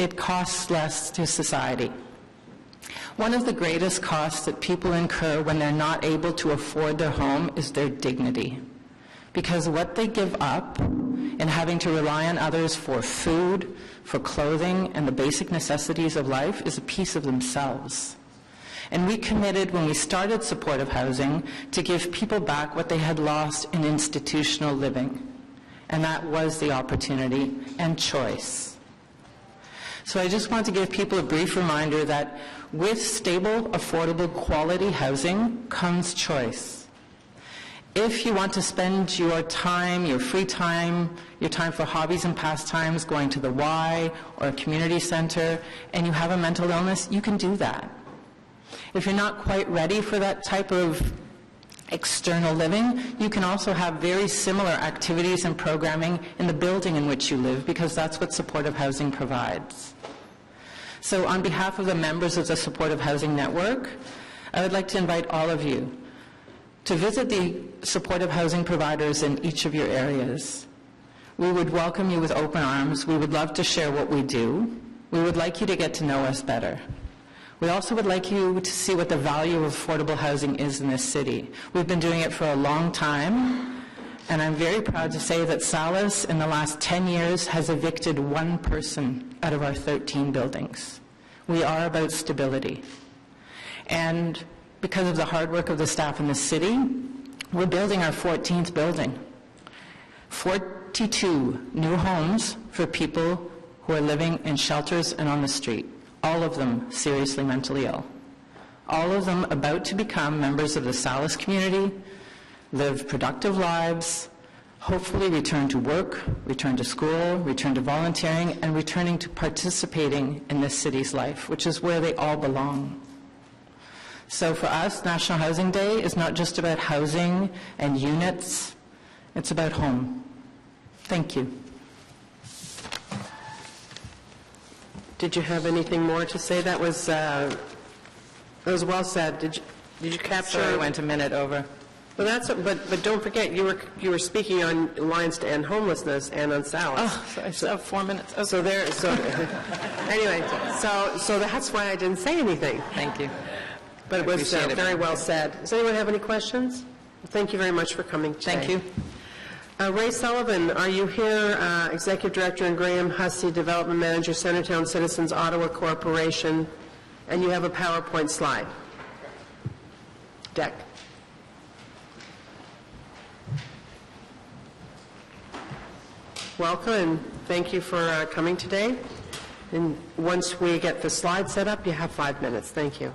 It costs less to society. One of the greatest costs that people incur when they're not able to afford their home is their dignity. Because what they give up in having to rely on others for food, for clothing, and the basic necessities of life is a piece of themselves. And we committed, when we started supportive housing, to give people back what they had lost in institutional living. And that was the opportunity and choice. So I just want to give people a brief reminder that with stable, affordable, quality housing comes choice. If you want to spend your time, your free time, your time for hobbies and pastimes, going to the Y or a community center, and you have a mental illness, you can do that. If you're not quite ready for that type of external living, you can also have very similar activities and programming in the building in which you live, because that's what supportive housing provides. So on behalf of the members of the Supportive Housing Network, I would like to invite all of you to visit the supportive housing providers in each of your areas. We would welcome you with open arms. We would love to share what we do. We would like you to get to know us better. We also would like you to see what the value of affordable housing is in this city. We've been doing it for a long time, and I'm very proud to say that Salas in the last 10 years has evicted one person out of our 13 buildings. We are about stability. And because of the hard work of the staff in the city, we're building our 14th building. 42 new homes for people who are living in shelters and on the street, all of them seriously mentally ill. All of them about to become members of the Salas community, live productive lives, hopefully return to work, return to school, return to volunteering, and returning to participating in this city's life, which is where they all belong. So for us, National Housing Day is not just about housing and units, it's about home. Thank you. Did you have anything more to say? That was well said. Did you capture? Sorry, I went a minute over. Well, but don't forget, you were speaking on lines to end homelessness and on Salas. Oh, sorry, so 4 minutes. Okay. So anyway, so that's why I didn't say anything. Thank you. But it was very well said. Does anyone have any questions? Thank you very much for coming today. Thank you. Ray Sullivan, are you here, Executive Director, and Graham Hussey, Development Manager, Centertown Citizens, Ottawa Corporation, and you have a PowerPoint slide deck. Welcome, and thank you for coming today. And once we get the slide set up, you have 5 minutes. Thank you.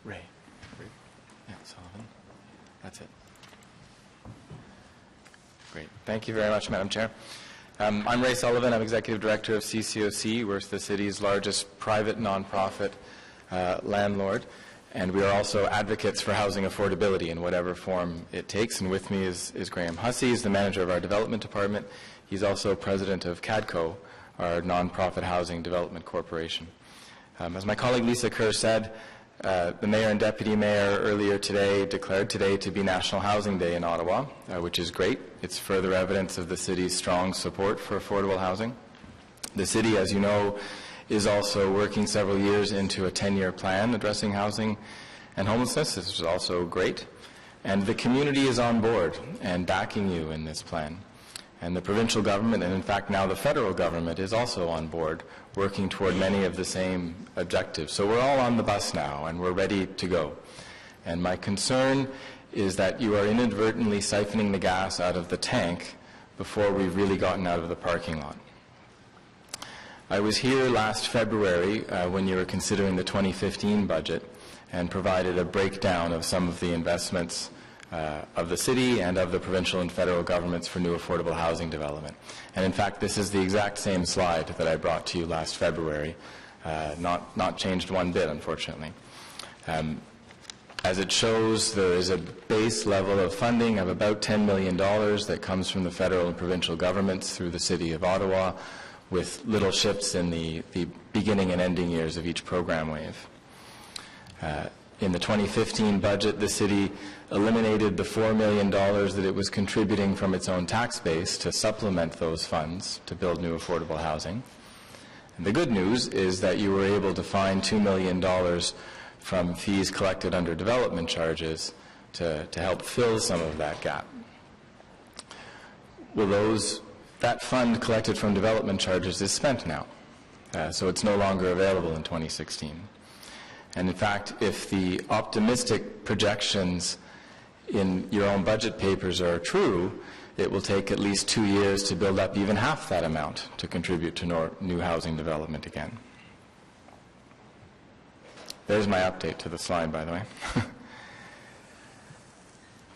Ray. Yeah, Sullivan. That's it. Great. Thank you very much, Madam Chair. I'm Ray Sullivan. I'm Executive Director of CCOC. We're the city's largest private nonprofit landlord, and we are also advocates for housing affordability in whatever form it takes. And with me is Graham Hussey. He's the manager of our development department. He's also president of CADCO, our nonprofit housing development corporation. As my colleague Lisa Kerr said, the mayor and deputy mayor earlier today declared today to be National Housing Day in Ottawa, which is great. It's further evidence of the city's strong support for affordable housing. The city, as you know, is also working several years into a 10-year plan addressing housing and homelessness. This is also great. And the community is on board and backing you in this plan. And the provincial government, and in fact now the federal government, is also on board, working toward many of the same objectives. So we're all on the bus now, and we're ready to go. And my concern is that you are inadvertently siphoning the gas out of the tank before we've really gotten out of the parking lot. I was here last February when you were considering the 2015 budget and provided a breakdown of some of the investments of the city and of the provincial and federal governments for new affordable housing development. And in fact, this is the exact same slide that I brought to you last February, not changed one bit, unfortunately. As it shows, there is a base level of funding of about $10 million that comes from the federal and provincial governments through the City of Ottawa, with little shifts in the beginning and ending years of each program wave. In the 2015 budget, the city eliminated the $4 million that it was contributing from its own tax base to supplement those funds to build new affordable housing. And the good news is that you were able to find $2 million from fees collected under development charges to help fill some of that gap. Well, that fund collected from development charges is spent now, so it's no longer available in 2016. And in fact, if the optimistic projections in your own budget papers are true, it will take at least 2 years to build up even half that amount to contribute to new housing development again. There's my update to the slide, by the way.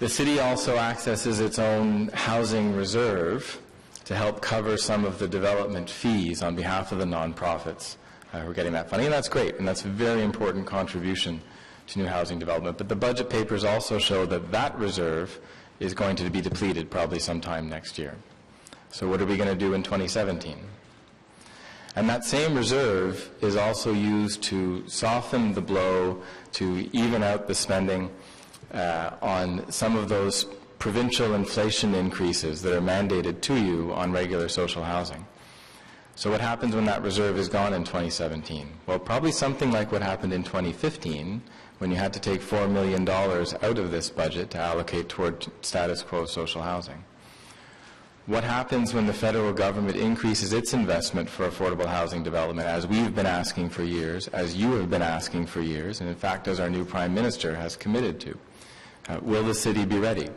The city also accesses its own housing reserve to help cover some of the development fees on behalf of the nonprofits who are getting that funding, and that's great, and that's a very important contribution to new housing development. But the budget papers also show that that reserve is going to be depleted probably sometime next year. So what are we going to do in 2017? And that same reserve is also used to soften the blow, to even out the spending on some of those provincial inflation increases that are mandated to you on regular social housing. So what happens when that reserve is gone in 2017? Well, probably something like what happened in 2015, when you had to take $4 million out of this budget to allocate toward status quo social housing. What happens when the federal government increases its investment for affordable housing development, as we've been asking for years, as you have been asking for years, and in fact as our new Prime Minister has committed to? Will the city be ready?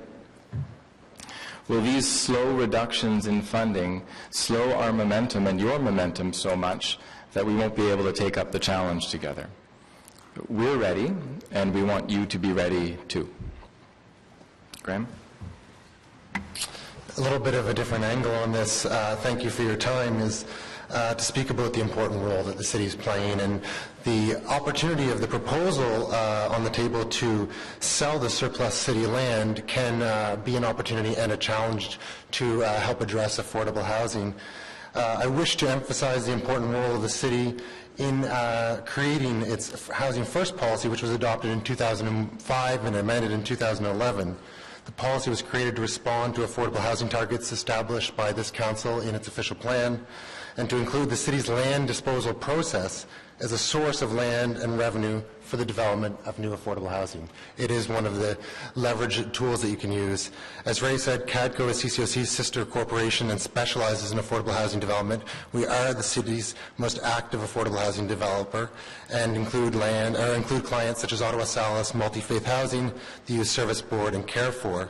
Will these slow reductions in funding slow our momentum and your momentum so much that we won't be able to take up the challenge together? We're ready, and we want you to be ready too. Graham? A little bit of a different angle on this, thank you for your time, is to speak about the important role that the city is playing and the opportunity of the proposal on the table to sell the surplus city land can be an opportunity and a challenge to help address affordable housing. I wish to emphasize the important role of the city in creating its Housing First policy, which was adopted in 2005 and amended in 2011. The policy was created to respond to affordable housing targets established by this council in its official plan and to include the city's land disposal process as a source of land and revenue for the development of new affordable housing. It is one of the leverage tools that you can use. As Ray said, CADCO is CCOC's sister corporation and specializes in affordable housing development. We are the city's most active affordable housing developer and include clients such as Ottawa Salis, Multi-Faith Housing, the Youth Service Board, and Care4,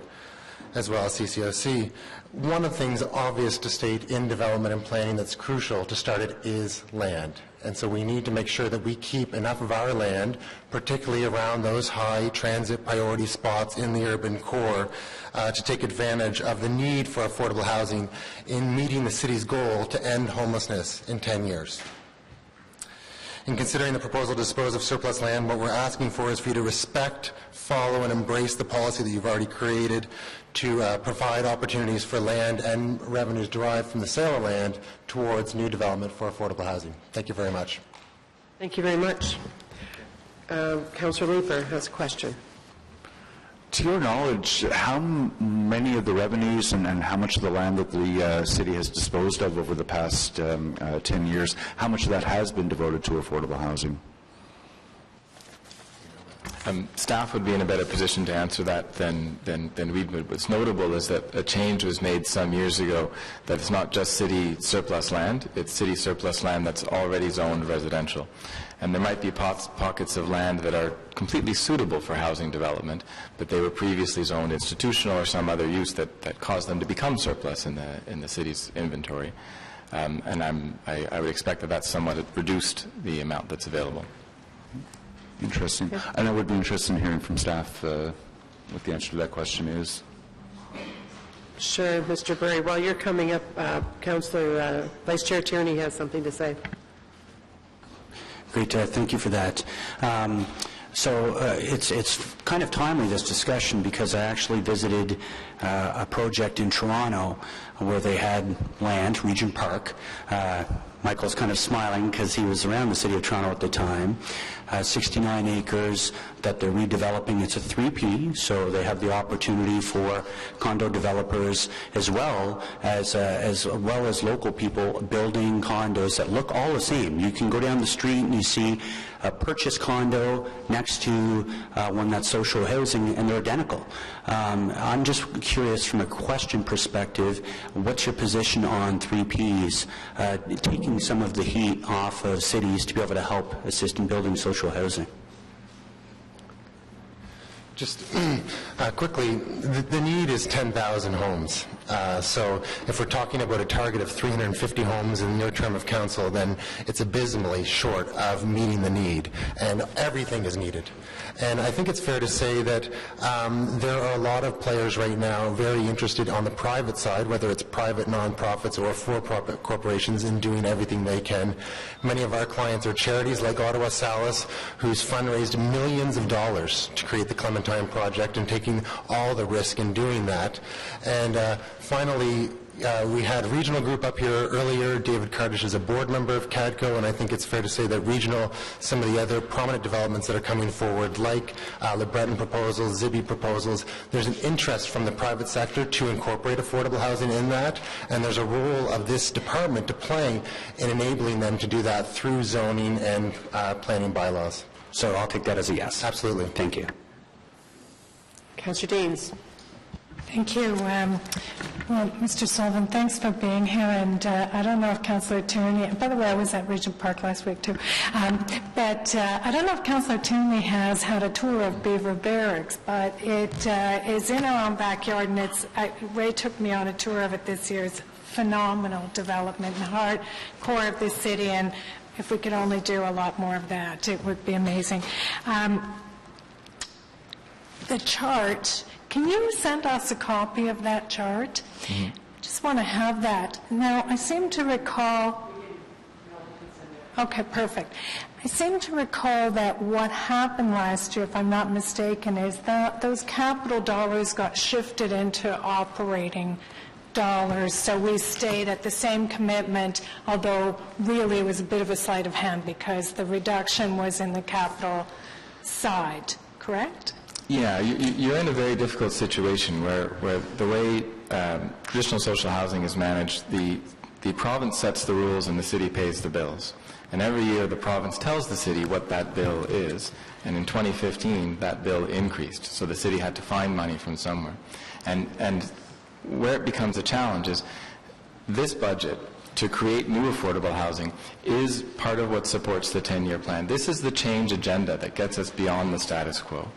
as well as CCOC. One of the things obvious to state in development and planning that's crucial to start it is land. And so we need to make sure that we keep enough of our land, particularly around those high transit priority spots in the urban core, to take advantage of the need for affordable housing in meeting the city's goal to end homelessness in 10 years. In considering the proposal to dispose of surplus land, what we're asking for is for you to respect, follow, and embrace the policy that you've already created to provide opportunities for land and revenues derived from the sale of land towards new development for affordable housing. Thank you very much. Thank you very much. Councillor Luther has a question. To your knowledge, how many of the revenues and how much of the land that the city has disposed of over the past 10 years, how much of that has been devoted to affordable housing? Staff would be in a better position to answer that than we would. What's notable is that a change was made some years ago that it's not just city surplus land, it's city surplus land that's already zoned residential. And there might be pockets of land that are completely suitable for housing development, but they were previously zoned institutional or some other use that caused them to become surplus in the city's inventory. And I would expect that that's somewhat reduced the amount that's available. Interesting. And I would be interested in hearing from staff what the answer to that question is. Sure, Mr. Burry. While you're coming up, Councillor Vice Chair Tierney has something to say. Great, thank you for that. It's kind of timely, this discussion, because I actually visited a project in Toronto where they had land, Regent Park, Michael's kind of smiling because he was around the City of Toronto at the time. 69 acres that they're redeveloping. It's a 3P, so they have the opportunity for condo developers as well as local people building condos that look all the same. You can go down the street and you see a purchase condo next to one that's social housing, and they're identical. I'm just curious from a question perspective, what's your position on 3Ps, taking some of the heat off of cities to be able to help assist in building social housing? Just quickly, the need is 10,000 homes. So if we're talking about a target of 350 homes in your term of council, then it's abysmally short of meeting the need, and everything is needed. And I think it's fair to say that there are a lot of players right now very interested on the private side, whether it's private nonprofits or for-profit corporations, in doing everything they can. Many of our clients are charities like Ottawa Salis, who's fundraised millions of dollars to create the Clementine Project and taking all the risk in doing that. And finally, we had regional group up here earlier. David Kardish is a board member of CADCO, and I think it's fair to say that regional, some of the other prominent developments that are coming forward, like Le Breton proposals, Zibi proposals, there's an interest from the private sector to incorporate affordable housing in that, and there's a role of this department to play in enabling them to do that through zoning and planning bylaws. So I'll take that as a yes. Absolutely. Thank you. Councillor Deans. Thank you. Well, Mr. Sullivan, thanks for being here. And I don't know if Councillor Tierney, by the way, I was at Regent Park last week too, but I don't know if Councillor Tierney has had a tour of Beaver Barracks, but it is in our own backyard, and Ray took me on a tour of it this year. It's phenomenal development in the heart core of this city, and if we could only do a lot more of that, it would be amazing. The chart, can you send us a copy of that chart? Mm-hmm. Just want to have that. Now, I seem to recall... Okay, perfect. I seem to recall that what happened last year, if I'm not mistaken, is that those capital dollars got shifted into operating dollars, so we stayed at the same commitment, although really it was a bit of a sleight of hand because the reduction was in the capital side, correct? Yeah, you're in a very difficult situation where the way traditional social housing is managed, the province sets the rules and the city pays the bills. And every year the province tells the city what that bill is. And in 2015, that bill increased, so the city had to find money from somewhere. And where it becomes a challenge is this budget to create new affordable housing is part of what supports the 10-year plan. This is the change agenda that gets us beyond the status quo.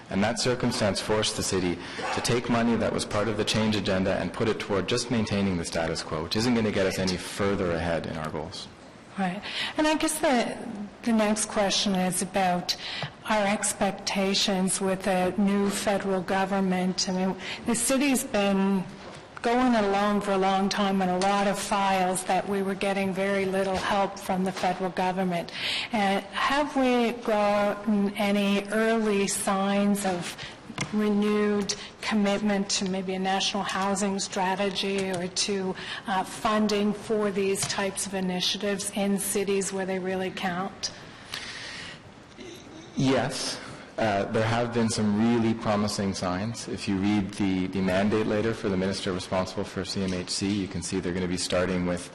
And that circumstance forced the city to take money that was part of the change agenda and put it toward just maintaining the status quo, which isn't going to get us any further ahead in our goals. Right. And I guess the next question is about our expectations with a new federal government. I mean, the city's been going along for a long time on a lot of files that we were getting very little help from the federal government. And have we gotten any early signs of renewed commitment to maybe a national housing strategy or to funding for these types of initiatives in cities where they really count? Yes. There have been some really promising signs. If you read the mandate letter for the minister responsible for CMHC, you can see they're going to be starting with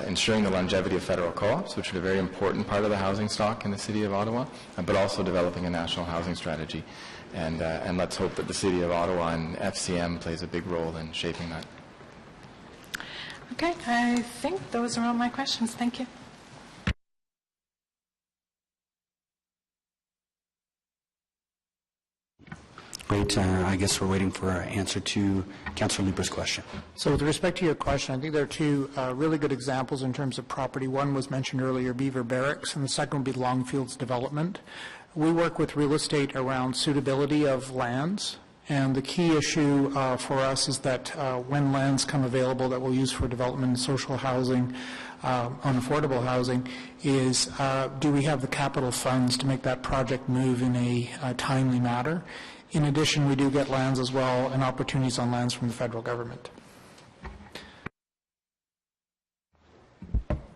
ensuring the longevity of federal co-ops, which are a very important part of the housing stock in the city of Ottawa, but also developing a national housing strategy. And let's hope that the city of Ottawa and FCM plays a big role in shaping that. Okay, I think those are all my questions. Thank you. Great. I guess we're waiting for an answer to Councillor Lieber's question. So with respect to your question, I think there are two really good examples in terms of property. One was mentioned earlier, Beaver Barracks, and the second would be Longfields Development. We work with real estate around suitability of lands, and the key issue for us is that when lands come available that we'll use for development and social housing, on affordable housing, is do we have the capital funds to make that project move in a timely manner? In addition, we do get lands as well and opportunities on lands from the federal government.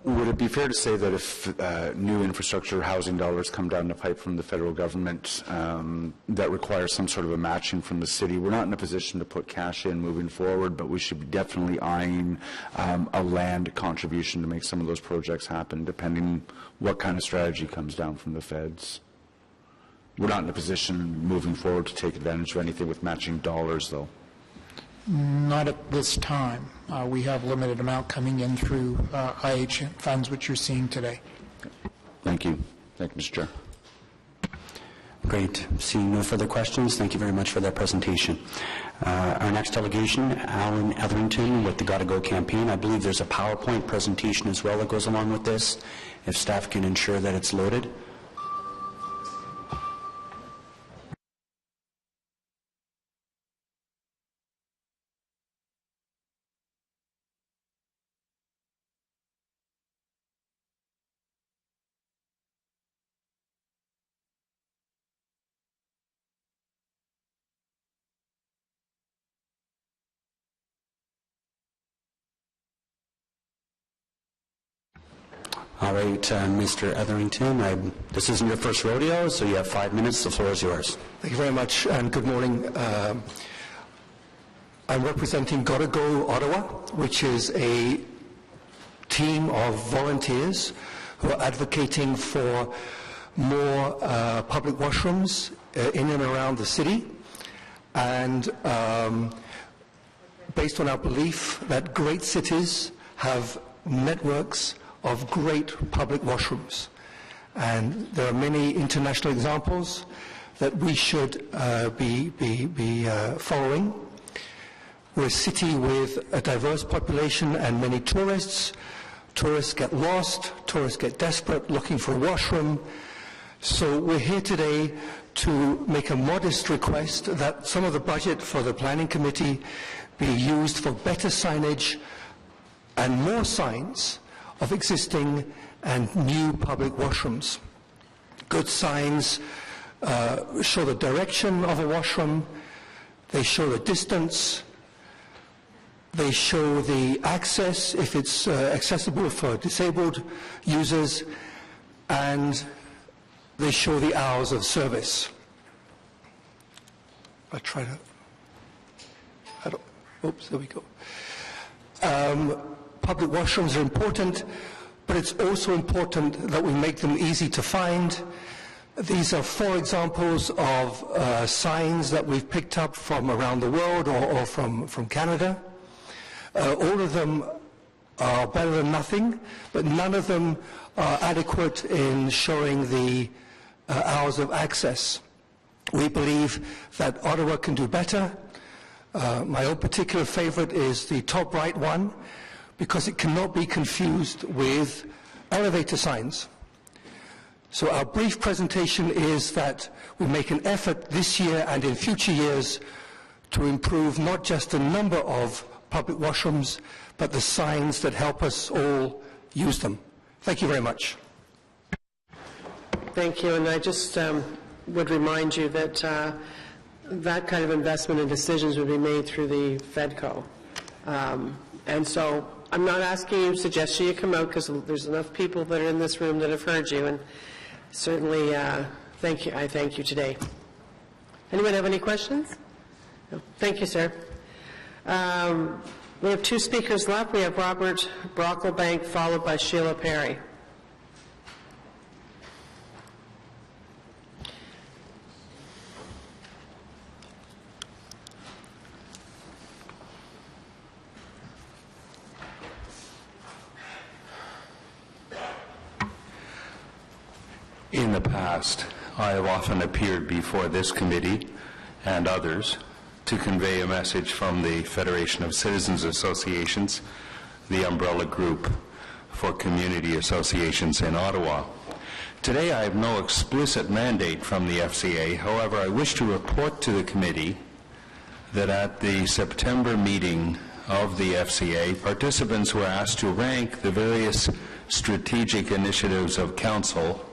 Would it be fair to say that if new infrastructure housing dollars come down the pipe from the federal government that requires some sort of a matching from the city, we're not in a position to put cash in moving forward, but we should be definitely eyeing a land contribution to make some of those projects happen, depending what kind of strategy comes down from the feds? We're not in a position moving forward to take advantage of anything with matching dollars, though. Not at this time. We have limited amount coming in through IH funds, which you're seeing today. Thank you. Thank you, Mr. Chair. Great. Seeing no further questions, thank you very much for that presentation. Our next delegation, Alan Etherington with the Gotta Go campaign. I believe there's a PowerPoint presentation as well that goes along with this. If staff can ensure that it's loaded. All right, Mr. Etherington, this isn't your first rodeo, so you have 5 minutes. The floor is yours. Thank you very much, and good morning. I'm representing Gotta Go Ottawa, which is a team of volunteers who are advocating for more public washrooms in and around the city, and based on our belief that great cities have networks of great public washrooms. And there are many international examples that we should be following. We're a city with a diverse population and many tourists. Tourists get lost, tourists get desperate looking for a washroom. So we're here today to make a modest request that some of the budget for the Planning Committee be used for better signage and more signs of existing and new public washrooms. Good signs show the direction of a washroom, they show the distance, they show the access if it's accessible for disabled users, and they show the hours of service. I'll try to, oops, there we go. Public washrooms are important, but it's also important that we make them easy to find. These are 4 examples of signs that we've picked up from around the world or from Canada. All of them are better than nothing, but none of them are adequate in showing the hours of access. We believe that Ottawa can do better. My own particular favorite is the top right one, because it cannot be confused with elevator signs. So our brief presentation is that we make an effort this year and in future years to improve not just the number of public washrooms, but the signs that help us all use them. Thank you very much. Thank you, and I just would remind you that that kind of investment and decisions would be made through the FEDCO. And so I'm not asking you, suggesting you come out, because there's enough people that are in this room that have heard you, and certainly thank you. I thank you today. Anyone have any questions? No. Thank you, sir. We have 2 speakers left. We have Robert Brocklebank, followed by Sheila Perry. In the past, I have often appeared before this committee and others to convey a message from the Federation of Citizens Associations, the umbrella group for community associations in Ottawa. Today, I have no explicit mandate from the FCA. However, I wish to report to the committee that at the September meeting of the FCA, participants were asked to rank the various strategic initiatives of Council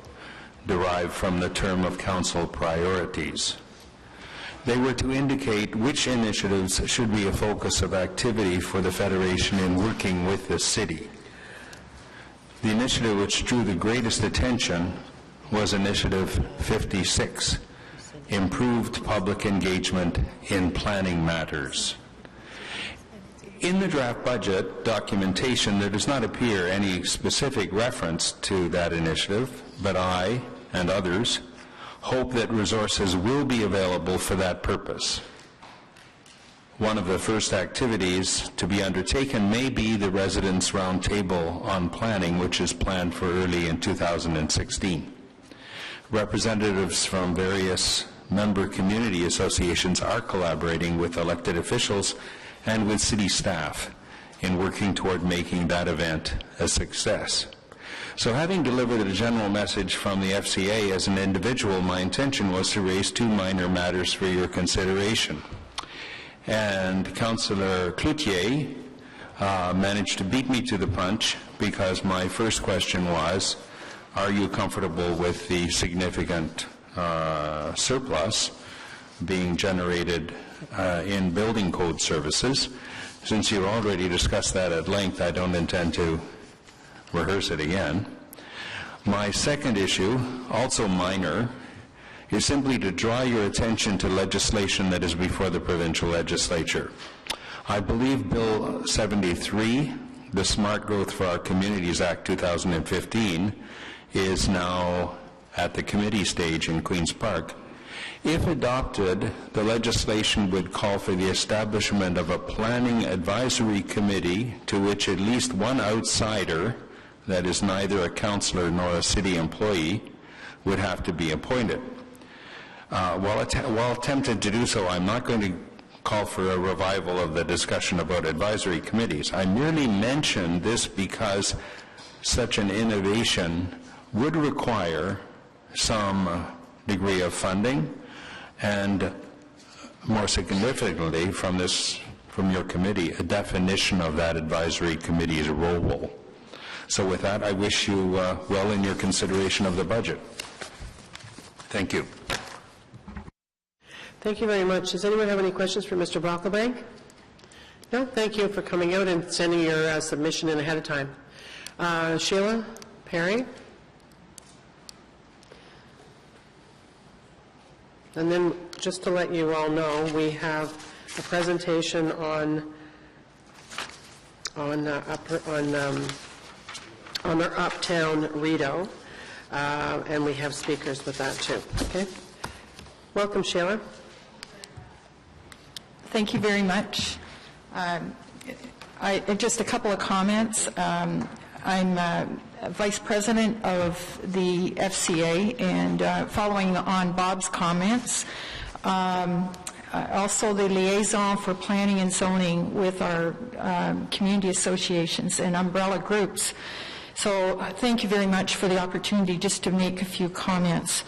derived from the term of Council priorities. They were to indicate which initiatives should be a focus of activity for the Federation in working with the city. The initiative which drew the greatest attention was Initiative 56, Improved Public Engagement in Planning Matters. In the draft budget documentation, there does not appear any specific reference to that initiative, but I and others hope that resources will be available for that purpose. One of the first activities to be undertaken may be the Residents' Roundtable on Planning, which is planned for early in 2016. Representatives from various member community associations are collaborating with elected officials and with city staff in working toward making that event a success. So having delivered a general message from the FCA as an individual, my intention was to raise two minor matters for your consideration. And Councillor Cloutier managed to beat me to the punch, because my first question was, are you comfortable with the significant surplus being generated in building code services? Since you already discussed that at length, I don't intend to rehearse it again. My second issue, also minor, is simply to draw your attention to legislation that is before the provincial legislature. I believe Bill 73, the Smart Growth for Our Communities Act 2015, is now at the committee stage in Queen's Park. If adopted, the legislation would call for the establishment of a planning advisory committee to which at least one outsider, that is neither a councillor nor a city employee, would have to be appointed. While tempted to do so, I'm not going to call for a revival of the discussion about advisory committees. I merely mention this because such an innovation would require some degree of funding, and more significantly from your committee, a definition of that advisory committee's role. So with that, I wish you well in your consideration of the budget. Thank you. Thank you very much. Does anyone have any questions for Mr. Brocklebank? No? Thank you for coming out and sending your submission in ahead of time. Sheila Perry? And then, just to let you all know, we have a presentation on our Uptown Rideau, and we have speakers with that too. Okay? Welcome, Sheila. Thank you very much. Just a couple of comments. I'm Vice President of the FCA, and following on Bob's comments, also the liaison for planning and zoning with our community associations and umbrella groups. So thank you very much for the opportunity just to make a few comments.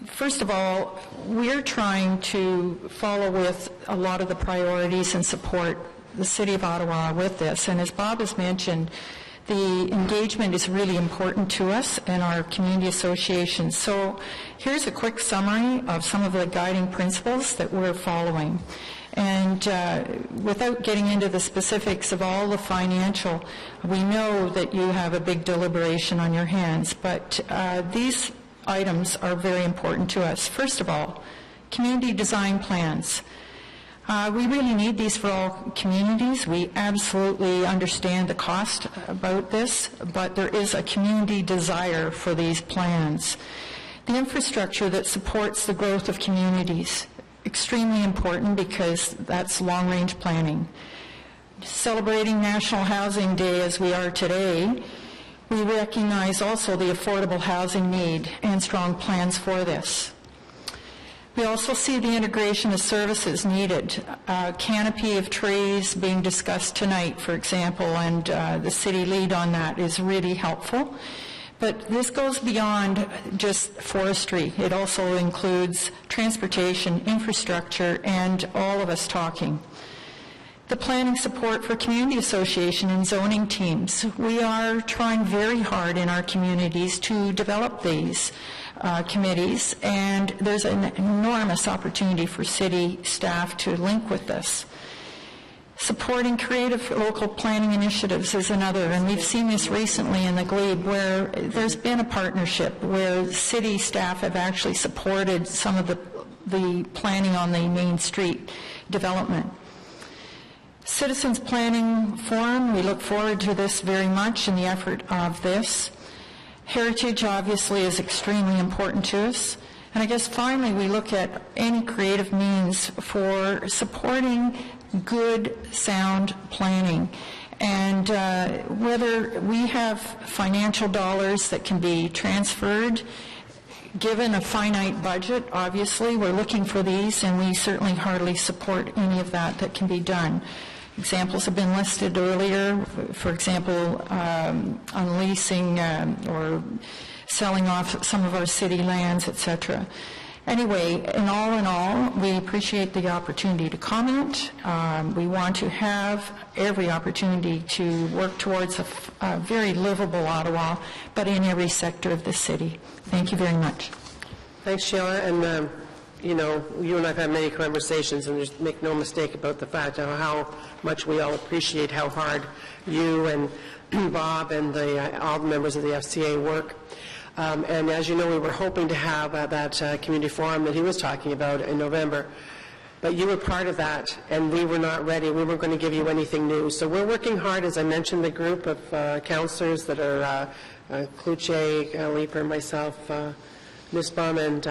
First of all, we're trying to follow with a lot of the priorities and support the City of Ottawa with this. And as Bob has mentioned, the engagement is really important to us and our community associations. So here's a quick summary of some of the guiding principles that we're following. And without getting into the specifics of all the financial, we know that you have a big deliberation on your hands, but these items are very important to us. First of all, community design plans. We really need these for all communities. We absolutely understand the cost about this, but there is a community desire for these plans. The infrastructure that supports the growth of communities, extremely important because that's long-range planning. Celebrating National Housing Day as we are today, we recognize also the affordable housing need and strong plans for this. We also see the integration of services needed. Canopy of trees being discussed tonight, for example, and the city lead on that is really helpful. But this goes beyond just forestry. It also includes transportation, infrastructure, and all of us talking. The planning support for community association and zoning teams. We are trying very hard in our communities to develop these committees, and there's an enormous opportunity for city staff to link with this. Supporting creative local planning initiatives is another, and we've seen this recently in the Glebe, where there's been a partnership where city staff have actually supported some of the planning on the Main Street development. Citizens Planning Forum, we look forward to this very much and the effort of this. Heritage obviously is extremely important to us. And I guess finally we look at any creative means for supporting good, sound planning. And whether we have financial dollars that can be transferred, given a finite budget, obviously, we're looking for these, and we certainly heartily support any of that can be done. Examples have been listed earlier, for example, on leasing or selling off some of our city lands, etc. Anyway, in all, we appreciate the opportunity to comment. We want to have every opportunity to work towards a very livable Ottawa, but in every sector of the city. Thank you very much. Thanks, Sheila. And, you know, you and I have had many conversations, and just make no mistake about the fact of how much we all appreciate how hard you and Bob and all the members of the FCA work. And as you know, we were hoping to have that community forum that he was talking about in November. But you were part of that, and we were not ready. We weren't going to give you anything new. So we're working hard, as I mentioned, the group of councillors that are Kluche, Leeper, myself, Nussbaum, and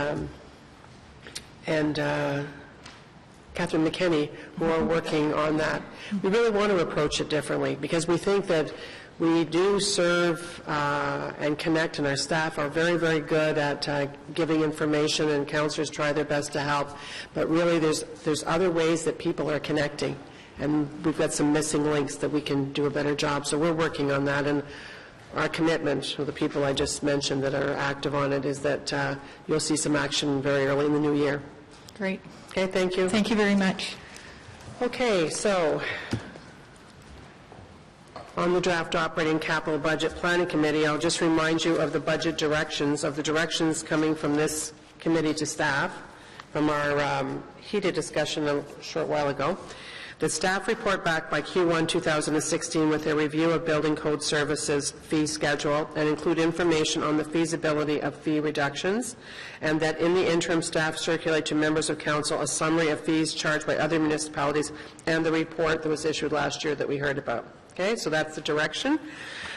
Catherine McKinney, who are working on that. We really want to approach it differently because we think that we do serve and connect, and our staff are very, very good at giving information, and councillors try their best to help. But really, there's other ways that people are connecting, and we've got some missing links that we can do a better job. So we're working on that, and our commitment to the people I just mentioned that are active on it is that you'll see some action very early in the new year. Great. Okay, thank you. Thank you very much. Okay, so on the draft operating capital budget planning committee, I'll just remind you of the budget directions, coming from this committee to staff from our heated discussion a short while ago. The staff report back by Q1 2016 with a review of building code services fee schedule and include information on the feasibility of fee reductions, and that in the interim staff circulate to members of council a summary of fees charged by other municipalities and the report that was issued last year that we heard about. Okay, so that's the direction.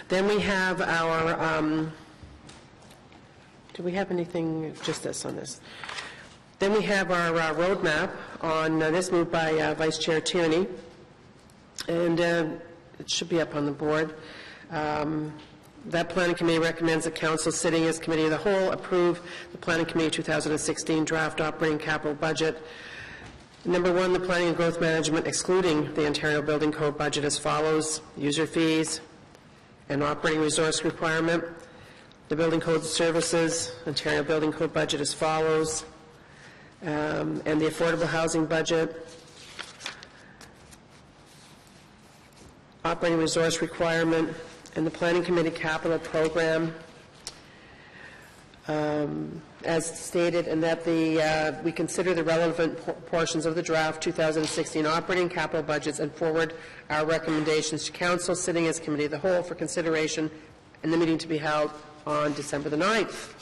Then we have our, do we have anything, just this on this? Then we have our roadmap on this, moved by Vice Chair Tierney, and it should be up on the board. That planning committee recommends that council sitting as committee of the whole approve the planning committee 2016 draft operating capital budget. Number one, the planning and growth management excluding the Ontario Building Code budget as follows: user fees and operating resource requirement. The building code services, Ontario Building Code budget as follows. And the affordable housing budget, operating resource requirement, and the planning committee capital program, as stated, and that we consider the relevant portions of the draft 2016 operating capital budgets and forward our recommendations to council sitting as committee of the whole for consideration in the meeting to be held on December the 9th.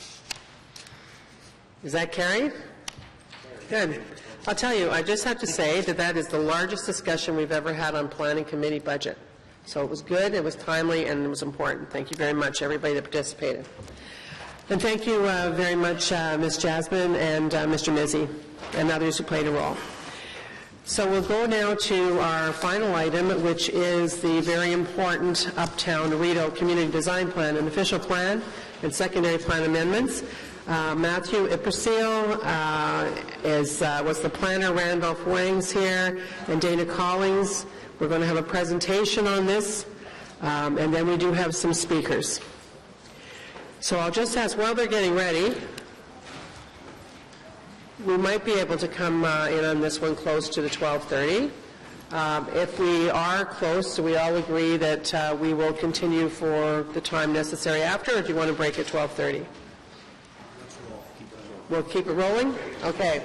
Is that carried? Good. I'll tell you, I just have to say that that is the largest discussion we've ever had on planning committee budget. So it was good, it was timely, and it was important. Thank you very much, everybody that participated. And thank you very much, Ms. Jasmine and Mr. Mizzi, and others who played a role. So we'll go now to our final item, which is the very important Uptown Rideau Community Design Plan, an official plan and secondary plan amendments. Matthew Yppersil was the planner. Randolph Wang's here, and Dana Collins. We're going to have a presentation on this, and then we do have some speakers. So I'll just ask, while they're getting ready, we might be able to come in on this one close to the 12:30. If we are close, do we all agree that we will continue for the time necessary after, or do you want to break at 12:30? We'll keep it rolling? Okay.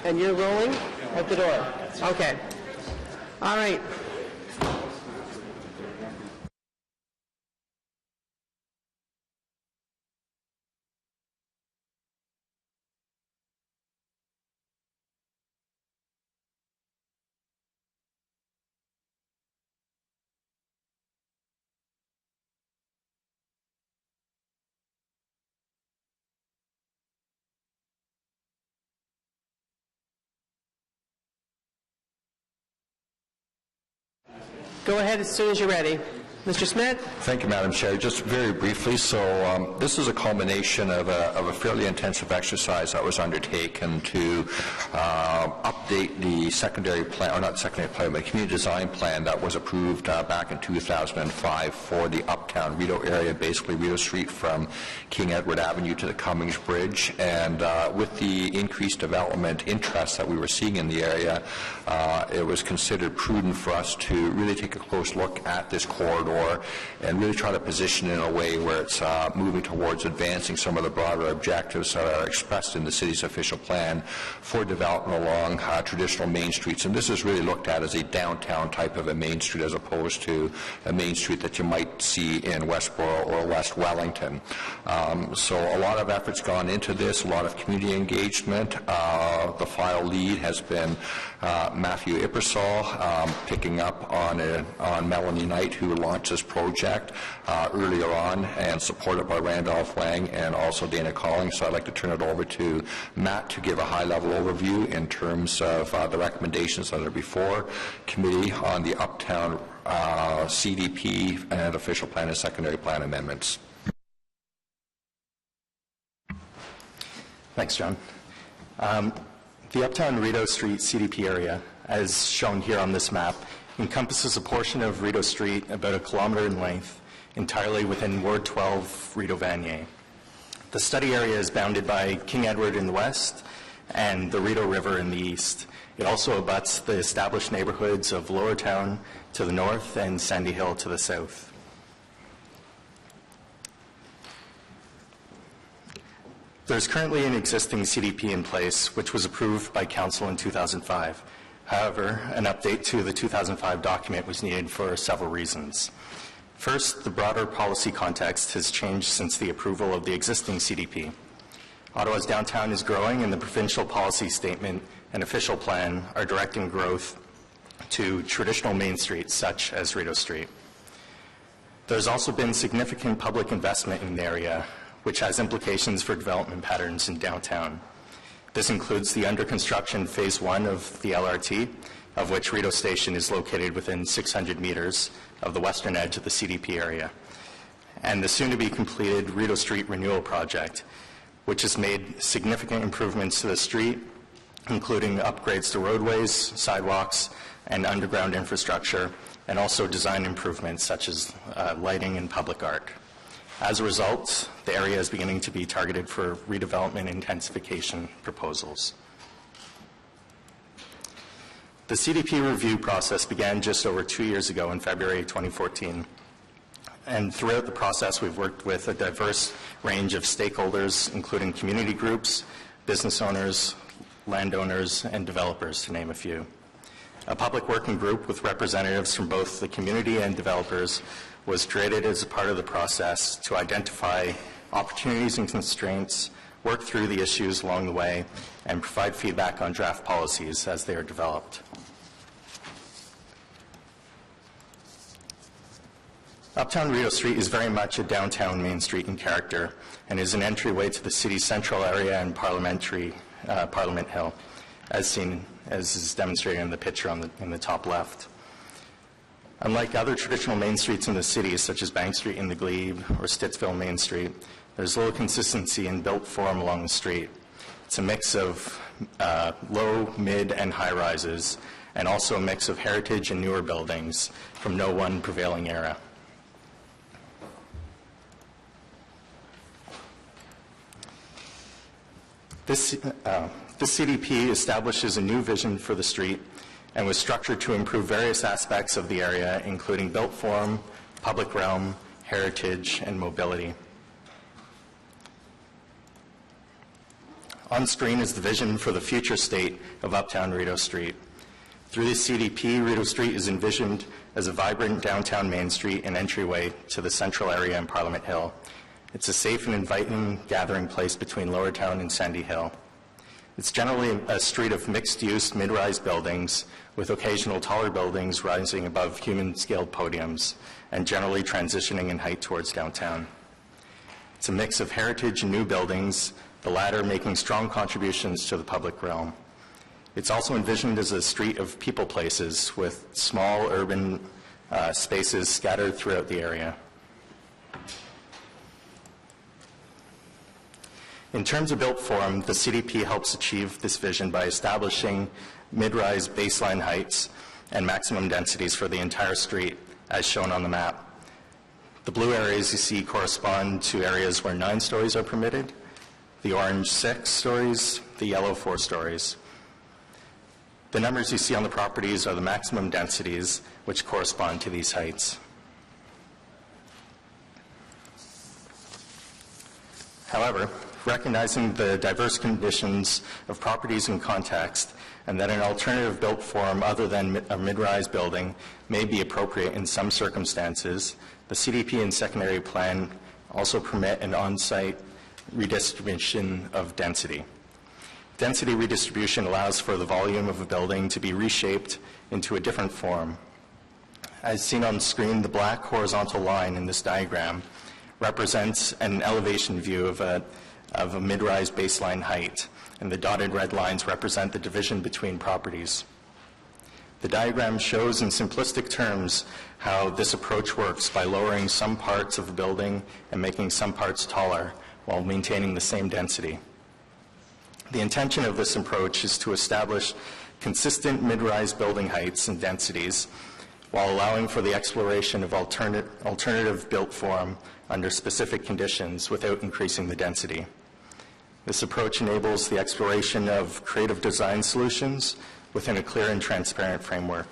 And you're rolling? At the door? Okay. All right. Go ahead as soon as you're ready. Mr. Smith? Thank you, Madam Chair. Just very briefly, so this is a culmination of a fairly intensive exercise that was undertaken to update the secondary plan, or not secondary plan, but community design plan that was approved back in 2005 for the Uptown Rideau area, basically Rideau Street from King Edward Avenue to the Cummings Bridge. And with the increased development interest that we were seeing in the area, it was considered prudent for us to really take a close look at this corridor and really try to position it in a way where it's moving towards advancing some of the broader objectives that are expressed in the city's official plan for development along traditional main streets. And this is really looked at as a downtown type of a main street as opposed to a main street that you might see in Westboro or West Wellington. So a lot of effort's gone into this, a lot of community engagement. The file lead has been Matthew Ippersall, picking up on Melanie Knight, who launched this project earlier on, and supported by Randolph Wang and also Dana Collins. So I'd like to turn it over to Matt to give a high-level overview in terms of the recommendations that are before committee on the Uptown CDP and official plan and secondary plan amendments. Thanks, John. The Uptown Rideau Street CDP area, as shown here on this map, encompasses a portion of Rideau Street about 1 kilometer in length, entirely within Ward 12, Rideau-Vanier. The study area is bounded by King Edward in the west and the Rideau River in the east. It also abuts the established neighborhoods of Lower Town to the north and Sandy Hill to the south. There's currently an existing CDP in place, which was approved by Council in 2005. However, an update to the 2005 document was needed for several reasons. First, the broader policy context has changed since the approval of the existing CDP. Ottawa's downtown is growing, and the provincial policy statement and official plan are directing growth to traditional main streets, such as Rideau Street. There's also been significant public investment in the area, which has implications for development patterns in downtown. This includes the under-construction Phase 1 of the LRT, of which Rideau Station is located within 600 meters of the western edge of the CDP area, and the soon-to-be-completed Rideau Street Renewal Project, which has made significant improvements to the street, including upgrades to roadways, sidewalks, and underground infrastructure, and also design improvements such as lighting and public art. As a result, the area is beginning to be targeted for redevelopment intensification proposals. The CDP review process began just over 2 years ago in February 2014. And throughout the process, we've worked with a diverse range of stakeholders, including community groups, business owners, landowners, and developers, to name a few. A public working group with representatives from both the community and developers was created as a part of the process to identify opportunities and constraints, work through the issues along the way, and provide feedback on draft policies as they are developed. Uptown Rideau Street is very much a downtown main street in character and is an entryway to the city's central area and Parliament Hill, as is demonstrated in the picture in the top left. Unlike other traditional main streets in the city, such as Bank Street in the Glebe or Stittsville Main Street, there's little consistency in built form along the street. It's a mix of low, mid, and high rises, and also a mix of heritage and newer buildings from no one prevailing era. This CDP establishes a new vision for the street and was structured to improve various aspects of the area, including built form, public realm, heritage, and mobility. On screen is the vision for the future state of Uptown Rideau Street. Through the CDP, Rideau Street is envisioned as a vibrant downtown main street and entryway to the central area and Parliament Hill. It's a safe and inviting gathering place between Lower Town and Sandy Hill. It's generally a street of mixed-use, mid-rise buildings with occasional taller buildings rising above human-scaled podiums and generally transitioning in height towards downtown. It's a mix of heritage and new buildings, the latter making strong contributions to the public realm. It's also envisioned as a street of people places with small urban spaces scattered throughout the area. In terms of built form, the CDP helps achieve this vision by establishing mid-rise baseline heights and maximum densities for the entire street, as shown on the map. The blue areas you see correspond to areas where 9 stories are permitted, the orange 6 stories, the yellow 4 stories. The numbers you see on the properties are the maximum densities which correspond to these heights. However, recognizing the diverse conditions of properties in context and that an alternative built form other than a mid-rise building may be appropriate in some circumstances, the CDP and secondary plan also permit an on-site redistribution of density. Density redistribution allows for the volume of a building to be reshaped into a different form. As seen on screen, the black horizontal line in this diagram represents an elevation view of a mid-rise baseline height, and the dotted red lines represent the division between properties. The diagram shows in simplistic terms how this approach works by lowering some parts of a building and making some parts taller while maintaining the same density. The intention of this approach is to establish consistent mid-rise building heights and densities while allowing for the exploration of alternative built form under specific conditions without increasing the density. This approach enables the exploration of creative design solutions within a clear and transparent framework.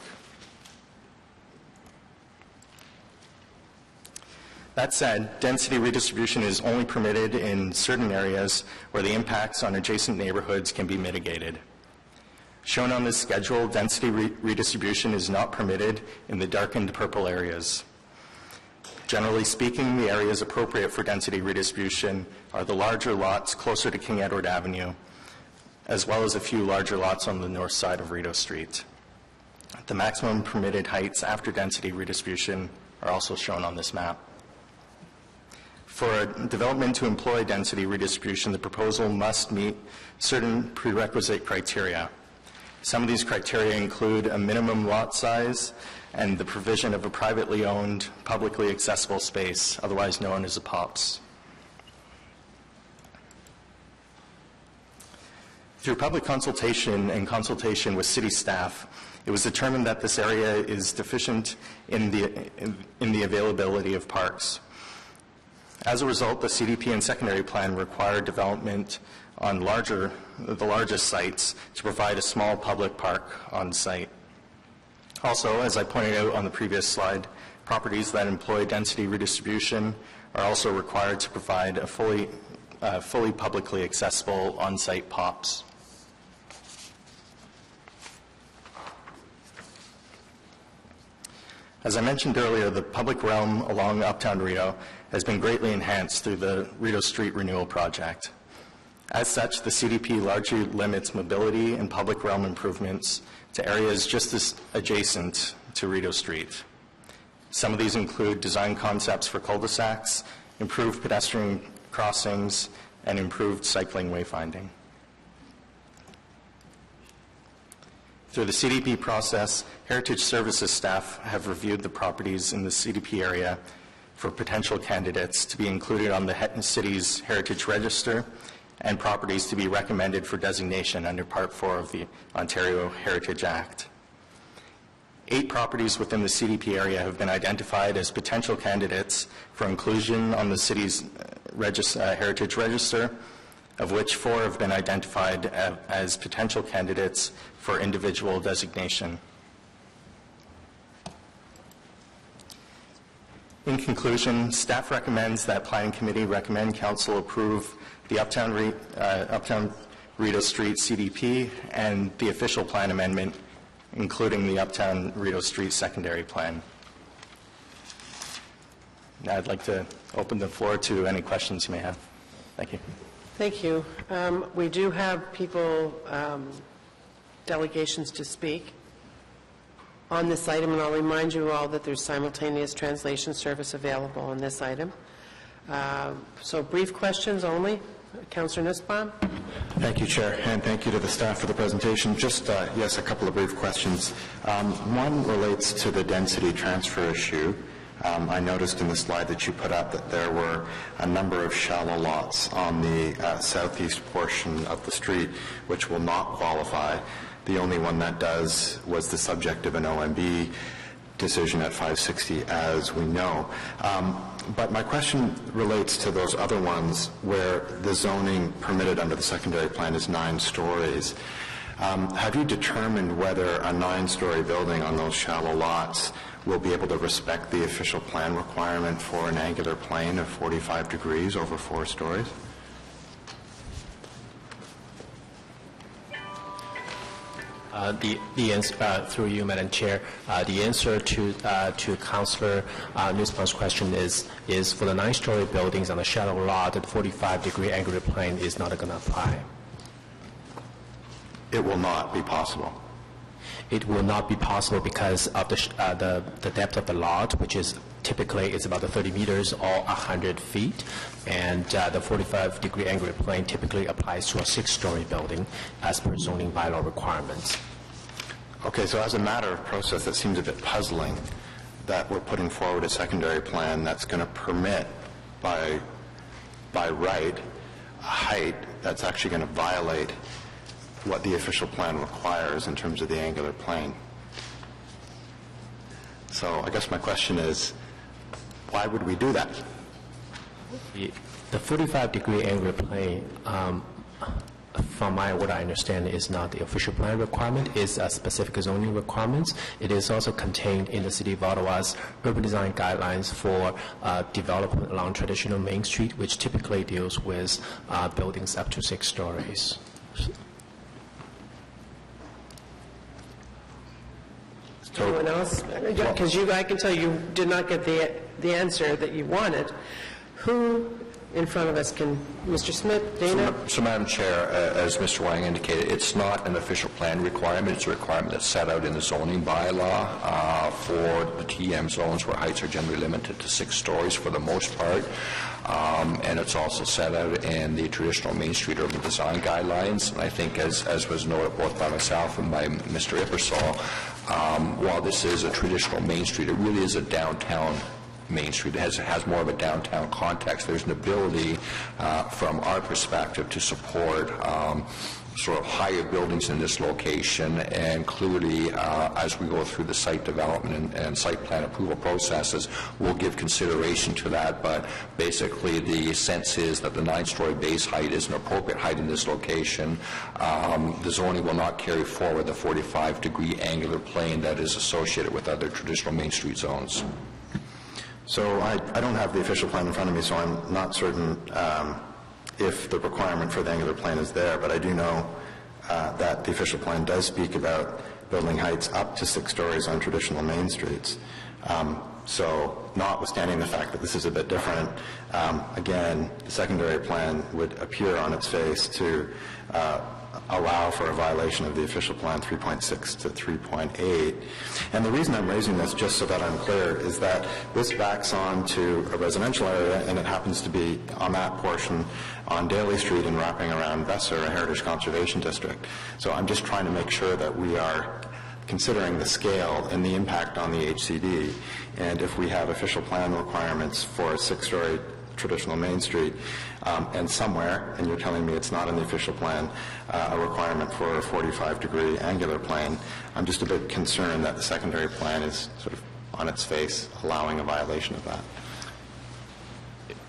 That said, density redistribution is only permitted in certain areas where the impacts on adjacent neighborhoods can be mitigated. Shown on this schedule, density redistribution is not permitted in the darkened purple areas. Generally speaking, the areas appropriate for density redistribution are the larger lots closer to King Edward Avenue, as well as a few larger lots on the north side of Rideau Street. The maximum permitted heights after density redistribution are also shown on this map. For a development to employ density redistribution, the proposal must meet certain prerequisite criteria. Some of these criteria include a minimum lot size and the provision of a privately owned, publicly accessible space, otherwise known as a POPS. Through public consultation and consultation with city staff, it was determined that this area is deficient in the availability of parks. As a result, the CDP and secondary plan require development on the largest sites to provide a small public park on site. Also, as I pointed out on the previous slide, properties that employ density redistribution are also required to provide a fully publicly accessible on-site POPs. As I mentioned earlier, the public realm along Uptown Rideau has been greatly enhanced through the Rideau Street Renewal Project. As such, the CDP largely limits mobility and public realm improvements to areas just as adjacent to Rideau Street. Some of these include design concepts for cul-de-sacs, improved pedestrian crossings, and improved cycling wayfinding. Through the CDP process, Heritage Services staff have reviewed the properties in the CDP area for potential candidates to be included on the city's Heritage Register and properties to be recommended for designation under Part 4 of the Ontario Heritage Act. 8 properties within the CDP area have been identified as potential candidates for inclusion on the city's Heritage Register, of which 4 have been identified as potential candidates for individual designation. In conclusion, staff recommends that Planning Committee recommend Council approve the Uptown Rideau Street CDP and the official plan amendment, including the Uptown Rideau Street secondary plan. Now I'd like to open the floor to any questions you may have. Thank you. Thank you. We do have people, delegations to speak on this item, and I'll remind you all that there's simultaneous translation service available on this item. So brief questions only. Councillor Nussbaum? Thank you, Chair, and thank you to the staff for the presentation. Just, yes, a couple of brief questions. One relates to the density transfer issue. I noticed in the slide that you put up that there were a number of shallow lots on the southeast portion of the street which will not qualify. The only one that does was the subject of an OMB decision at 560, as we know. But my question relates to those other ones where the zoning permitted under the secondary plan is 9 stories. Have you determined whether a 9-story building on those shallow lots will be able to respect the official plan requirement for an angular plane of 45 degrees over 4 stories? The answer, through you, Madam Chair, the answer to Councillor Nussbaum's question is for the 9-story buildings on the shallow lot, the 45-degree angular plane is not going to apply. It will not be possible. It will not be possible because of the depth of the lot, which is typically it's about 30 meters or 100 feet, and the 45-degree angular plane typically applies to a 6-story building as per zoning bylaw requirements. Okay, so as a matter of process, that seems a bit puzzling that we're putting forward a secondary plan that's going to permit by right a height that's actually going to violate what the official plan requires in terms of the angular plane. So I guess my question is, why would we do that? The 45-degree angular plane, from what I understand, is not the official plan requirement. It's a specific zoning requirements. It is also contained in the City of Ottawa's urban design guidelines for development along traditional Main Street, which typically deals with buildings up to 6 stories. Anyone else? Because I can tell you did not get the answer that you wanted. Who in front of us can, Mr. Smith, Dana? So Madam Chair, as Mr. Wang indicated, it's not an official plan requirement. It's a requirement that's set out in the zoning bylaw for the TM zones where heights are generally limited to 6 stories for the most part. And it's also set out in the traditional Main Street urban design guidelines. And I think, as was noted both by myself and by Mr. Ippersall, while this is a traditional Main Street, it really is a downtown Main Street. It has more of a downtown context. There's an ability, from our perspective, to support sort of higher buildings in this location, and clearly as we go through the site development and site plan approval processes, we'll give consideration to that, but basically the sense is that the 9-story base height is an appropriate height in this location. The zoning will not carry forward the 45-degree angular plane that is associated with other traditional Main Street zones. So I don't have the official plan in front of me, so I'm not certain if the requirement for the angular plane is there, but I do know that the official plan does speak about building heights up to 6 stories on traditional Main Streets. So notwithstanding the fact that this is a bit different, again, the secondary plan would appear on its face to allow for a violation of the official plan 3.6 to 3.8. And the reason I'm raising this, just so that I'm clear, is that this backs on to a residential area, and it happens to be on that portion on Daly Street and wrapping around Besser, a heritage conservation district. So I'm just trying to make sure that we are considering the scale and the impact on the HCD. And if we have official plan requirements for a 6-story traditional Main Street, and somewhere, and you're telling me it's not in the official plan, a requirement for a 45-degree angular plane, I'm just a bit concerned that the secondary plan is sort of on its face allowing a violation of that.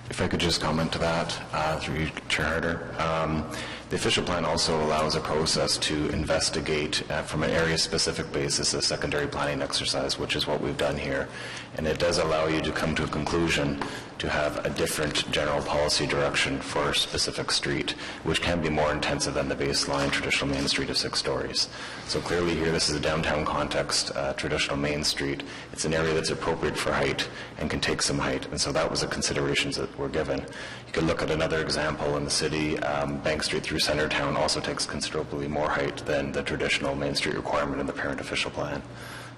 If I could just comment to that through you, Chair Harder. The official plan also allows a process to investigate from an area-specific basis a secondary planning exercise, which is what we've done here. And it does allow you to come to a conclusion to have a different general policy direction for a specific street, which can be more intensive than the baseline traditional Main Street of 6 stories. So clearly here, this is a downtown context, traditional Main Street. It's an area that's appropriate for height and can take some height. And so that was the considerations that were given. You could look at another example in the city. Bank Street through Centertown also takes considerably more height than the traditional Main Street requirement in the parent official plan.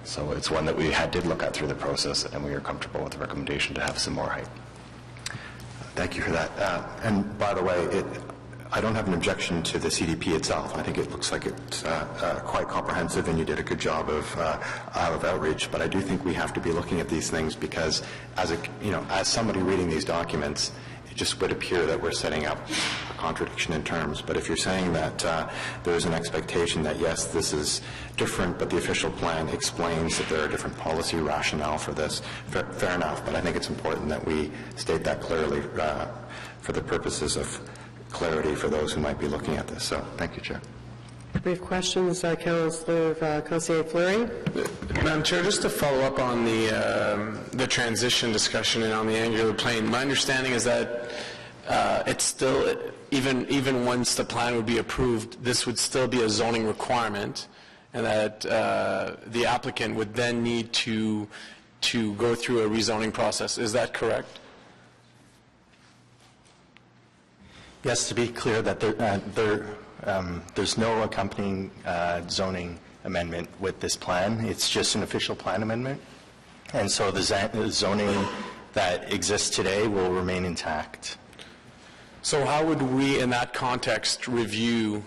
So it's one that we did look at through the process, and we are comfortable with the recommendation to have some more height. Thank you for that. And by the way, I don't have an objection to the CDP itself. I think it looks like it's quite comprehensive, and you did a good job of outreach. But I do think we have to be looking at these things because, as somebody reading these documents, it just would appear that we're setting up a contradiction in terms. But if you're saying that there is an expectation that yes, this is different, but the official plan explains that there are different policy rationale for this, fair enough. But I think it's important that we state that clearly for the purposes of clarity for those who might be looking at this. So, thank you, Chair. Brief questions, Councillor Fleury. Madam Chair, just to follow up on the transition discussion and on the angular plane, my understanding is that it's still, even once the plan would be approved, this would still be a zoning requirement, and that the applicant would then need to go through a rezoning process. Is that correct? Yes, to be clear, that there's no accompanying zoning amendment with this plan. It's just an official plan amendment. And so the zoning that exists today will remain intact. So how would we, in that context, review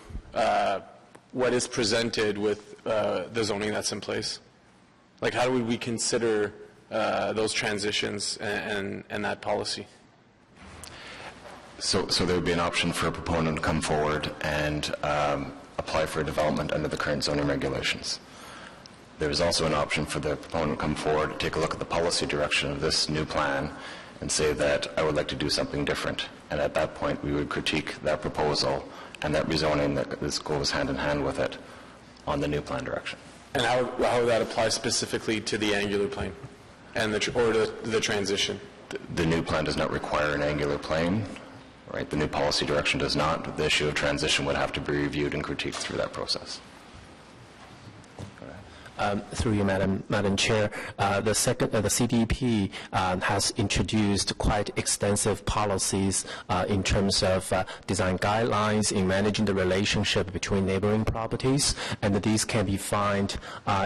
what is presented with the zoning that's in place? Like, how would we consider those transitions and that policy? So there would be an option for a proponent to come forward and apply for a development under the current zoning regulations. There is also an option for the proponent to come forward, take a look at the policy direction of this new plan, and say that I would like to do something different. And at that point, we would critique that proposal and that rezoning that this goes hand in hand with it on the new plan direction. And how would that apply specifically to the angular plane and the transition? The new plan does not require an angular plane. Right, the new policy direction does not. The issue of transition would have to be reviewed and critiqued through that process. Through you, Madam Chair, the CDP has introduced quite extensive policies in terms of design guidelines in managing the relationship between neighboring properties, and these can be found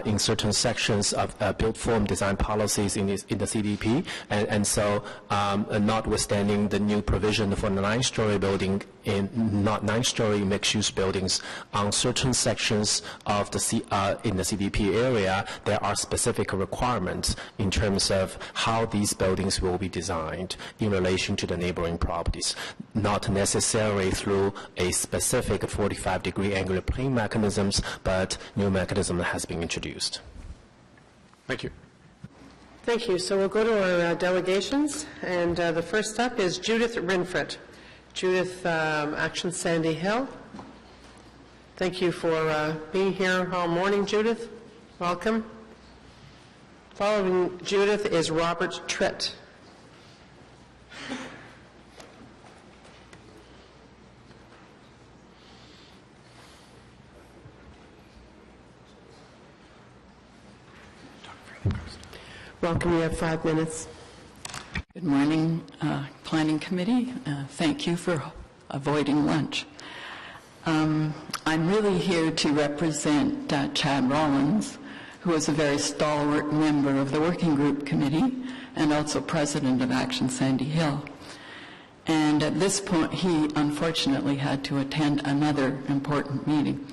in certain sections of built form design policies in the CDP. And so, notwithstanding the new provision for the 9-story building in not 9-story mixed-use buildings, on certain sections of the in the CDP area, there are specific requirements in terms of how these buildings will be designed in relation to the neighboring properties, not necessarily through a specific 45-degree angular plane mechanisms, but new mechanism has been introduced. Thank you. Thank you. So we'll go to our delegations, and the first up is Judith Rinfret. Judith, Action Sandy Hill. Thank you for being here all morning, Judith. Welcome. Following Judith is Robert Tritt. Welcome. You have 5 minutes. Good morning, Planning Committee. Thank you for avoiding lunch. I'm really here to represent Chad Rollins, who is a very stalwart member of the Working Group Committee and also president of Action Sandy Hill. And at this point, he unfortunately had to attend another important meeting.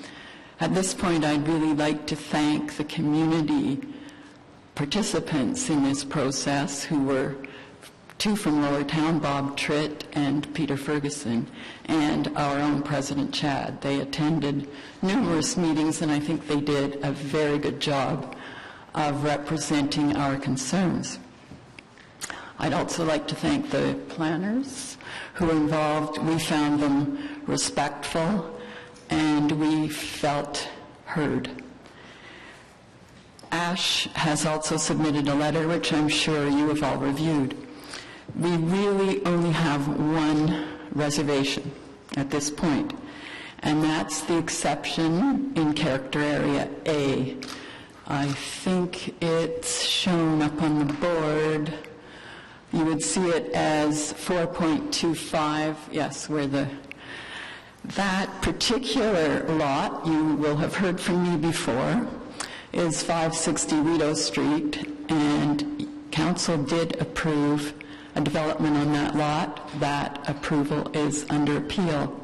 At this point, I'd really like to thank the community participants in this process, who were 2 from Lower Town, Bob Tritt and Peter Ferguson, and our own President Chad. They attended numerous meetings, and I think they did a very good job of representing our concerns. I'd also like to thank the planners who were involved. We found them respectful, and we felt heard. Ash has also submitted a letter, which I'm sure you have all reviewed. We really only have one reservation at this point, and that's the exception in character area A. I think it's shown up on the board. You would see it as 4.25, yes, where that particular lot, you will have heard from me before, is 560 Rideau Street, and Council did approve a development on that lot. That approval is under appeal.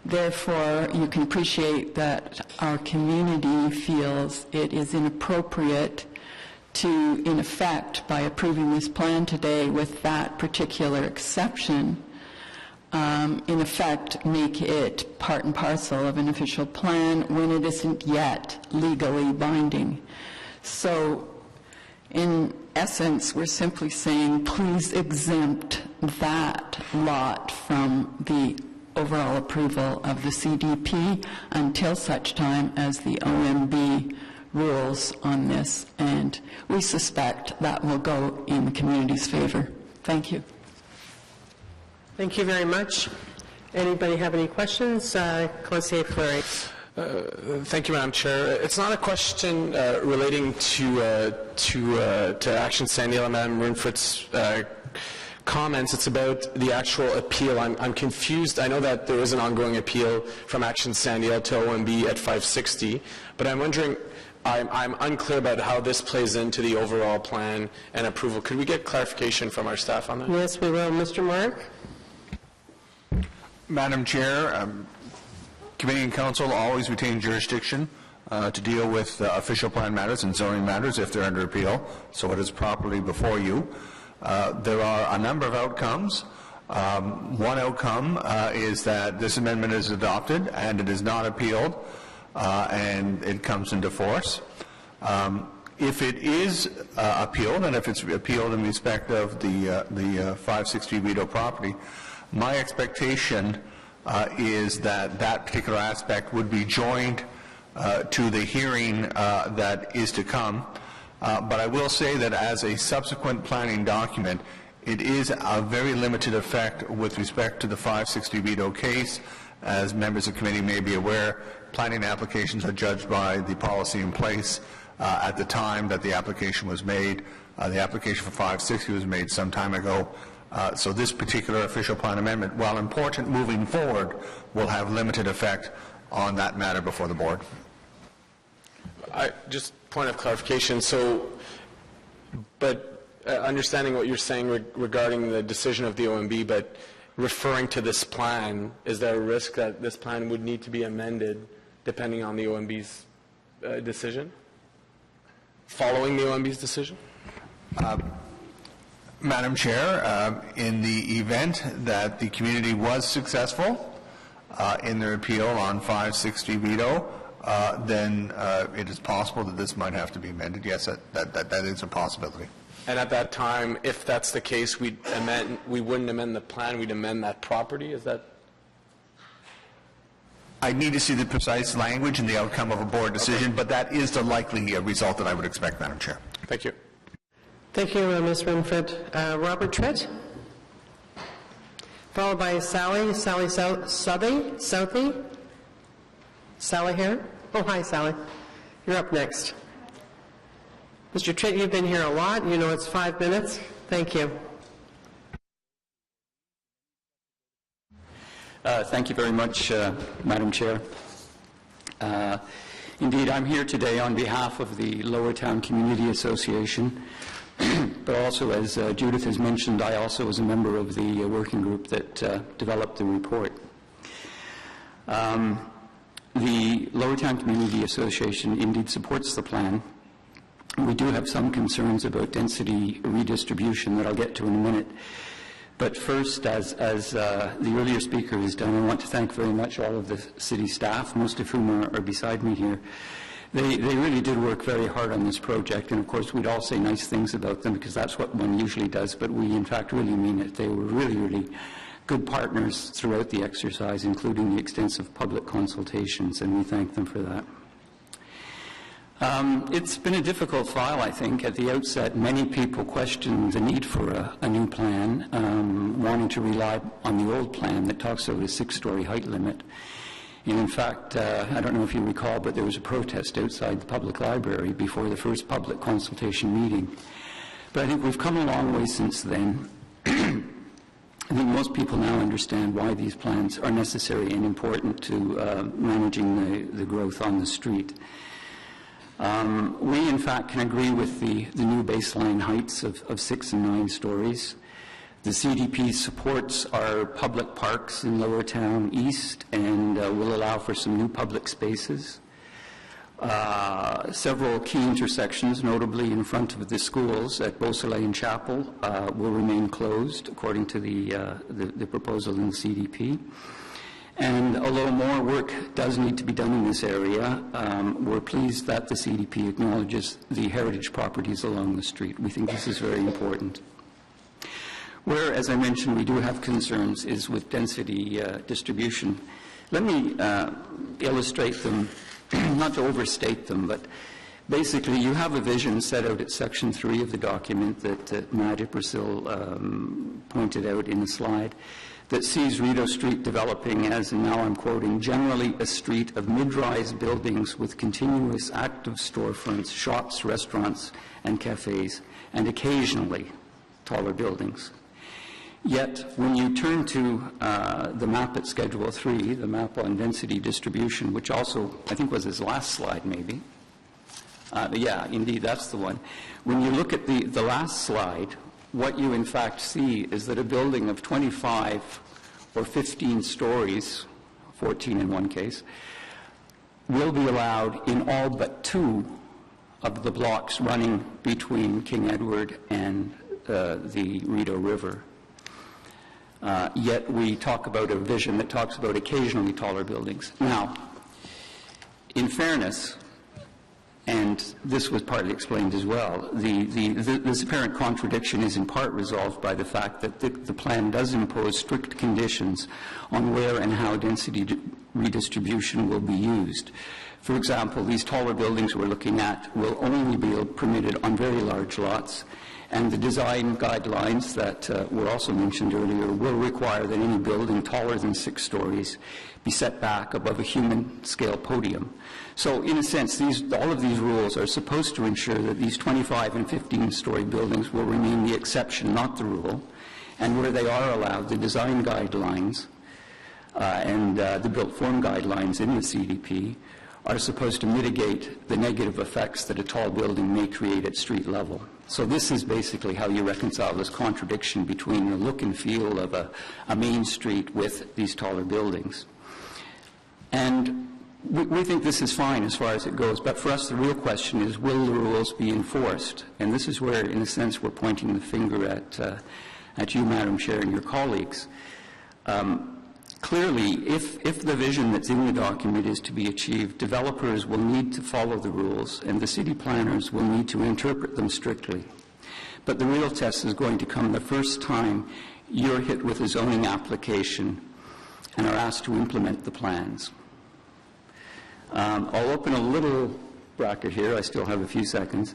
Therefore, you can appreciate that our community feels it is inappropriate to, in effect, by approving this plan today with that particular exception, in effect, make it part and parcel of an official plan when it isn't yet legally binding. So, in essence, we're simply saying, please exempt that lot from the overall approval of the CDP until such time as the OMB rules on this, and we suspect that will go in the community's favor. Thank you. Thank you very much. Anybody have any questions? Conseiller Fleury. Thank you, Madam Chair. It's not a question relating to Action Sandial and Madam Runfoot's comments. It's about the actual appeal. I'm confused. I know that there is an ongoing appeal from Action Sandial to OMB at 560, but I'm wondering, I'm unclear about how this plays into the overall plan and approval. Could we get clarification from our staff on that? Yes, we will. Mr. Mark? Madam Chair, Committee and Council always retain jurisdiction to deal with official plan matters and zoning matters if they're under appeal, so it is properly before you. There are a number of outcomes. One outcome is that this amendment is adopted and it is not appealed, and it comes into force. If it is appealed, and if it's appealed in respect of the 560 Vito property, my expectation is that that particular aspect would be joined to the hearing that is to come. But I will say that as a subsequent planning document, it is a very limited effect with respect to the 560 Vito case. As members of the committee may be aware, planning applications are judged by the policy in place at the time that the application was made. The application for 560 was made some time ago. So this particular official plan amendment, while important moving forward, will have limited effect on that matter before the board. Just point of clarification. So, but understanding what you're saying regarding the decision of the OMB, but referring to this plan, is there a risk that this plan would need to be amended depending on the OMB's decision? Following the OMB's decision? Madam Chair, in the event that the community was successful in their appeal on 560 Vito, then it is possible that this might have to be amended. Yes, that is a possibility. And at that time, if that's the case, we wouldn't amend the plan, we'd amend that property? Is that? I need to see the precise language and the outcome of a board decision, but that is the likely result that I would expect, Madam Chair. Thank you. Thank you, Ms. Winfred. Robert Tritt, followed by Sally Southey. Sally here? Oh, hi, Sally. You're up next. Mr. Tritt, you've been here a lot. You know it's 5 minutes. Thank you. Thank you very much, Madam Chair. Indeed, I'm here today on behalf of the Lower Town Community Association, but also, as Judith has mentioned, I also was a member of the working group that developed the report. The Lower Town Community Association indeed supports the plan. We do have some concerns about density redistribution that I'll get to in a minute. But first, as the earlier speaker has done, I want to thank very much all of the city staff, most of whom are beside me here. They really did work very hard on this project, and of course we'd all say nice things about them because that's what one usually does, but we in fact really mean it. They were really, really good partners throughout the exercise, including the extensive public consultations, and we thank them for that. It's been a difficult file, I think. At the outset, many people questioned the need for a new plan, wanting to rely on the old plan that talks about a 6-story height limit. And in fact, I don't know if you recall, but there was a protest outside the public library before the first public consultation meeting. But I think we've come a long way since then. I think most people now understand why these plans are necessary and important to managing the growth on the street. We, in fact, can agree with the new baseline heights of 6 and 9 stories. The CDP supports our public parks in Lower Town East and will allow for some new public spaces. Several key intersections, notably in front of the schools at Beausoleil and Chapel, will remain closed according to the proposal in the CDP. And although more work does need to be done in this area, we're pleased that the CDP acknowledges the heritage properties along the street. We think this is very important. Where, as I mentioned, we do have concerns is with density distribution. Let me illustrate them, not to overstate them, but basically you have a vision set out at Section 3 of the document that Nadia Brazil pointed out in the slide that sees Rideau Street developing as, and now I'm quoting, generally a street of mid-rise buildings with continuous active storefronts, shops, restaurants, and cafes, and occasionally taller buildings. Yet, when you turn to the map at Schedule 3, the map on density distribution, which also, I think was his last slide maybe. Yeah, indeed, that's the one. When you look at the last slide, what you in fact see is that a building of 25 or 15 stories, 14 in one case, will be allowed in all but 2 of the blocks running between King Edward and the Rideau River. Yet we talk about a vision that talks about occasionally taller buildings. Now, in fairness, and this was partly explained as well, this apparent contradiction is in part resolved by the fact that the plan does impose strict conditions on where and how density redistribution will be used. For example, these taller buildings we're looking at will only be permitted on very large lots, and the design guidelines that were also mentioned earlier will require that any building taller than 6 stories be set back above a human-scale podium. So, in a sense, all of these rules are supposed to ensure that these 25 and 15-story buildings will remain the exception, not the rule, and where they are allowed, the design guidelines and the built form guidelines in the CDP are supposed to mitigate the negative effects that a tall building may create at street level. So this is basically how you reconcile this contradiction between the look and feel of a main street with these taller buildings. And we think this is fine as far as it goes, but for us the real question is, will the rules be enforced? And this is where, in a sense, we're pointing the finger at you, Madam Chair, and your colleagues. Clearly, if the vision that's in the document is to be achieved, developers will need to follow the rules, and the city planners will need to interpret them strictly. But the real test is going to come the first time you're hit with a zoning application and are asked to implement the plans. I'll open a little bracket here. I still have a few seconds.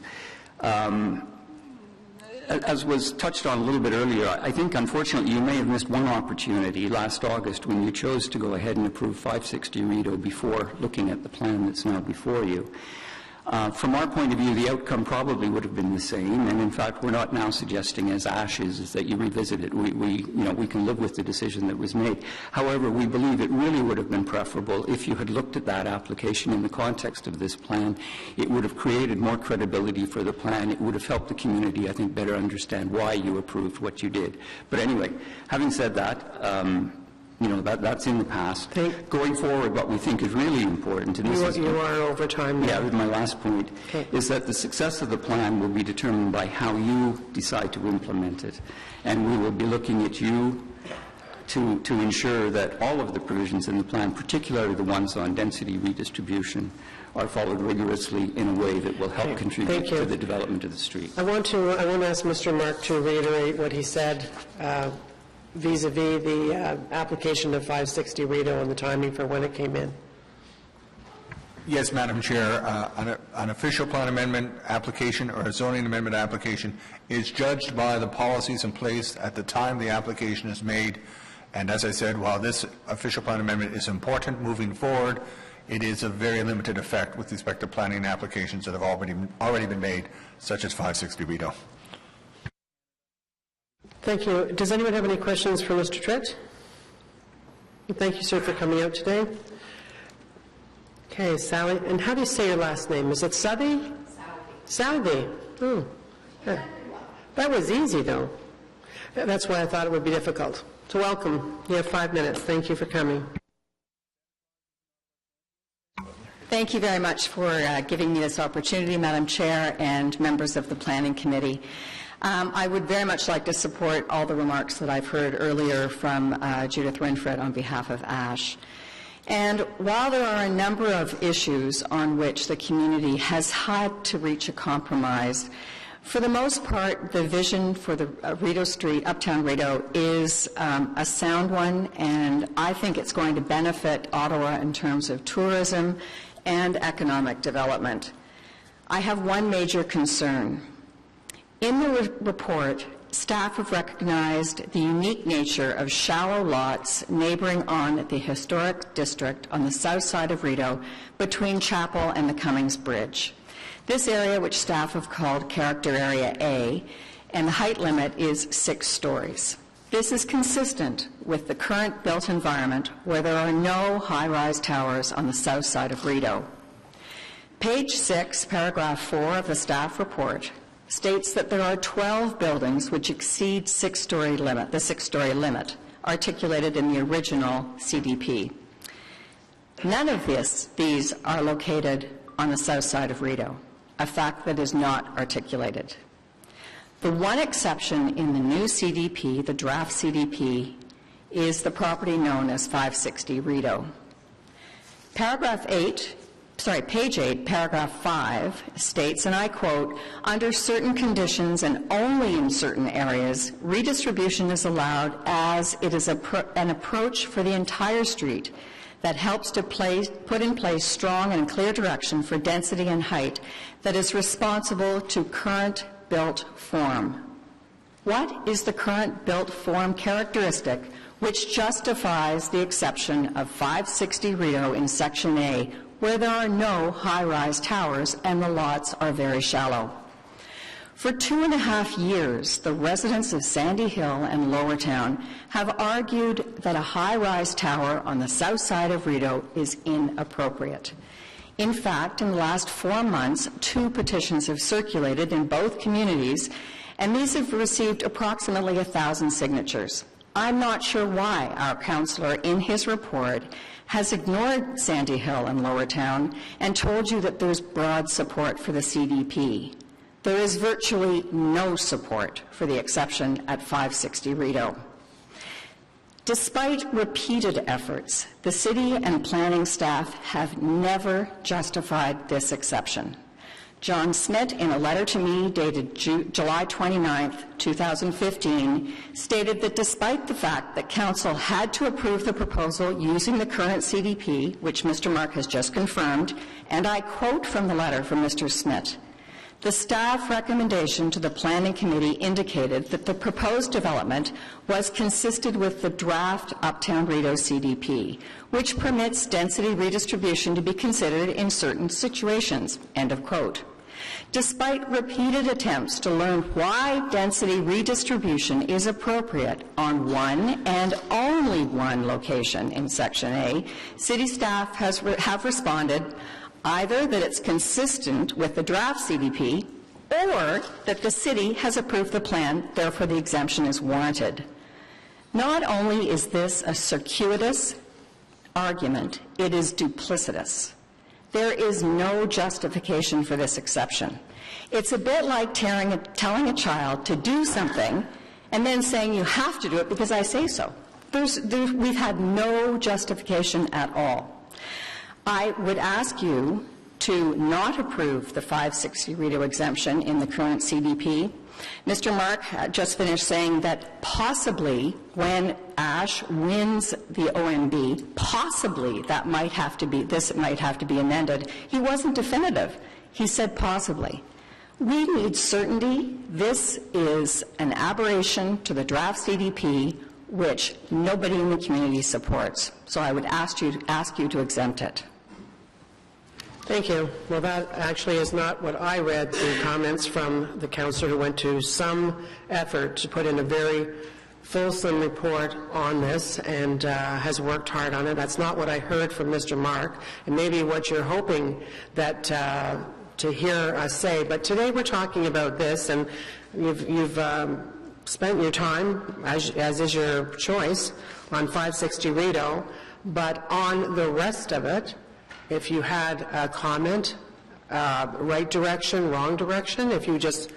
As was touched on a little bit earlier, I think, unfortunately, you may have missed one opportunity last August when you chose to go ahead and approve 560 Rideau before looking at the plan that's now before you. From our point of view, the outcome probably would have been the same, and in fact, we're not now suggesting as ashes is that you revisit it. We can live with the decision that was made. However, we believe it really would have been preferable if you had looked at that application in the context of this plan. It would have created more credibility for the plan. It would have helped the community, I think, better understand why you approved what you did. But anyway, having said that, that's in the past. Going forward, what we think is really important, and you are over time now. Yeah, my last point is that the success of the plan will be determined by how you decide to implement it. And we will be looking at you to ensure that all of the provisions in the plan, particularly the ones on density redistribution, are followed rigorously in a way that will help contribute to the development of the street. I want to ask Mr. Mark to reiterate what he said vis-a-vis the application of 560 Rideau and the timing for when it came in. Yes, Madam Chair. An official plan amendment application or a zoning amendment application is judged by the policies in place at the time the application is made. And as I said, while this official plan amendment is important moving forward, it is of very limited effect with respect to planning applications that have already been made, such as 560 Rideau. Thank you. Does anyone have any questions for Mr. Tritt? Thank you, sir, for coming out today. Okay, Sally. And how do you say your last name? Is it Southey? Southey. Oh, that was easy, though. That's why I thought it would be difficult. So welcome. You have 5 minutes. Thank you for coming. Thank you very much for giving me this opportunity, Madam Chair and members of the Planning Committee. I would very much like to support all the remarks that I've heard earlier from Judith Winfred on behalf of ASH. And while there are a number of issues on which the community has had to reach a compromise, for the most part, the vision for the Rideau Street, Uptown Rideau, is a sound one, and I think it's going to benefit Ottawa in terms of tourism and economic development. I have one major concern. In the report, staff have recognized the unique nature of shallow lots neighboring on the historic district on the south side of Rideau between Chapel and the Cummings Bridge. This area, which staff have called Character Area A, and the height limit is 6 stories. This is consistent with the current built environment where there are no high-rise towers on the south side of Rideau. Page 6, paragraph 4 of the staff report states that there are 12 buildings which exceed the 6-story limit, articulated in the original CDP. None of these are located on the south side of Rideau, a fact that is not articulated. The one exception in the new CDP, the draft CDP, is the property known as 560 Rideau. Page 8, paragraph 5 states, and I quote, "Under certain conditions and only in certain areas, redistribution is allowed as it is an approach for the entire street that helps to put in place strong and clear direction for density and height that is responsible to current built form." What is the current built form characteristic which justifies the exception of 560 Rideau in Section A, where there are no high-rise towers and the lots are very shallow? For 2.5 years, the residents of Sandy Hill and Lowertown have argued that a high-rise tower on the south side of Rideau is inappropriate. In fact, in the last 4 months, 2 petitions have circulated in both communities, and these have received approximately 1,000 signatures. I'm not sure why our councillor, in his report, has ignored Sandy Hill and Lowertown and told you that there's broad support for the CDP. There is virtually no support for the exception at 560 Rideau. Despite repeated efforts, the city and planning staff have never justified this exception. John Smith, in a letter to me dated July 29, 2015, stated that despite the fact that Council had to approve the proposal using the current CDP, which Mr. Mark has just confirmed, and I quote from the letter from Mr. Smith, "The staff recommendation to the Planning Committee indicated that the proposed development was consistent with the draft Uptown Rideau CDP, which permits density redistribution to be considered in certain situations," end of quote. Despite repeated attempts to learn why density redistribution is appropriate on one and only one location in Section A, city staff have responded either that it's consistent with the draft CDP or that the city has approved the plan, therefore the exemption is warranted. Not only is this a circuitous argument, it is duplicitous. There is no justification for this exception. It's a bit like telling a child to do something and then saying you have to do it because I say so. We've had no justification at all. I would ask you to not approve the 560 Rideau exemption in the current CDP. Mr. Mark just finished saying that possibly when ASH wins the OMB, possibly this might have to be amended. He wasn't definitive. He said possibly. We need certainty. This is an aberration to the draft CDP, which nobody in the community supports. So I would ask you to exempt it. Thank you. Well, that actually is not what I read, the comments from the councillor who went to some effort to put in a very fulsome report on this and has worked hard on it. That's not what I heard from Mr. Mark, and maybe what you're hoping that to hear us say. But today we're talking about this, and you've spent your time, as is your choice, on 560 Rideau, but on the rest of it, if you had a comment, right direction, wrong direction, if you just...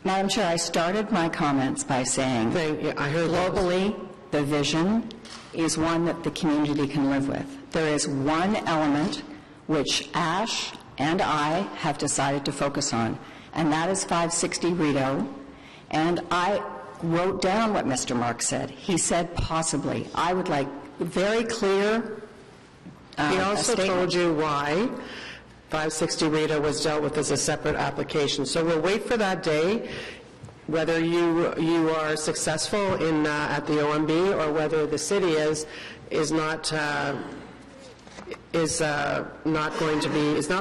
Madam Chair, I started my comments by saying globally, the vision is one that the community can live with. There is one element which Ash and I have decided to focus on, and that is 560 Rideau. And I wrote down what Mr. Mark said. He said possibly. I would like very clear He also told you why 560 Rideau was dealt with as a separate application. So we'll wait for that day, whether you are successful in at the OMB or whether the city is not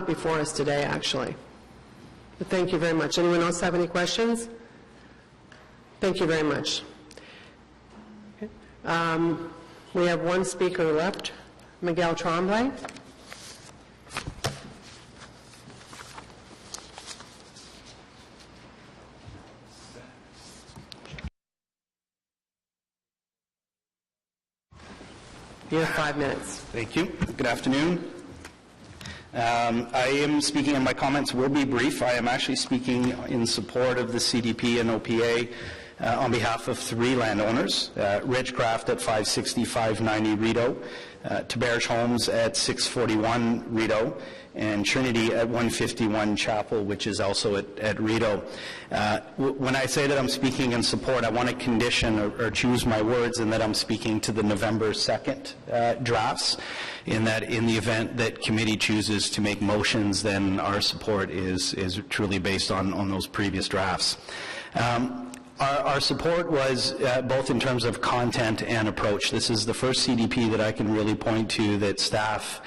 before us today, actually. But thank you very much. Anyone else have any questions? Thank you very much. Okay. We have one speaker left, Miguel Tremblay. You have 5 minutes. Thank you. Good afternoon. I am speaking, and my comments will be brief. I am actually speaking in support of the CDP and OPA on behalf of 3 landowners, Ridgecraft at 560, 590 Rideau, Taberge Homes at 641 Rideau, and Trinity at 151 Chapel, which is also at Rideau. When I say that I'm speaking in support, I want to condition or choose my words in that I'm speaking to the November 2nd drafts, in that in the event that committee chooses to make motions, then our support is truly based on those previous drafts. Our support was both in terms of content and approach. This is the first CDP that I can really point to that staff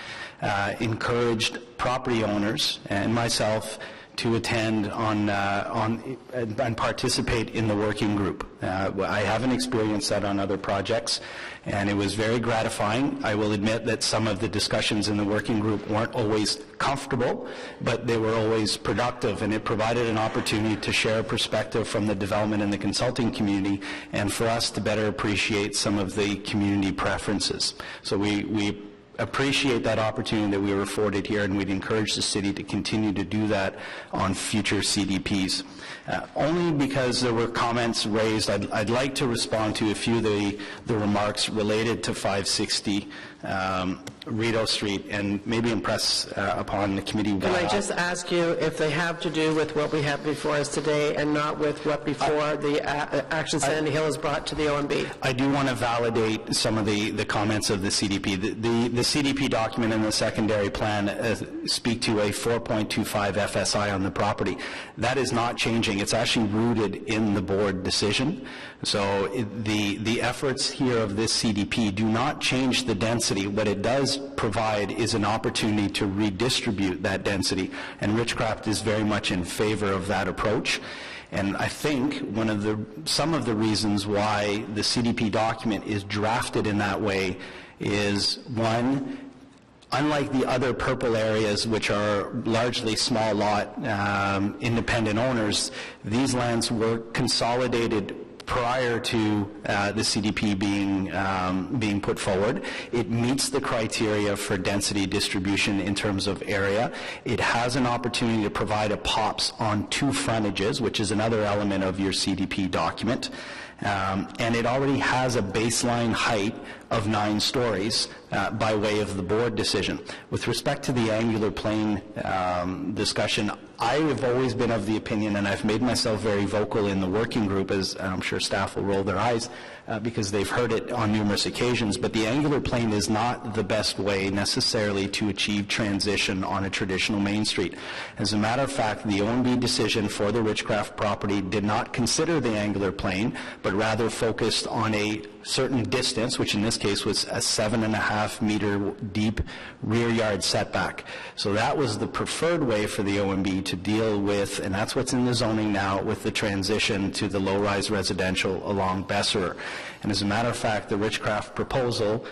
encouraged property owners and myself to attend and participate in the working group. I haven't experienced that on other projects, and it was very gratifying. I will admit that some of the discussions in the working group weren't always comfortable, but they were always productive, and it provided an opportunity to share a perspective from the development and the consulting community, and for us to better appreciate some of the community preferences. So we appreciate that opportunity that we were afforded here, and we'd encourage the city to continue to do that on future CDPs. Only because there were comments raised, I'd like to respond to a few of the remarks related to 560 Rideau Street, and maybe impress upon the committee. Can I just ask you if they have to do with what we have before us today and not with what before the action Sandy Hill has brought to the OMB? I do want to validate some of the comments of the CDP. The CDP document and the secondary plan speak to a 4.25 FSI on the property. That is not changing. It's actually rooted in the board decision. So the efforts here of this CDP do not change the density. What it does provide is an opportunity to redistribute that density, and Ridgecraft is very much in favor of that approach. And I think some of the reasons why the CDP document is drafted in that way is, one, unlike the other purple areas, which are largely small lot independent owners, these lands were consolidated prior to the CDP being put forward. It meets the criteria for density distribution in terms of area. It has an opportunity to provide a POPs on 2 frontages, which is another element of your CDP document. And it already has a baseline height of 9 stories by way of the board decision. With respect to the angular plane discussion, I have always been of the opinion, and I've made myself very vocal in the working group, as I'm sure staff will roll their eyes because they've heard it on numerous occasions, but the angular plane is not the best way necessarily to achieve transition on a traditional main street. As a matter of fact, the OMB decision for the Ridgecraft property did not consider the angular plane, but rather focused on a certain distance, which in this case was a 7.5 meter deep rear yard setback. So that was the preferred way for the OMB to deal with, and that's what's in the zoning now, with the transition to the low-rise residential along Besserer. And as a matter of fact, the Ridgecraft proposal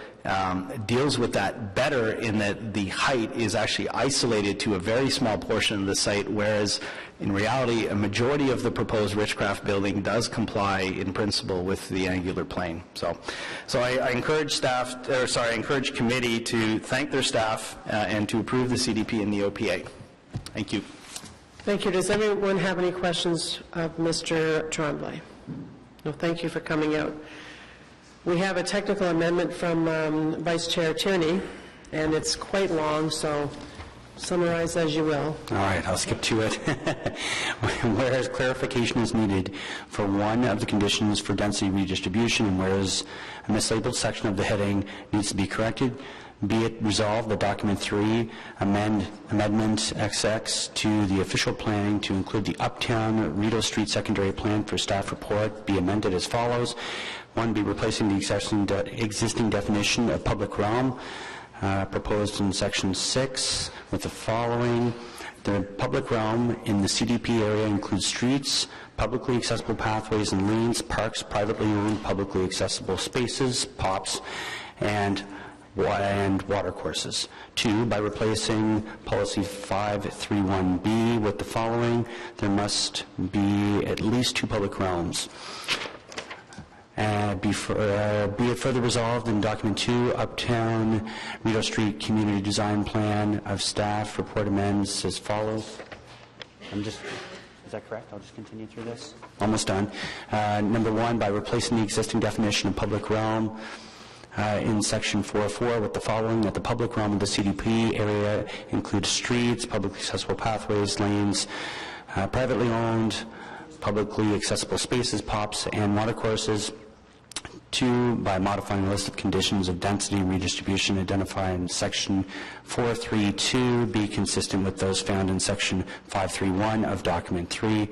deals with that better in that the height is actually isolated to a very small portion of the site, whereas in reality, a majority of the proposed Richcraft building does comply in principle with the angular plane. So I encourage I encourage committee to thank their staff and to approve the CDP and the OPA. Thank you. Thank you. Does anyone have any questions of Mr. Tremblay? No, thank you for coming out. We have a technical amendment from Vice Chair Tierney, and it's quite long, so summarize as you will. All right, I'll skip to it. Whereas clarification is needed for one of the conditions for density redistribution, and whereas a mislabeled section of the heading needs to be corrected, be it resolved that document 3, amendment XX to the official planning to include the Uptown Rideau Street secondary plan for staff report be amended as follows. 1, be replacing the existing definition of public realm proposed in section 6 with the following. The public realm in the CDP area includes streets, publicly accessible pathways and lanes, parks, privately owned publicly accessible spaces, POPs, and water courses. 2, by replacing policy 531B with the following. There must be at least 2 public realms. Be it further resolved in document 2, Uptown Rideau Street Community Design Plan of staff report amends as follows. Is that correct? I'll just continue through this. Almost done. Number 1, by replacing the existing definition of public realm in section 4.4 with the following, that the public realm of the CDP area includes streets, publicly accessible pathways, lanes, privately owned, publicly accessible spaces, POPs, and water courses. 2, by modifying the list of conditions of density redistribution identified in section 432 be consistent with those found in section 531 of document 3.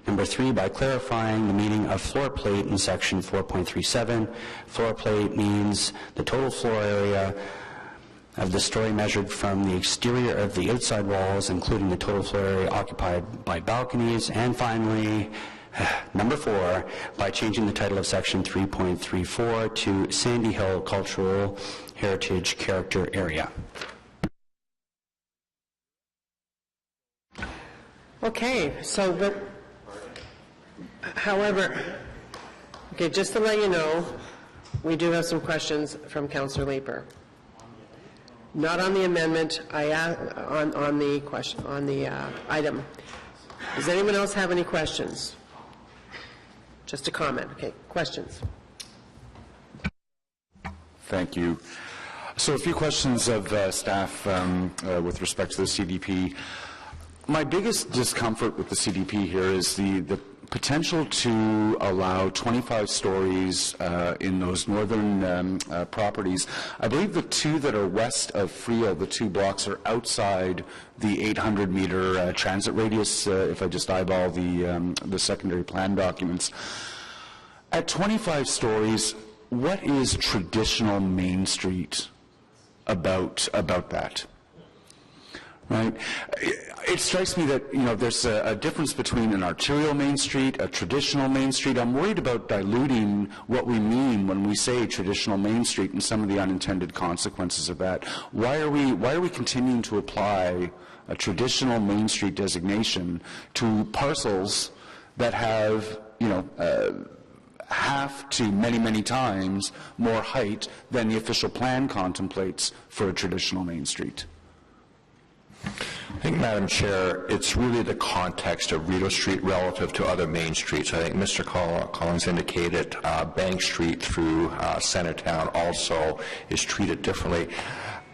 Number 3, by clarifying the meaning of floor plate in section 4.37. Floor plate means the total floor area of the story measured from the exterior of the outside walls, including the total floor area occupied by balconies. And finally, number 4, by changing the title of section 3.34 to Sandy Hill Cultural Heritage Character Area. Okay, so however, just to let you know, we do have some questions from Councillor Leeper. Not on the amendment, on the question, on the item. Does anyone else have any questions? Just a comment. Okay, questions. Thank you. So a few questions of staff with respect to the CDP. My biggest discomfort with the CDP here is the potential to allow 25 stories in those northern properties. I believe the 2 that are west of Frio, the 2 blocks, are outside the 800-meter transit radius, if I just eyeball the secondary plan documents. At 25 stories, what is traditional Main Street about that? Right? It strikes me that, there's a difference between an arterial Main Street, a traditional Main Street. I'm worried about diluting what we mean when we say traditional Main Street and some of the unintended consequences of that. Why are we continuing to apply a traditional Main Street designation to parcels that have, half to many, many times more height than the official plan contemplates for a traditional Main Street? I think, Madam Chair, it's really the context of Rideau Street relative to other main streets. I think Mr. Collins indicated Bank Street through Centertown also is treated differently.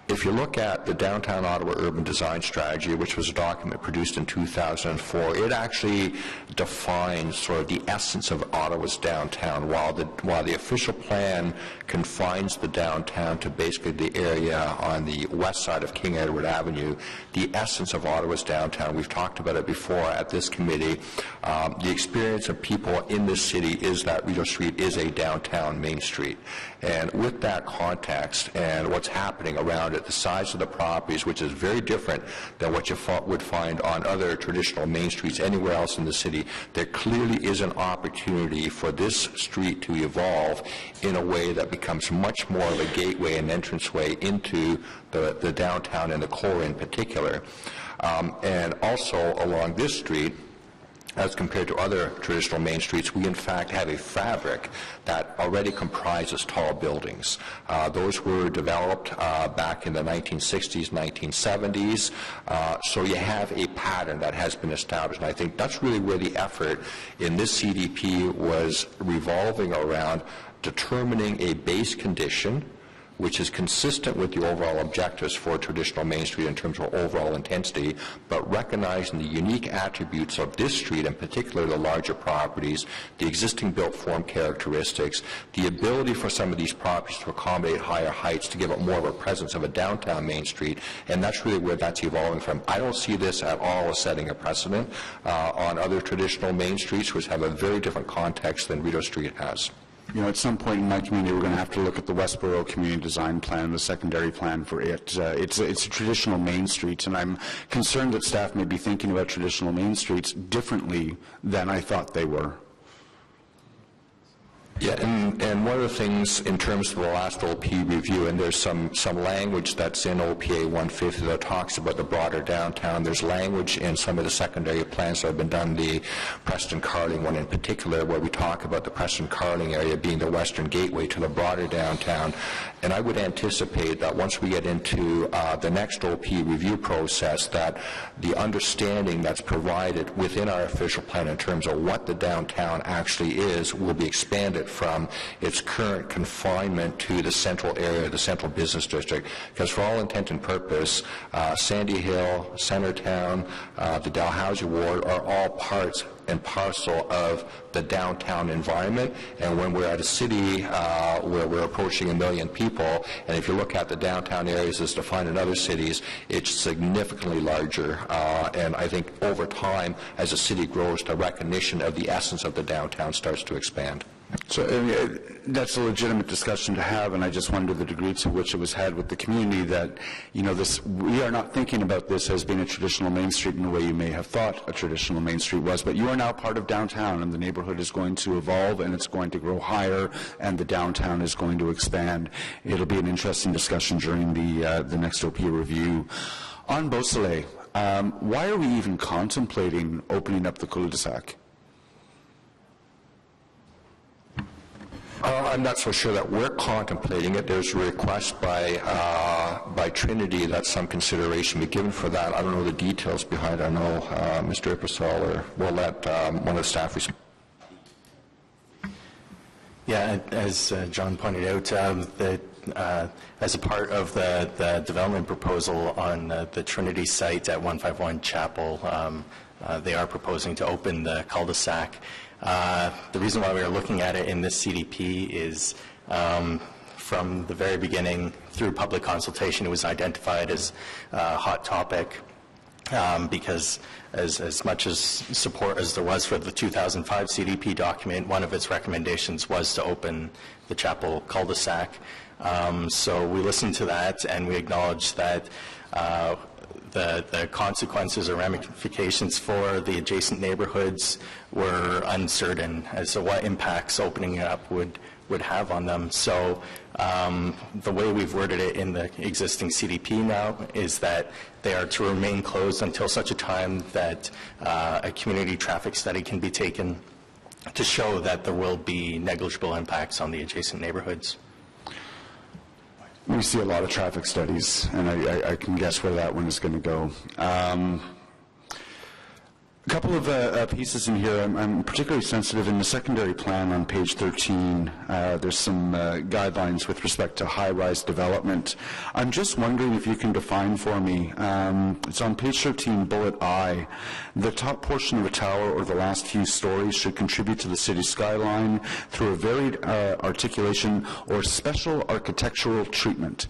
If you look at the Downtown Ottawa Urban Design Strategy, which was a document produced in 2004, it actually defines sort of the essence of Ottawa's downtown. While the official plan confines the downtown to basically the area on the west side of King Edward Avenue, the essence of Ottawa's downtown, we've talked about it before at this committee, the experience of people in this city is that Rideau Street is a downtown Main Street. And with that context and what's happening around about it, the size of the properties, which is very different than what you would find on other traditional main streets anywhere else in the city, there clearly is an opportunity for this street to evolve in a way that becomes much more of a gateway and entranceway into the downtown and the core in particular. And also along this street, as compared to other traditional main streets, we in fact have a fabric that already comprises tall buildings. Those were developed back in the 1960s, 1970s, so you have a pattern that has been established. And I think that's really where the effort in this CDP was revolving around determining a base condition which is consistent with the overall objectives for traditional Main Street in terms of overall intensity, but recognizing the unique attributes of this street, in particular the larger properties, the existing built form characteristics, the ability for some of these properties to accommodate higher heights to give it more of a presence of a downtown Main Street, and that's really where that's evolving from. I don't see this at all as setting a precedent on other traditional Main Streets, which have a very different context than Rideau Street has. You know, at some point in my community, we're going to have to look at the Westboro Community Design Plan, the secondary plan for it. It's a traditional Main Street, and I'm concerned that staff may be thinking about traditional Main Streets differently than I thought they were. Yeah, and one of the things in terms of the last OP review, and there's some language that's in OPA 150 that talks about the broader downtown. There's language in some of the secondary plans that have been done, the Preston-Carling one in particular, where we talk about the Preston-Carling area being the western gateway to the broader downtown. And I would anticipate that once we get into the next OP review process, that the understanding that's provided within our official plan in terms of what the downtown actually is will be expanded from its current confinement to the central area, the central business district, because for all intent and purpose, Sandy Hill, Centertown, the Dalhousie Ward are all parts and parcel of the downtown environment. And when we're at a city where we're approaching 1 million people, and if you look at the downtown areas as defined in other cities, it's significantly larger. And I think over time, as a city grows, the recognition of the essence of the downtown starts to expand. So that's a legitimate discussion to have, and I just wonder the degree to which it was had with the community that, you know, we are not thinking about this as being a traditional Main Street in the way you may have thought a traditional Main Street was, but you are now part of downtown, and the neighborhood is going to evolve, and it's going to grow higher, and the downtown is going to expand. It'll be an interesting discussion during the next OP review. On Beausoleil, why are we even contemplating opening up the cul-de-sac? I'm not so sure that we're contemplating it. There's a request by Trinity that some consideration be given for that. I don't know the details behind it. I know Mr. Ipasol will let one of the staff respond. Yeah, as John pointed out, as a part of the development proposal on the Trinity site at 151 Chapel, they are proposing to open the cul-de-sac. The reason why we are looking at it in this CDP is from the very beginning through public consultation, it was identified as a hot topic because as much as support as there was for the 2005 CDP document, one of its recommendations was to open the Chapel cul-de-sac. So we listened to that and we acknowledged that the consequences or ramifications for the adjacent neighborhoods were uncertain as to what impacts opening it up would have on them. So the way we've worded it in the existing CDP now is that they are to remain closed until such a time that a community traffic study can be taken to show that there will be negligible impacts on the adjacent neighborhoods. We see a lot of traffic studies, and I can guess where that one is going to go. A couple of pieces in here I'm particularly sensitive. In the secondary plan on page 13, there's some guidelines with respect to high-rise development. I'm just wondering if you can define for me, it's on page 13, bullet I, the top portion of a tower or the last few stories should contribute to the city skyline through a varied articulation or special architectural treatment.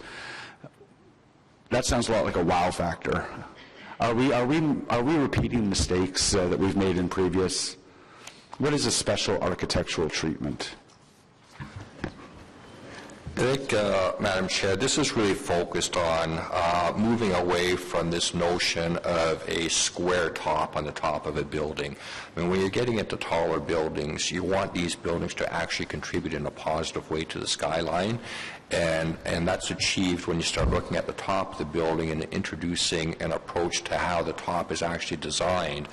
That sounds a lot like a wow factor. Are we repeating mistakes that we've made in previous? What is a special architectural treatment? I think, Madam Chair, this is really focused on moving away from this notion of a square top on the top of a building. I mean, when you're getting into taller buildings, you want these buildings to actually contribute in a positive way to the skyline, and that's achieved when you start looking at the top of the building and introducing an approach to how the top is actually designed.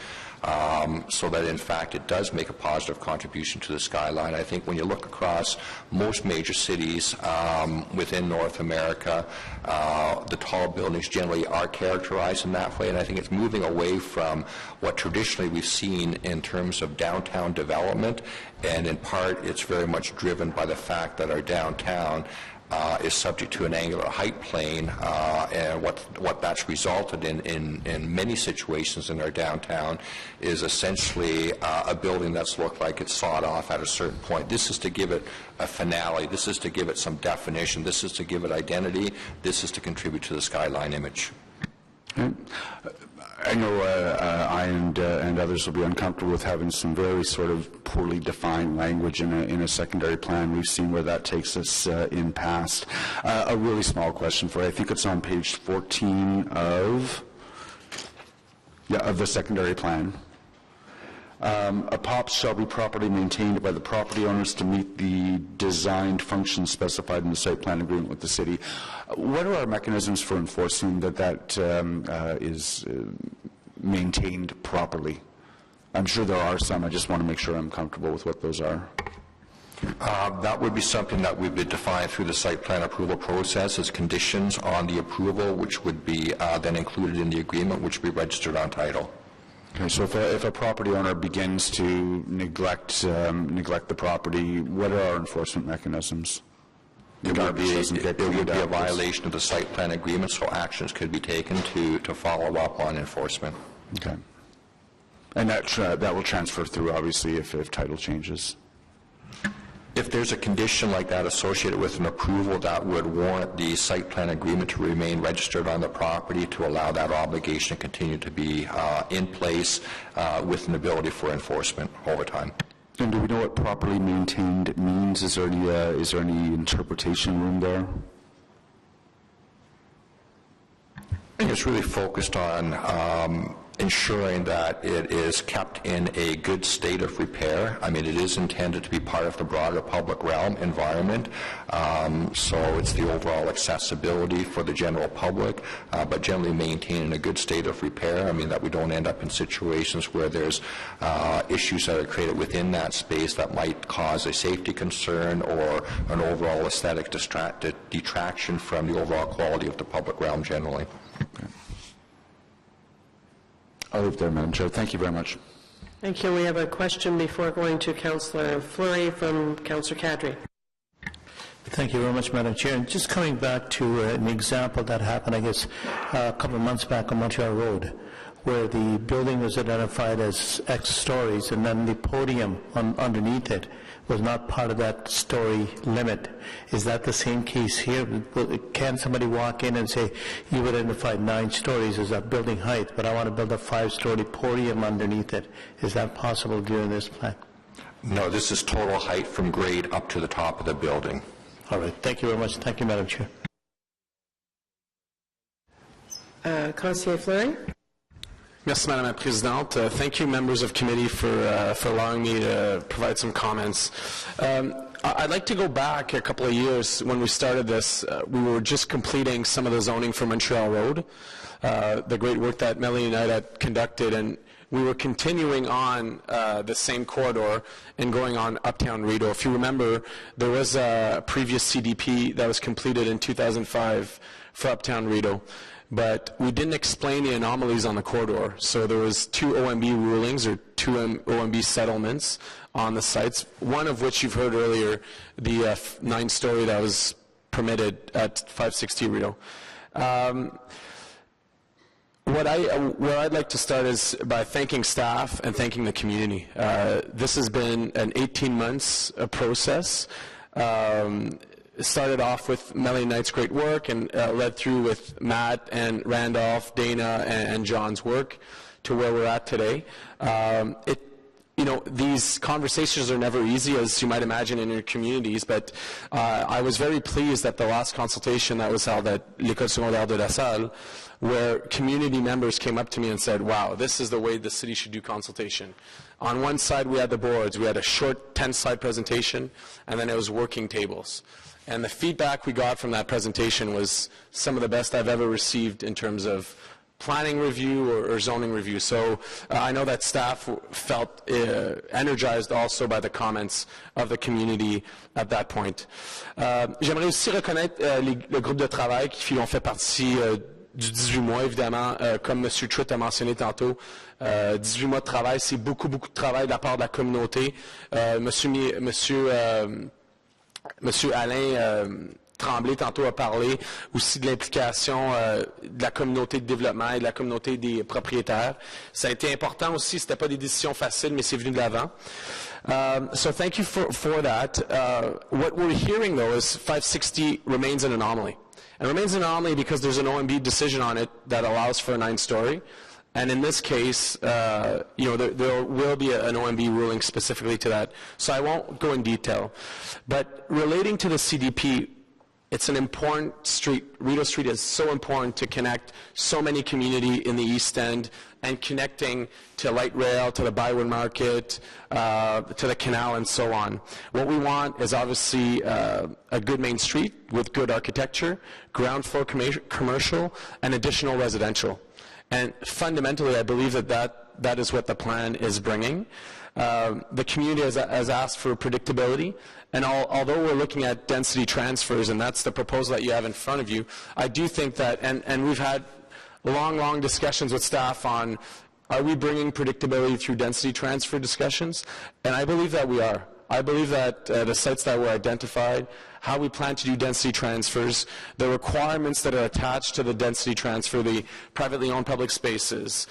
So that in fact it does make a positive contribution to the skyline. I think when you look across most major cities within North America, the tall buildings generally are characterized in that way, and I think it's moving away from what traditionally we've seen in terms of downtown development, and in part it's very much driven by the fact that our downtown is subject to an angular height plane, and what that's resulted in many situations in our downtown is essentially a building that's looked like it's sawed off at a certain point. This is to give it a finale. This is to give it some definition. This is to give it identity. This is to contribute to the skyline image. I know I and others will be uncomfortable with having some very sort of poorly defined language in a secondary plan. We've seen where that takes us in past. A really small question for you. I think it's on page 14 of the secondary plan. A POPs shall be properly maintained by the property owners to meet the designed functions specified in the site plan agreement with the city. What are our mechanisms for enforcing that is maintained properly? I'm sure there are some. I just want to make sure I'm comfortable with what those are. That would be something that would be defined through the site plan approval process as conditions on the approval, which would be then included in the agreement, which would be registered on title. Okay, so if a property owner begins to neglect the property, what are our enforcement mechanisms? It would be a violation of the site plan agreement, so actions could be taken to follow up on enforcement. Okay. And that will transfer through, obviously, if title changes. If there's a condition like that associated with an approval, that would warrant the site plan agreement to remain registered on the property to allow that obligation to continue to be in place with an ability for enforcement over time. And do we know what properly maintained means? Is there any interpretation room there? I think it's really focused on ensuring that it is kept in a good state of repair. I mean, it is intended to be part of the broader public realm environment, so it's the overall accessibility for the general public, but generally maintained in a good state of repair. I mean, that we don't end up in situations where there's issues that are created within that space that might cause a safety concern or an overall aesthetic detraction from the overall quality of the public realm generally. Okay. I'll leave it there, Madam Chair. Thank you very much. Thank you. We have a question before going to Councillor Fleury from Councillor Kadri. Thank you very much, Madam Chair. And just coming back to an example that happened, I guess, a couple of months back on Montreal Road, where the building was identified as X stories, and then the podium underneath it was not part of that story limit. Is that the same case here? Can somebody walk in and say, you've identified 9 stories as that building height, but I want to build a 5-story podium underneath it? Is that possible during this plan? No, this is total height from grade up to the top of the building. All right. Thank you very much. Thank you, Madam Chair. Councillor Fleury? Merci, Madame la Présidente. Thank you, members of committee, for allowing me to provide some comments. I'd like to go back a couple of years when we started this. We were just completing some of the zoning for Montreal Road, the great work that Melanie and I had conducted, and we were continuing on the same corridor and going on Uptown Rideau. If you remember, there was a previous CDP that was completed in 2005 for Uptown Rideau, but we didn't explain the anomalies on the corridor. So there was 2 OMB rulings, or 2 OMB settlements on the sites, one of which you've heard earlier, the 9-story that was permitted at 560 Rideau. What I'd like to start is by thanking staff and thanking the community. This has been an 18 months process. It started off with Melanie Knight's great work and led through with Matt and Randolph, Dana, and John's work to where we're at today. these conversations are never easy, as you might imagine, in your communities, but I was very pleased at the last consultation that was held at l'École secondaire de La Salle, where community members came up to me and said, wow, this is the way the city should do consultation. On one side, we had the boards. We had a short 10-slide presentation, and then it was working tables. And the feedback we got from that presentation was some of the best I've ever received in terms of planning review or zoning review. So I know that staff felt energized also by the comments of the community at that point. J'aimerais aussi reconnaître le groupe de travail qui ont fait partie du 18 mois, évidemment, comme M. Truitt a mentionné tantôt. 18 mois de travail, c'est beaucoup de travail de la part de la communauté. Monsieur Alain Tremblay, tantôt, a parlé aussi de l'implication de la communauté de développement et de la communauté des propriétaires. Ça a été important aussi, ce n'était pas des décisions faciles, mais c'est venu de l'avant. So thank you for that. What we're hearing, though, is 560 remains an anomaly. It remains an anomaly because there's an OMB decision on it that allows for a 9-story. And in this case, there will be an OMB ruling specifically to that. So I won't go in detail. But relating to the CDP, it's an important street. Rideau Street is so important to connect so many community in the East End and connecting to light rail, to the Bywood Market, to the canal, and so on. What we want is obviously a good main street with good architecture, ground floor commercial, and additional residential. And fundamentally, I believe that is what the plan is bringing. The community has asked for predictability, and although we're looking at density transfers, and that's the proposal that you have in front of you, I do think that, and we've had long discussions with staff on, are we bringing predictability through density transfer discussions? And I believe that we are. I believe that the sites that were identified, how we plan to do density transfers, the requirements that are attached to the density transfer, the privately owned public spaces,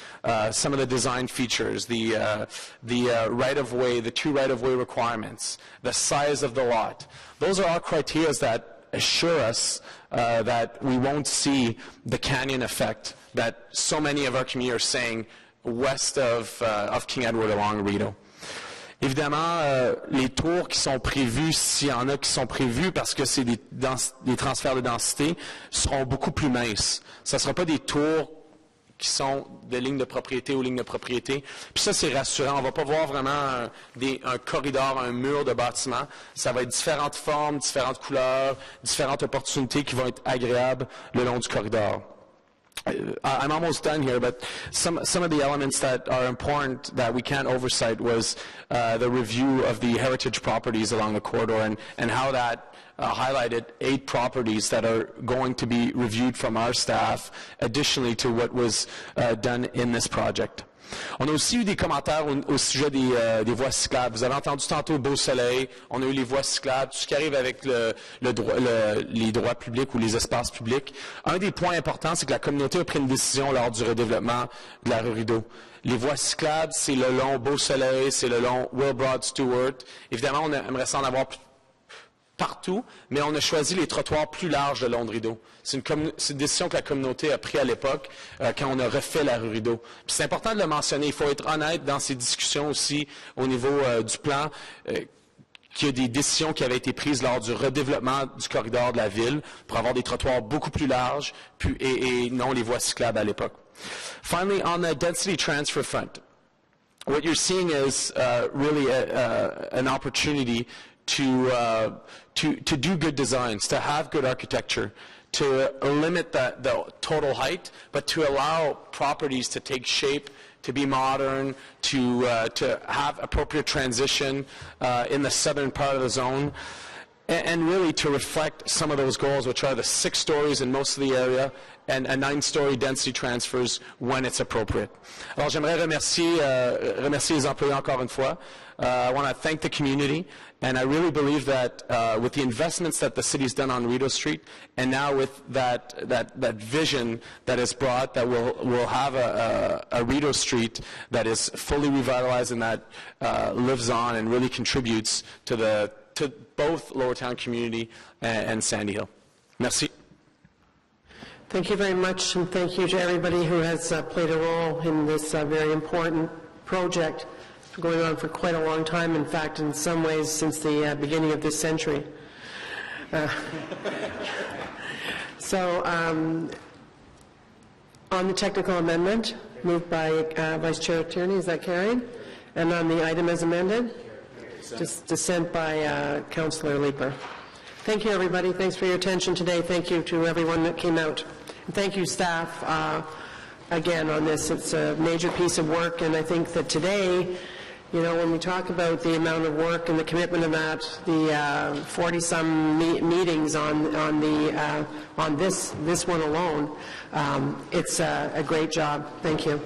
some of the design features, the right-of-way, the 2 right-of-way requirements, the size of the lot. Those are all criteria that assure us that we won't see the canyon effect that so many of our community are saying west of King Edward along Rideau. Évidemment, les tours qui sont prévus, s'il y en a qui sont prévus parce que c'est des transferts de densité, seront beaucoup plus minces. Ce ne sera pas des tours qui sont de ligne de propriété aux lignes de propriété. Puis ça, c'est rassurant. On ne va pas voir vraiment un corridor, un mur de bâtiment. Ça va être différentes formes, différentes couleurs, différentes opportunités qui vont être agréables le long du corridor. I'm almost done here, but some of the elements that are important that we can't oversight was the review of the heritage properties along the corridor and how that highlighted 8 properties that are going to be reviewed from our staff, additionally to what was done in this project. On a aussi eu des commentaires au sujet des voies cyclables. Vous avez entendu tantôt Beau Soleil, on a eu les voies cyclables, tout ce qui arrive avec les droits publics ou les espaces publics. Un des points importants, c'est que la communauté a pris une décision lors du redéveloppement de la rue Rideau. Les voies cyclables, c'est le long Beau Soleil, c'est le long Wilbrod Stewart. Évidemment, on aimerait ça en avoir partout, mais on a choisi les trottoirs plus larges le long de Rideau. C'est une décision que la communauté a prise à l'époque quand on a refait la rue Rideau. Puis c'est important de le mentionner, il faut être honnête dans ces discussions aussi au niveau du plan, qu'il y a des décisions qui avaient été prises lors du redéveloppement du corridor de la ville pour avoir des trottoirs beaucoup plus larges et non les voies cyclables à l'époque. Finally, on the density transfer front, what you're seeing is really an opportunity to do good designs, to have good architecture, to limit the total height, but to allow properties to take shape, to be modern, to have appropriate transition in the southern part of the zone, and really to reflect some of those goals, which are the 6 stories in most of the area and a 9-story density transfers when it's appropriate. Alors j'aimerais remercier les employés encore une fois. I want to thank the community, and I really believe that with the investments that the city's done on Rideau Street, and now with that vision that is brought, that we'll have a Rideau Street that is fully revitalized and that lives on and really contributes to both Lower Town community and Sandy Hill. Merci. Thank you very much, and thank you to everybody who has played a role in this very important project. going on for quite a long time, in fact, in some ways since the beginning of this century. So, on the technical amendment, moved by Vice Chair Tierney, is that carried? And on the item as amended? Dissent by Councillor Leeper. Thank you, everybody. Thanks for your attention today. Thank you to everyone that came out. And thank you, staff, again, on this. It's a major piece of work, and I think that today, you know, when we talk about the amount of work and the commitment of that, the 40-some meetings on this one alone, it's a great job. Thank you.